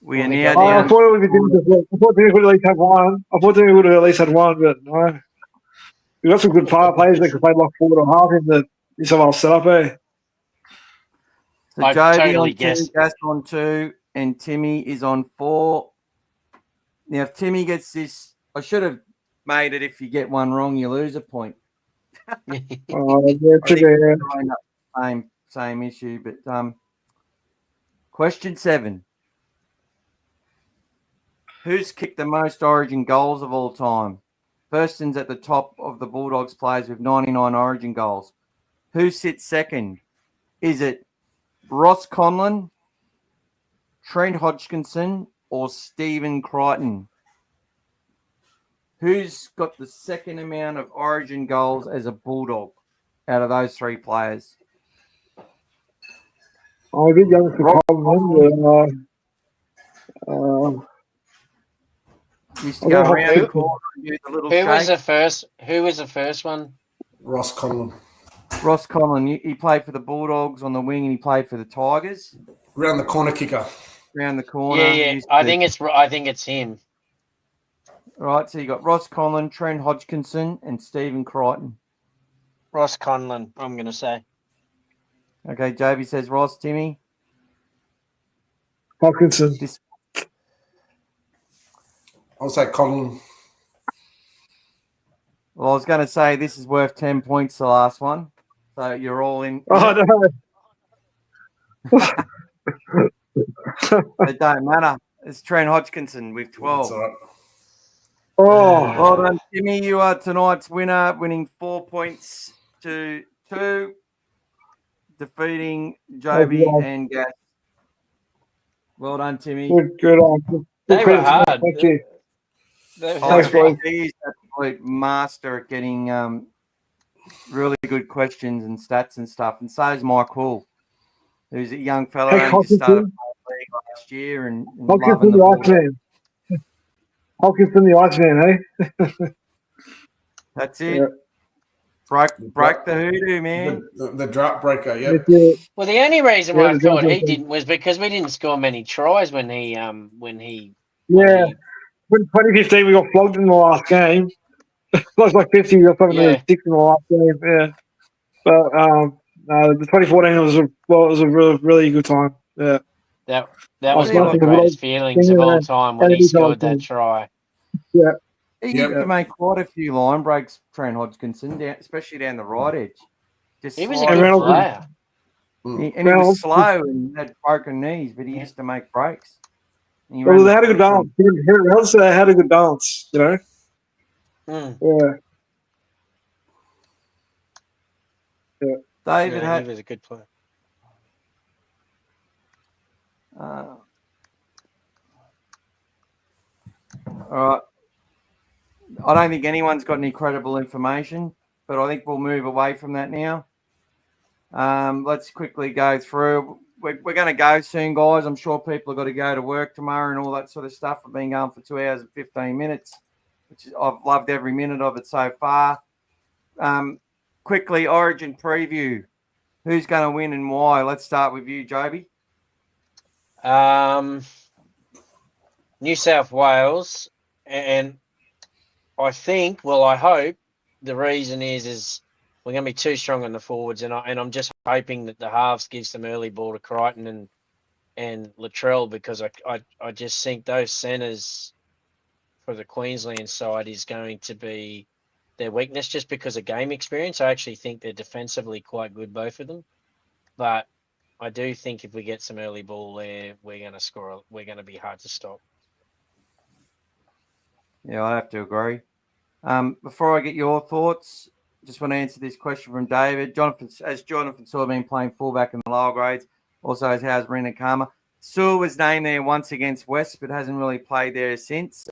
We are now I down. thought it would be Dimmick. I thought Dimmick would at least have one. I thought Dimmick would have at least had one, but no. We've got some good players that can play like forward or half in the New South Wales setup, eh? So I Joby totally on 2, guessed. Gas on 2, and Timmy is on 4. Now, if Timmy gets this, I should have made it if you get one wrong, you lose a point. Yeah, I think we're trying up same issue, but question 7. Who's kicked the most Origin goals of all time? Thurston's at the top of the Bulldogs players with 99 Origin goals. Who sits second? Is it Ross Conlon, Trent Hodgkinson, or Stephen Crichton? Who's got the second amount of Origin goals as a Bulldog out of those 3 players? I did go for Coleman. Used to go around the corner and do the little Who was shake. the first one? Ross Conlon. Ross Conlon. He played for the Bulldogs on the wing, and he played for the Tigers. Around the corner kicker. Around the corner. Yeah. I think it's him. Right, so you got Ross Conlon, Trent Hodgkinson, and Stephen Crichton. Ross Conlon, I'm going to say. Okay, Joby says Ross. Timmy? Hodgkinson. I'll say Conlon. Well, I was going to say this is worth 10 points, the last one. So you're all in. Oh, no. It don't matter. It's Trent Hodgkinson with 12. That's all right. Oh. Well done, Timmy. You are tonight's winner, winning 4 points to 2, defeating Joby and Gas. Well done, Timmy. Good on. They were hard. Thank you. They were Oh, hard. Thanks, boys. he's an absolute master at getting really good questions and stats and stuff. And so is Mike Hall, who's a young fellow Hey, who just started Hawkinson. playing league last year and Hawkinson loving the the ball. Iceman. Hawkinson the Iceman, hey? That's it. Yeah. Break the hoodoo, man. The drought breaker. Yep. That's it. Well, the only reason Yeah, why I the thought he Galvins. didn't was because we didn't score many tries when he Yeah. when When 2015 we got flogged in the last game. Lost like 50 or something, Yeah. 6 in the last game. Yeah. But the 2014 was a really good time. Yeah. that I was was one of the watching greatest feelings of all time when he scored that try. Yeah. He Yep. used to make quite a few line breaks, Trent Hodgkinson, especially down the right edge. Just He was a slide good through. player. And he was slow and had broken knees, but he used to make breaks. Well, they had a good balance. Reynolds had a good balance, you know. Yeah. Yeah. David he was a good player. All right. I don't think anyone's got any credible information, but I think we'll move away from that now. Let's quickly go through. We're going to go soon, guys. I'm sure people have got to go to work tomorrow and all that sort of stuff. I've been going for 2 hours and 15 minutes, which I've loved every minute of it so far. Quickly, Origin preview. Who's going to win and why? Let's start with you, Joeby. New South Wales, and I think, well, I hope the reason is we're going to be too strong on the forwards, and I'm just hoping that the halves give some early ball to Crichton and Latrell, because I just think those centres for the Queensland side is going to be their weakness, just because of game experience. I actually think they're defensively quite good, both of them, but I do think if we get some early ball there, we're going to score. We're going to be hard to stop. Yeah, I have to agree. Before I get your thoughts, just want to answer this question from David. Jonathan Sewell been playing fullback in the lower grades. Also, how's Rena Karma? Sewell was named there once against West, but hasn't really played there since.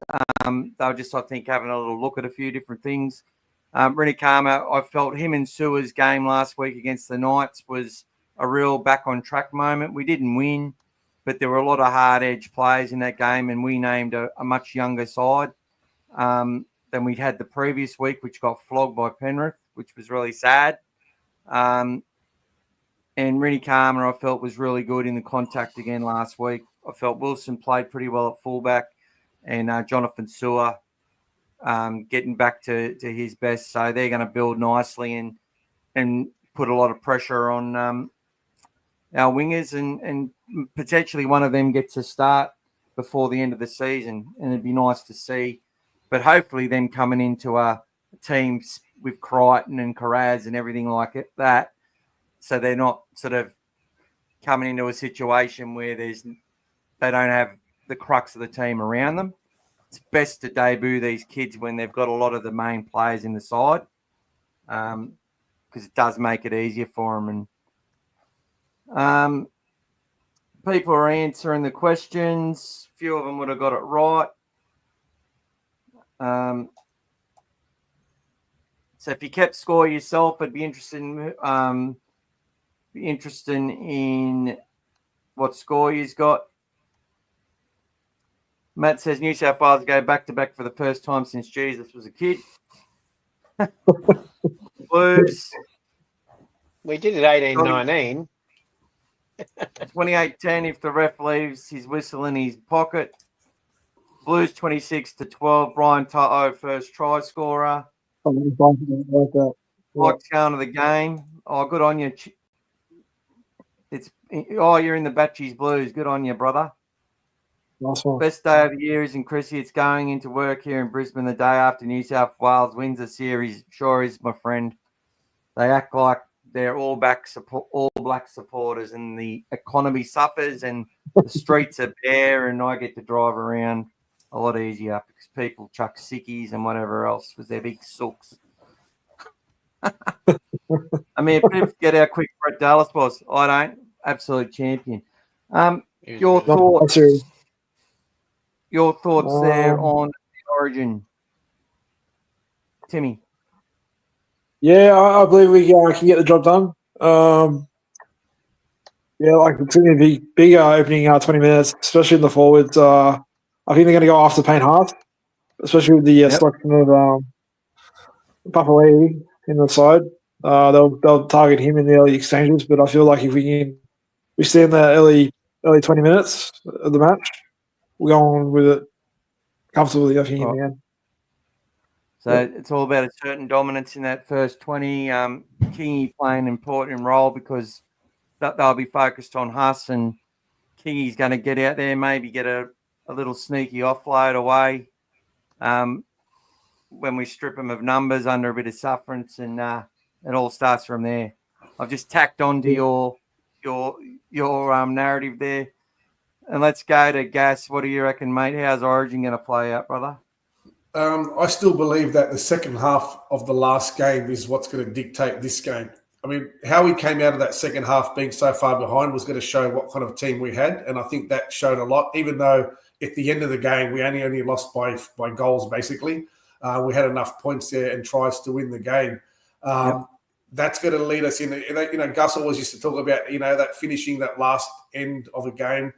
They were just, I think, having a little look at a few different things. Rena Karma, I felt him and Sewell's game last week against the Knights was a real back on track moment. We didn't win, but there were a lot of hard edge players in that game, and we named a much younger side than we'd had the previous week, which got flogged by Penrith, which was really sad. And Rennie Karma, I felt, was really good in the contact again last week. I felt Wilson played pretty well at fullback, and Jonathan Sewell getting back to his best. So they're going to build nicely and put a lot of pressure on our wingers, and potentially one of them gets a start before the end of the season, and it'd be nice to see. But hopefully them coming into a team with Crichton and Carraz and everything like that, so they're not sort of coming into a situation where they don't have the crux of the team around them. It's best to debut these kids when they've got a lot of the main players in the side, because it does make it easier for them. And people are answering the questions. A few of them would have got it right. So if you kept score yourself, I'd be interested in what score you've got. Matt says New South Wales go back-to-back for the first time since Jesus was a kid. Blues. We did it 18-19. 28-10 if the ref leaves his whistle in his pocket. Blues 26-12. Brian Toto, first try scorer. Mike's going to the game. Oh, good on you. You're in the Batchies Blues. Good on you, brother. Nice one. Best day of the year is in Chrissy. It's going into work here in Brisbane the day after New South Wales wins the series. Sure is, my friend. They act like they're all black supporters, and the economy suffers, and the streets are bare, and I get to drive around a lot easier because people chuck sickies and whatever else with their big sooks. I mean, people get how quick Brett Dallas was. I don't. Absolute champion. Your thoughts? Your thoughts there on the Origin, Timmy? Yeah, I believe we can get the job done. It's going to be bigger opening 20 minutes, especially in the forwards. I think they're going to go after Payne Haas, especially with the selection of Papali'i in the side. They'll target him in the early exchanges, but I feel like if we stay in the early 20 minutes of the match, we're going with it comfortably, I think, in the end. So it's all about a certain dominance in that first 20. Kingy playing an important role because they'll be focused on Huss, and Kingy's going to get out there, maybe get a little sneaky offload away when we strip him of numbers under a bit of sufferance, and it all starts from there. I've just tacked on to your narrative there. And let's go to Gas. What do you reckon, mate? How's Origin going to play out, brother? I still believe that the second half of the last game is what's going to dictate this game. I mean, how we came out of that second half being so far behind was going to show what kind of team we had. And I think that showed a lot, even though at the end of the game, we only lost by goals, basically. We had enough points there and tries to win the game. That's going to lead us in. Gus always used to talk about, that finishing that last end of a game.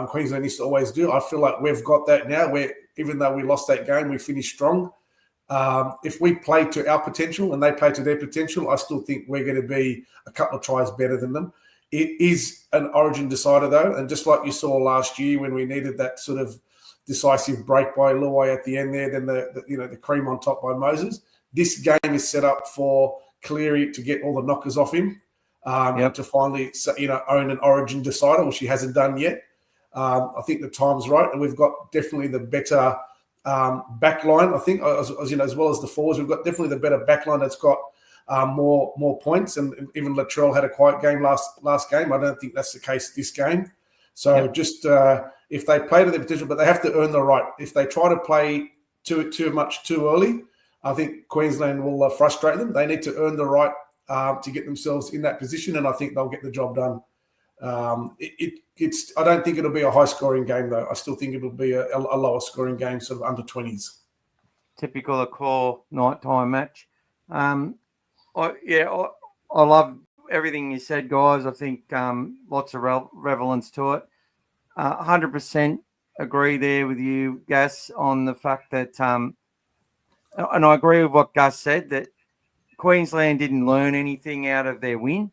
Queensland used to always do. I feel like we've got that now, where even though we lost that game, we finished strong. If we play to our potential and they play to their potential, I still think we're going to be a couple of tries better than them. It is an Origin decider, though, and just like you saw last year when we needed that sort of decisive break by Luai at the end there, then the cream on top by Moses. This game is set up for Cleary to get all the knockers off him, to finally own an Origin decider, which he hasn't done yet. I think the time's right, and we've got definitely the better back line, I think, as well as the forwards. We've got definitely the better back line that's got more points, and even Latrell had a quiet game last game. I don't think that's the case this game. So just if they play to their potential, but they have to earn the right. If they try to play too much too early, I think Queensland will frustrate them. They need to earn the right to get themselves in that position, and I think they'll get the job done. I don't think it'll be a high-scoring game, though. I still think it'll be a lower-scoring game, sort of under 20s. Typical of core nighttime match. I love everything you said, guys. I think lots of relevance to it. 100% agree there with you, Gus, on the fact that, and I agree with what Gus said, that Queensland didn't learn anything out of their win.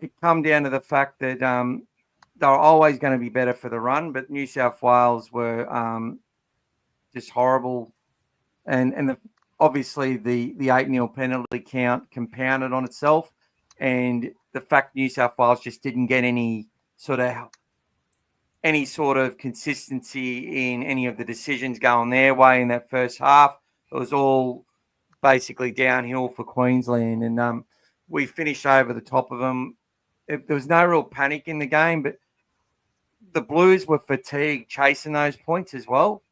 It come down to the fact that they were always going to be better for the run, but New South Wales were just horrible. And obviously the 8-0 penalty count compounded on itself, and the fact New South Wales just didn't get any sort of consistency in any of the decisions going their way in that first half. It was all basically downhill for Queensland, and we finished over the top of them. There was no real panic in the game, but the Blues were fatigued chasing those points as well,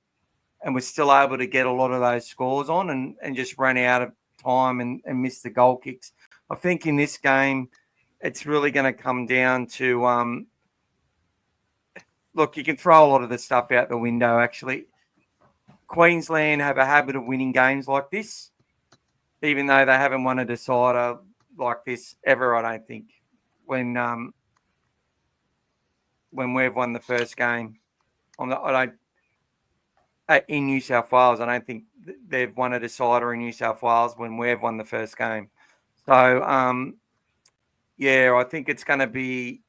and were still able to get a lot of those scores on and just ran out of time and missed the goal kicks. I think in this game, it's really going to come down to look, you can throw a lot of the stuff out the window, actually. Queensland have a habit of winning games like this, even though they haven't won a decider like this ever, I don't think. When we've won the first game in New South Wales, I don't think they've won a decider in New South Wales when we've won the first game. So, I think it's going to be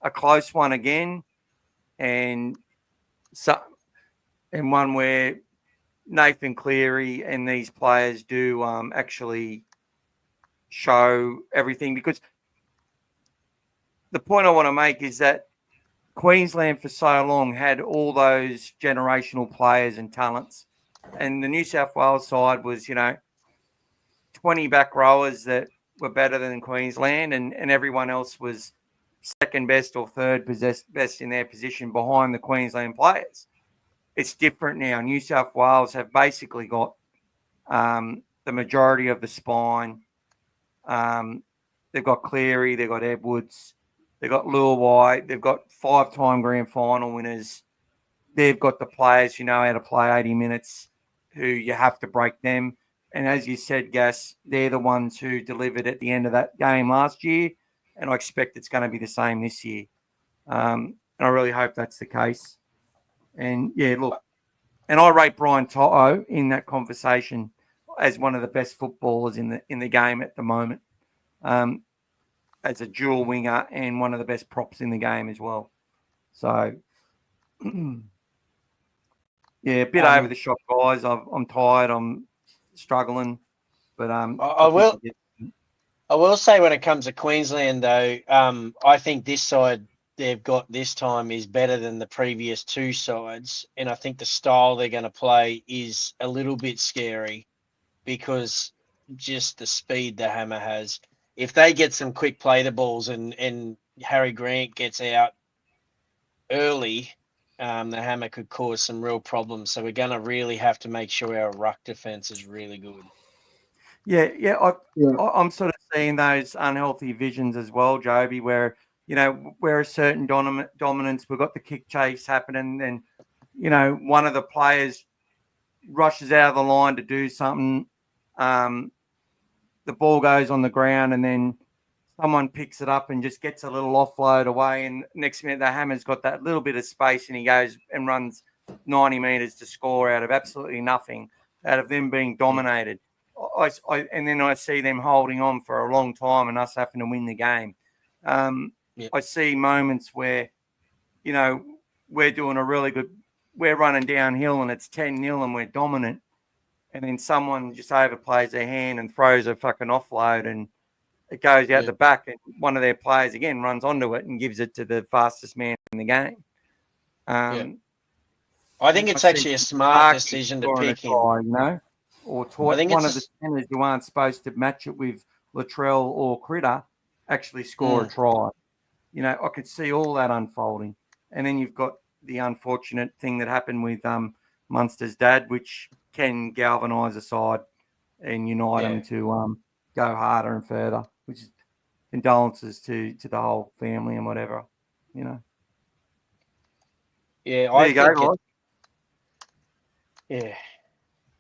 a close one again, and one where Nathan Cleary and these players do actually show everything, because the point I want to make is that Queensland for so long had all those generational players and talents, and the New South Wales side was, 20 back rowers that were better than Queensland, and everyone else was second best or third best in their position behind the Queensland players. It's different now. New South Wales have basically got the majority of the spine. They've got Cleary, they've got Edwards, they've got Luai, they've got 5-time grand final winners. They've got the players who know how to play 80 minutes, who you have to break them. And as you said, Gas, they're the ones who delivered at the end of that game last year, and I expect it's going to be the same this year. And I really hope that's the case. And yeah, look, and I rate Brian Toto in that conversation as one of the best footballers in the game at the moment, as a dual winger and one of the best props in the game as well. So, yeah, a bit over the shop, guys. I'm tired. I'm struggling, but I will say when it comes to Queensland, though, I think this side they've got this time is better than the previous two sides, and I think the style they're going to play is a little bit scary because just the speed the Hammer has. If they get some quick play the balls and Harry Grant gets out early, the Hammer could cause some real problems. So we're going to really have to make sure our ruck defense is really good. Yeah. I'm sort of seeing those unhealthy visions as well, Joby, where, we're a certain dominance. We've got the kick chase happening, and, one of the players rushes out of the line to do something. The ball goes on the ground, and then someone picks it up and just gets a little offload away. And next minute, the Hammer's got that little bit of space, and he goes and runs 90 metres to score out of absolutely nothing, out of them being dominated. And then I see them holding on for a long time and us having to win the game. I see moments where, we're doing a really good, we're running downhill and it's 10-0 and we're dominant. And then someone just overplays their hand and throws a fucking offload and it goes out the back, and one of their players again runs onto it and gives it to the fastest man in the game. I think it's actually a smart decision to pick him. Or one of the centers who aren't supposed to match it with Latrell or Critter actually score a try. I could see all that unfolding. And then you've got the unfortunate thing that happened with Munster's dad, which can galvanise a side and unite them to go harder and further, which is condolences to the whole family and whatever, Yeah, there you go, guys. Yeah,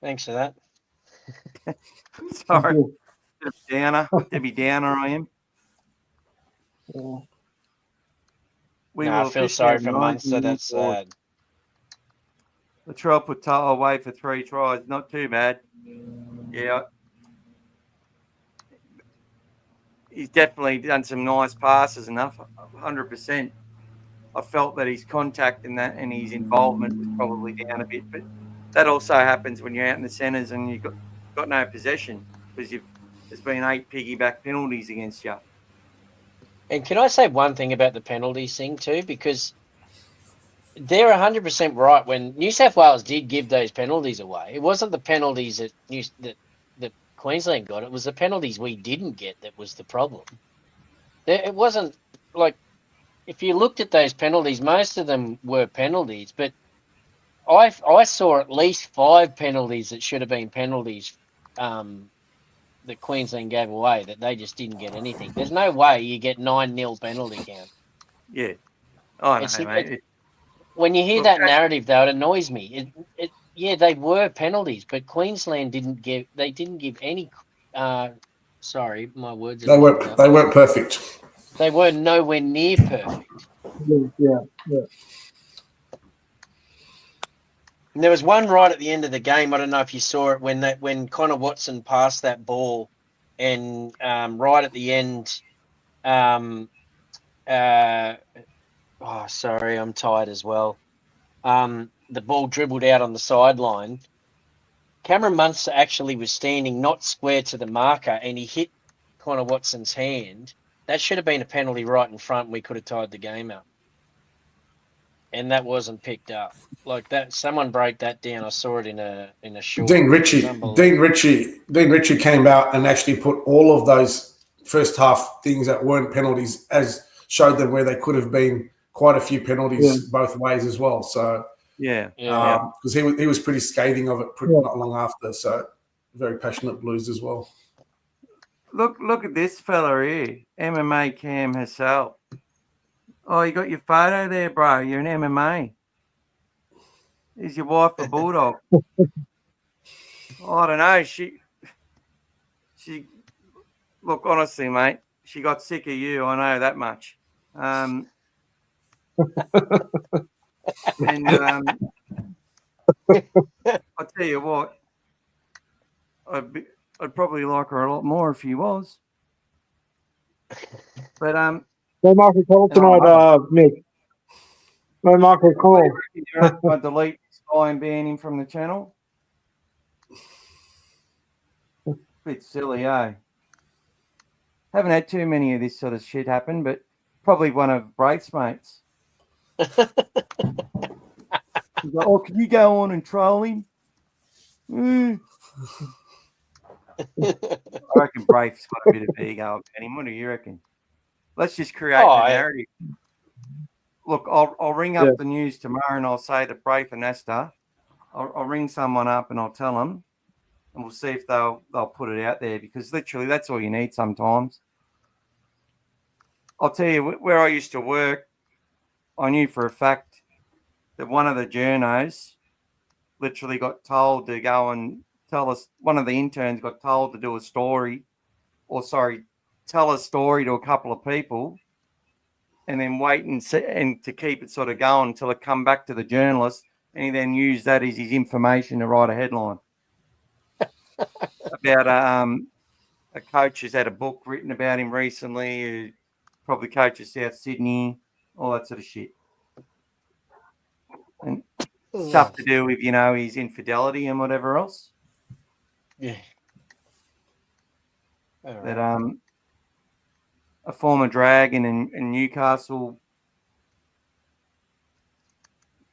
thanks for that. Sorry, Debbie Downer, I am. I feel sorry for Munster. That's sad. Latrell put Toto away for 3 tries. Not too bad. Yeah. He's definitely done some nice passes enough, 100%. I felt that his contact in that and his involvement was probably down a bit, but that also happens when you're out in the centres and you've got no possession because there's been 8 piggyback penalties against you. And can I say one thing about the penalties thing too? Because they're 100% right. When New South Wales did give those penalties away, it wasn't the penalties that Queensland got. It was the penalties we didn't get that was the problem. It wasn't like, if you looked at those penalties, most of them were penalties, but I saw at least 5 penalties that should have been penalties that Queensland gave away that they just didn't get anything. There's no way you get 9-0 penalty count. Yeah. I know, mate. When you hear that narrative, though, it annoys me. They were penalties, but Queensland didn't give any. Sorry, my words. They weren't perfect. They were nowhere near perfect. Yeah. And there was one right at the end of the game. I don't know if you saw it when Connor Watson passed that ball, and right at the end, sorry, I'm tired as well. The ball dribbled out on the sideline. Cameron Munster actually was standing not square to the marker, and he hit Connor Watson's hand. That should have been a penalty right in front. We could have tied the game up. And that wasn't picked up. Like that, someone broke that down. I saw it in a short. Dean Ritchie came out and actually put all of those first half things that weren't penalties, as showed them where they could have been quite a few penalties both ways as well. So because he was pretty scathing of it not long after. So very passionate Blues as well. Look at this fella here, MMA Cam herself. Oh, you got your photo there, bro. You're an MMA. Is your wife a Bulldog? I don't know. She look, honestly, mate, she got sick of you. I know that much. And I'll tell you what, I'd probably like her a lot more if she was. But no Mark O'Connell tonight, Nick. No Mark O'Connell. I delete this guy and ban him from the channel. Bit silly, eh? Haven't had too many of this sort of shit happen, but probably one of Braith's mates. He's like, oh, can you go on and troll him? I reckon Braith's got a bit of ego about him. What do you reckon? Let's just create a narrative. Look, I'll ring up the news tomorrow and I'll say to Braith Anasta, I'll ring someone up and I'll tell them, and we'll see if they'll put it out there, because literally that's all you need sometimes. I'll tell you, where I used to work, I knew for a fact that one of the journos literally got told to go and tell us, one of the interns got told to do a story, tell a story to a couple of people, and then wait and see, and to keep it sort of going until it come back to the journalist, and he then used that as his information to write a headline about a coach who's had a book written about him recently, who probably coaches South Sydney, all that sort of shit. And stuff to do with, his infidelity and whatever else. Yeah. That a former Dragon and Newcastle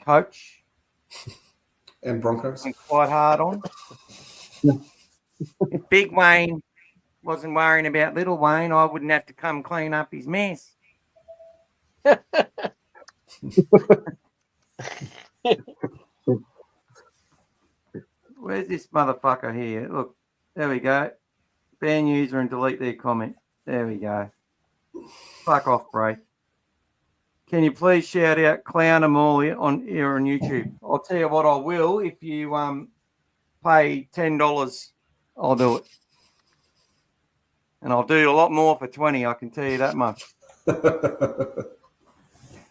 coach and Broncos went quite hard on. If Big Wayne wasn't worrying about Little Wayne, I wouldn't have to come clean up his mess. Where's this motherfucker here? Look, there we go. Ban user and delete their comment. There we go. Fuck off, Braith. Can you please shout out Clown them all here on YouTube? I'll tell you what, I will. If you pay $10, I'll do it. And I'll do a lot more for 20, I can tell you that much.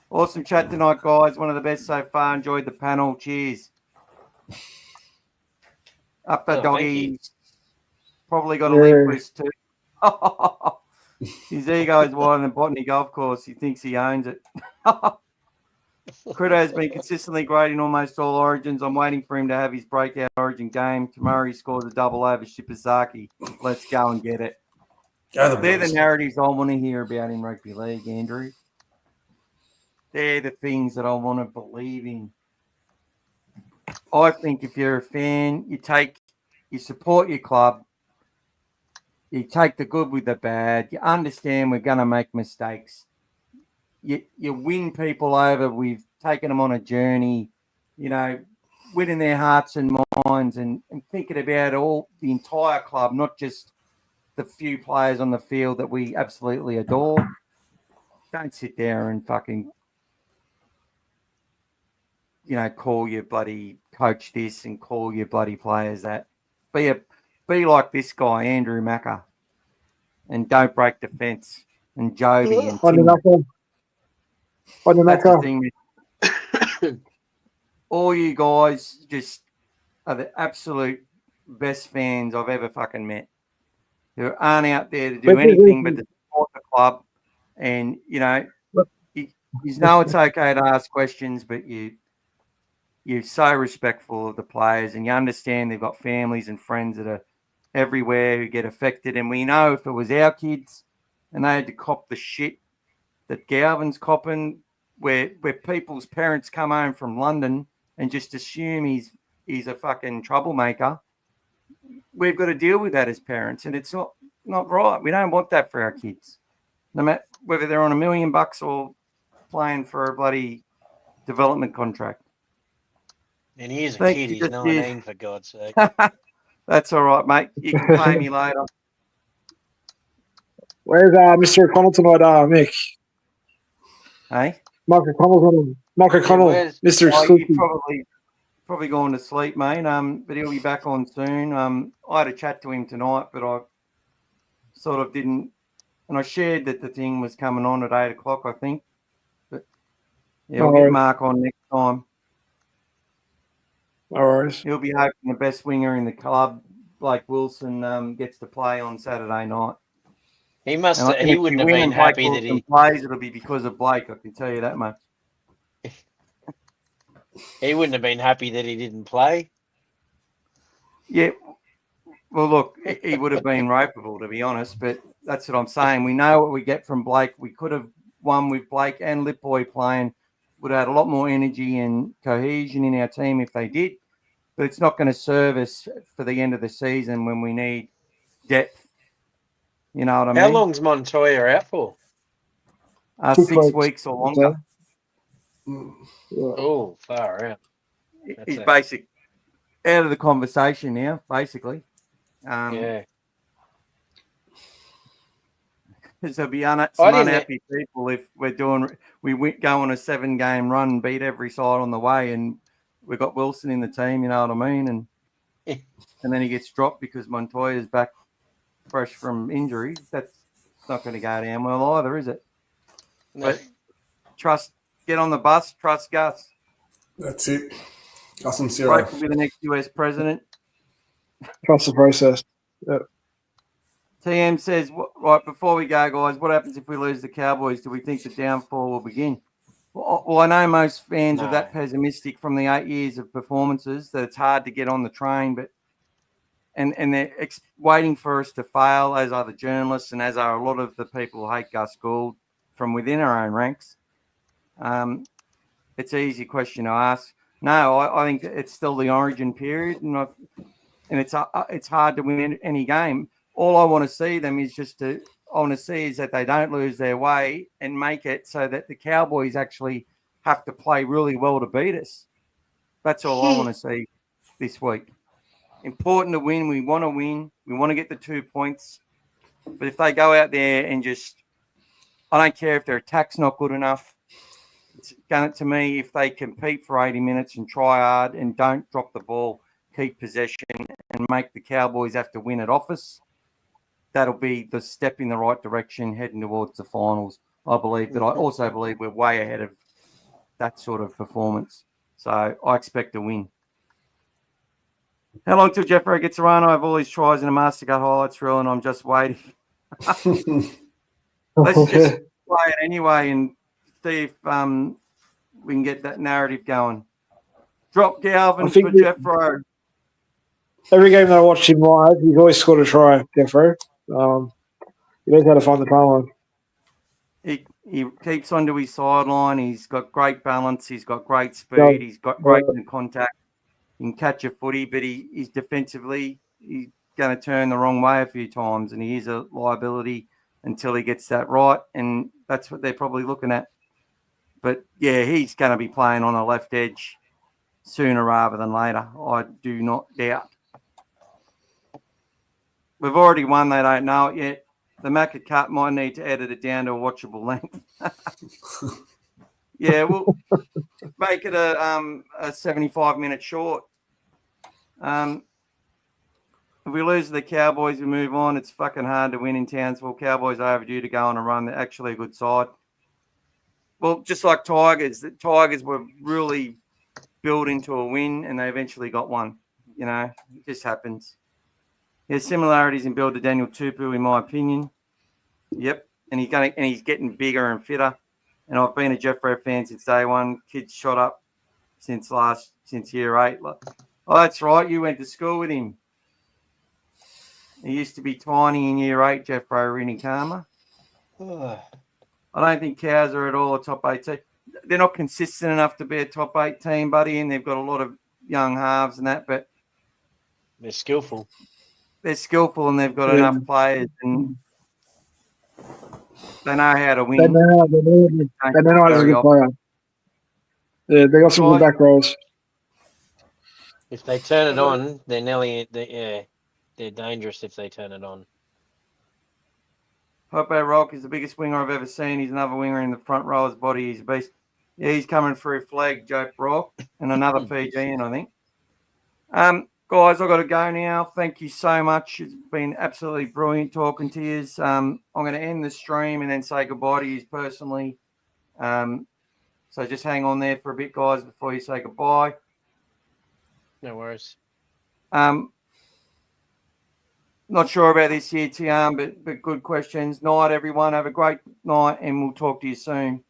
Awesome chat tonight, guys. One of the best so far. Enjoyed the panel. Cheers. Up the doggies. Probably got a link list too. His ego is wider than Botany Golf Course. He thinks he owns it. Critter has been consistently great in almost all origins. I'm waiting for him to have his breakout origin game. Tomorrow he scores a double over Shibazaki. Let's go and get it. They're the narratives I want to hear about in rugby league, Andrew. They're the things that I want to believe in. I think if you're a fan, you support your club, you take the good with the bad, you understand we're going to make mistakes. You win people over with taking them on a journey, winning their hearts and minds and thinking about all the entire club, not just the few players on the field that we absolutely adore. Don't sit there and fucking, call your bloody coach this and call your bloody players that. Be like this guy, Andrew Macca, and don't break the fence. And Joeby and Timmy. That's the thing. All you guys just are the absolute best fans I've ever fucking met. Who aren't out there to do anything but to support the club. And, you know it's okay to ask questions, but you're so respectful of the players and you understand they've got families and friends that are everywhere who get affected. And we know if it was our kids and they had to cop the shit that Galvin's copping, where people's parents come home from London and just assume he's a fucking troublemaker, we've got to deal with that as parents. And it's not right. We don't want that for our kids. No matter whether they're on $1 million or playing for a bloody development contract. And he is a kid. He's 19, for God's sake. That's all right, mate. You can pay me later. Where's Mr. O'Connell tonight, Mick? Hey? Mark O'Connell. Mr. Probably probably going to sleep, mate. But he'll be back on soon. I had a chat to him tonight, but I sort of didn't, and I shared that the thing was coming on at 8 o'clock, I think. But yeah, we'll get Mark on next time. No worries. He'll be hoping the best winger in the club, Blake Wilson, gets to play on Saturday night. He must. He wouldn't have been happy that he plays. It'll be because of Blake. I can tell you that much. He wouldn't have been happy that he didn't play. Yeah. Well, look, he would have been ropeable, to be honest. But that's what I'm saying. We know what we get from Blake. We could have won with Blake and Lipboy playing. Would have had a lot more energy and cohesion in our team if they did. But it's not going to serve us for the end of the season when we need depth. You know what I mean? How long's Montoya out for? 6 weeks or longer. Oh, far out. He's basic out of the conversation now, basically. Yeah. Because there'll be some unhappy people if we go on a 7-game run and beat every side on the way, and we've got Wilson in the team, you know what I mean? And then he gets dropped because Montoya's back fresh from injury. That's not going to go down well either, is it? No. But get on the bus, trust Gus. That's it. Gus and Ciro. Braith will be the next US president. Trust the process. Yep. TM says, right, before we go, guys, what happens if we lose the Cowboys? Do we think the downfall will begin? Well, I know most fans are that pessimistic from the 8 years of performances that it's hard to get on the train, but and they're waiting for us to fail, as are the journalists and as are a lot of the people who hate Gus Gould from within our own ranks. It's an easy question to ask. No, I think it's still the origin period, and it's hard to win any game. All I want to see them is that they don't lose their way and make it so that the Cowboys actually have to play really well to beat us. That's all I want to see this week. Important to win. We want to win. We want to get the 2 points. But if they go out there and I don't care if their attack's not good enough. It's going to me, if they compete for 80 minutes and try hard and don't drop the ball, keep possession and make the Cowboys have to win at office, that'll be the step in the right direction heading towards the finals. I believe that. I also believe we're way ahead of that sort of performance. So I expect a win. How long till Jeffrey gets a run? I have all these tries in a Mastercard highlights reel and I'm just waiting. Let's just play it anyway and see if we can get that narrative going. Drop Galvins for Jeffrey. Every game that I watched him live, he's always scored a try, Jeffrey. He knows how to find the power line. He keeps onto his sideline. He's got great balance. He's got great speed. He's got great contact. He can catch a footy, but he's defensively, he's going to turn the wrong way a few times, and he is a liability until he gets that right, and that's what they're probably looking at. But, yeah, he's going to be playing on the left edge sooner rather than later. I do not doubt. We've already won. They don't know it yet. The Macca cut might need to edit it down to a watchable length. Yeah, we'll make it a 75-minute short. If we lose the Cowboys, we move on. It's fucking hard to win in Townsville. Cowboys are overdue to go on a run. They're actually a good side. Well, just like Tigers, the Tigers were really built into a win, and they eventually got one. You know, it just happens. There's similarities in build to Daniel Tupu, in my opinion. Yep, and he's getting bigger and fitter. And I've been a Jeffrey fan since day one. Kid's shot up since year 8. Oh, that's right. You went to school with him. He used to be tiny in year 8, Jeffrey Rinikama. I don't think Cows are at all a top 8 team. They're not consistent enough to be a top 8 team, buddy, and they've got a lot of young halves and that, but they're skillful. They're skillful and they've got enough players and they know how to win. They know how to good player. Yeah, they got some good back rows. If they turn it on, they're dangerous if they turn it on. Hope Rock is the biggest winger I've ever seen. He's another winger in the front row. His body, he's a beast. Yeah, he's coming through flag, Joe Brock, and another Fijian, I think. Guys, I've got to go now. Thank you so much. It's been absolutely brilliant talking to you. I'm going to end the stream and then say goodbye to you personally. So just hang on there for a bit, guys, before you say goodbye. No worries. Not sure about this here, Tian, but good questions. Night, everyone. Have a great night, and we'll talk to you soon.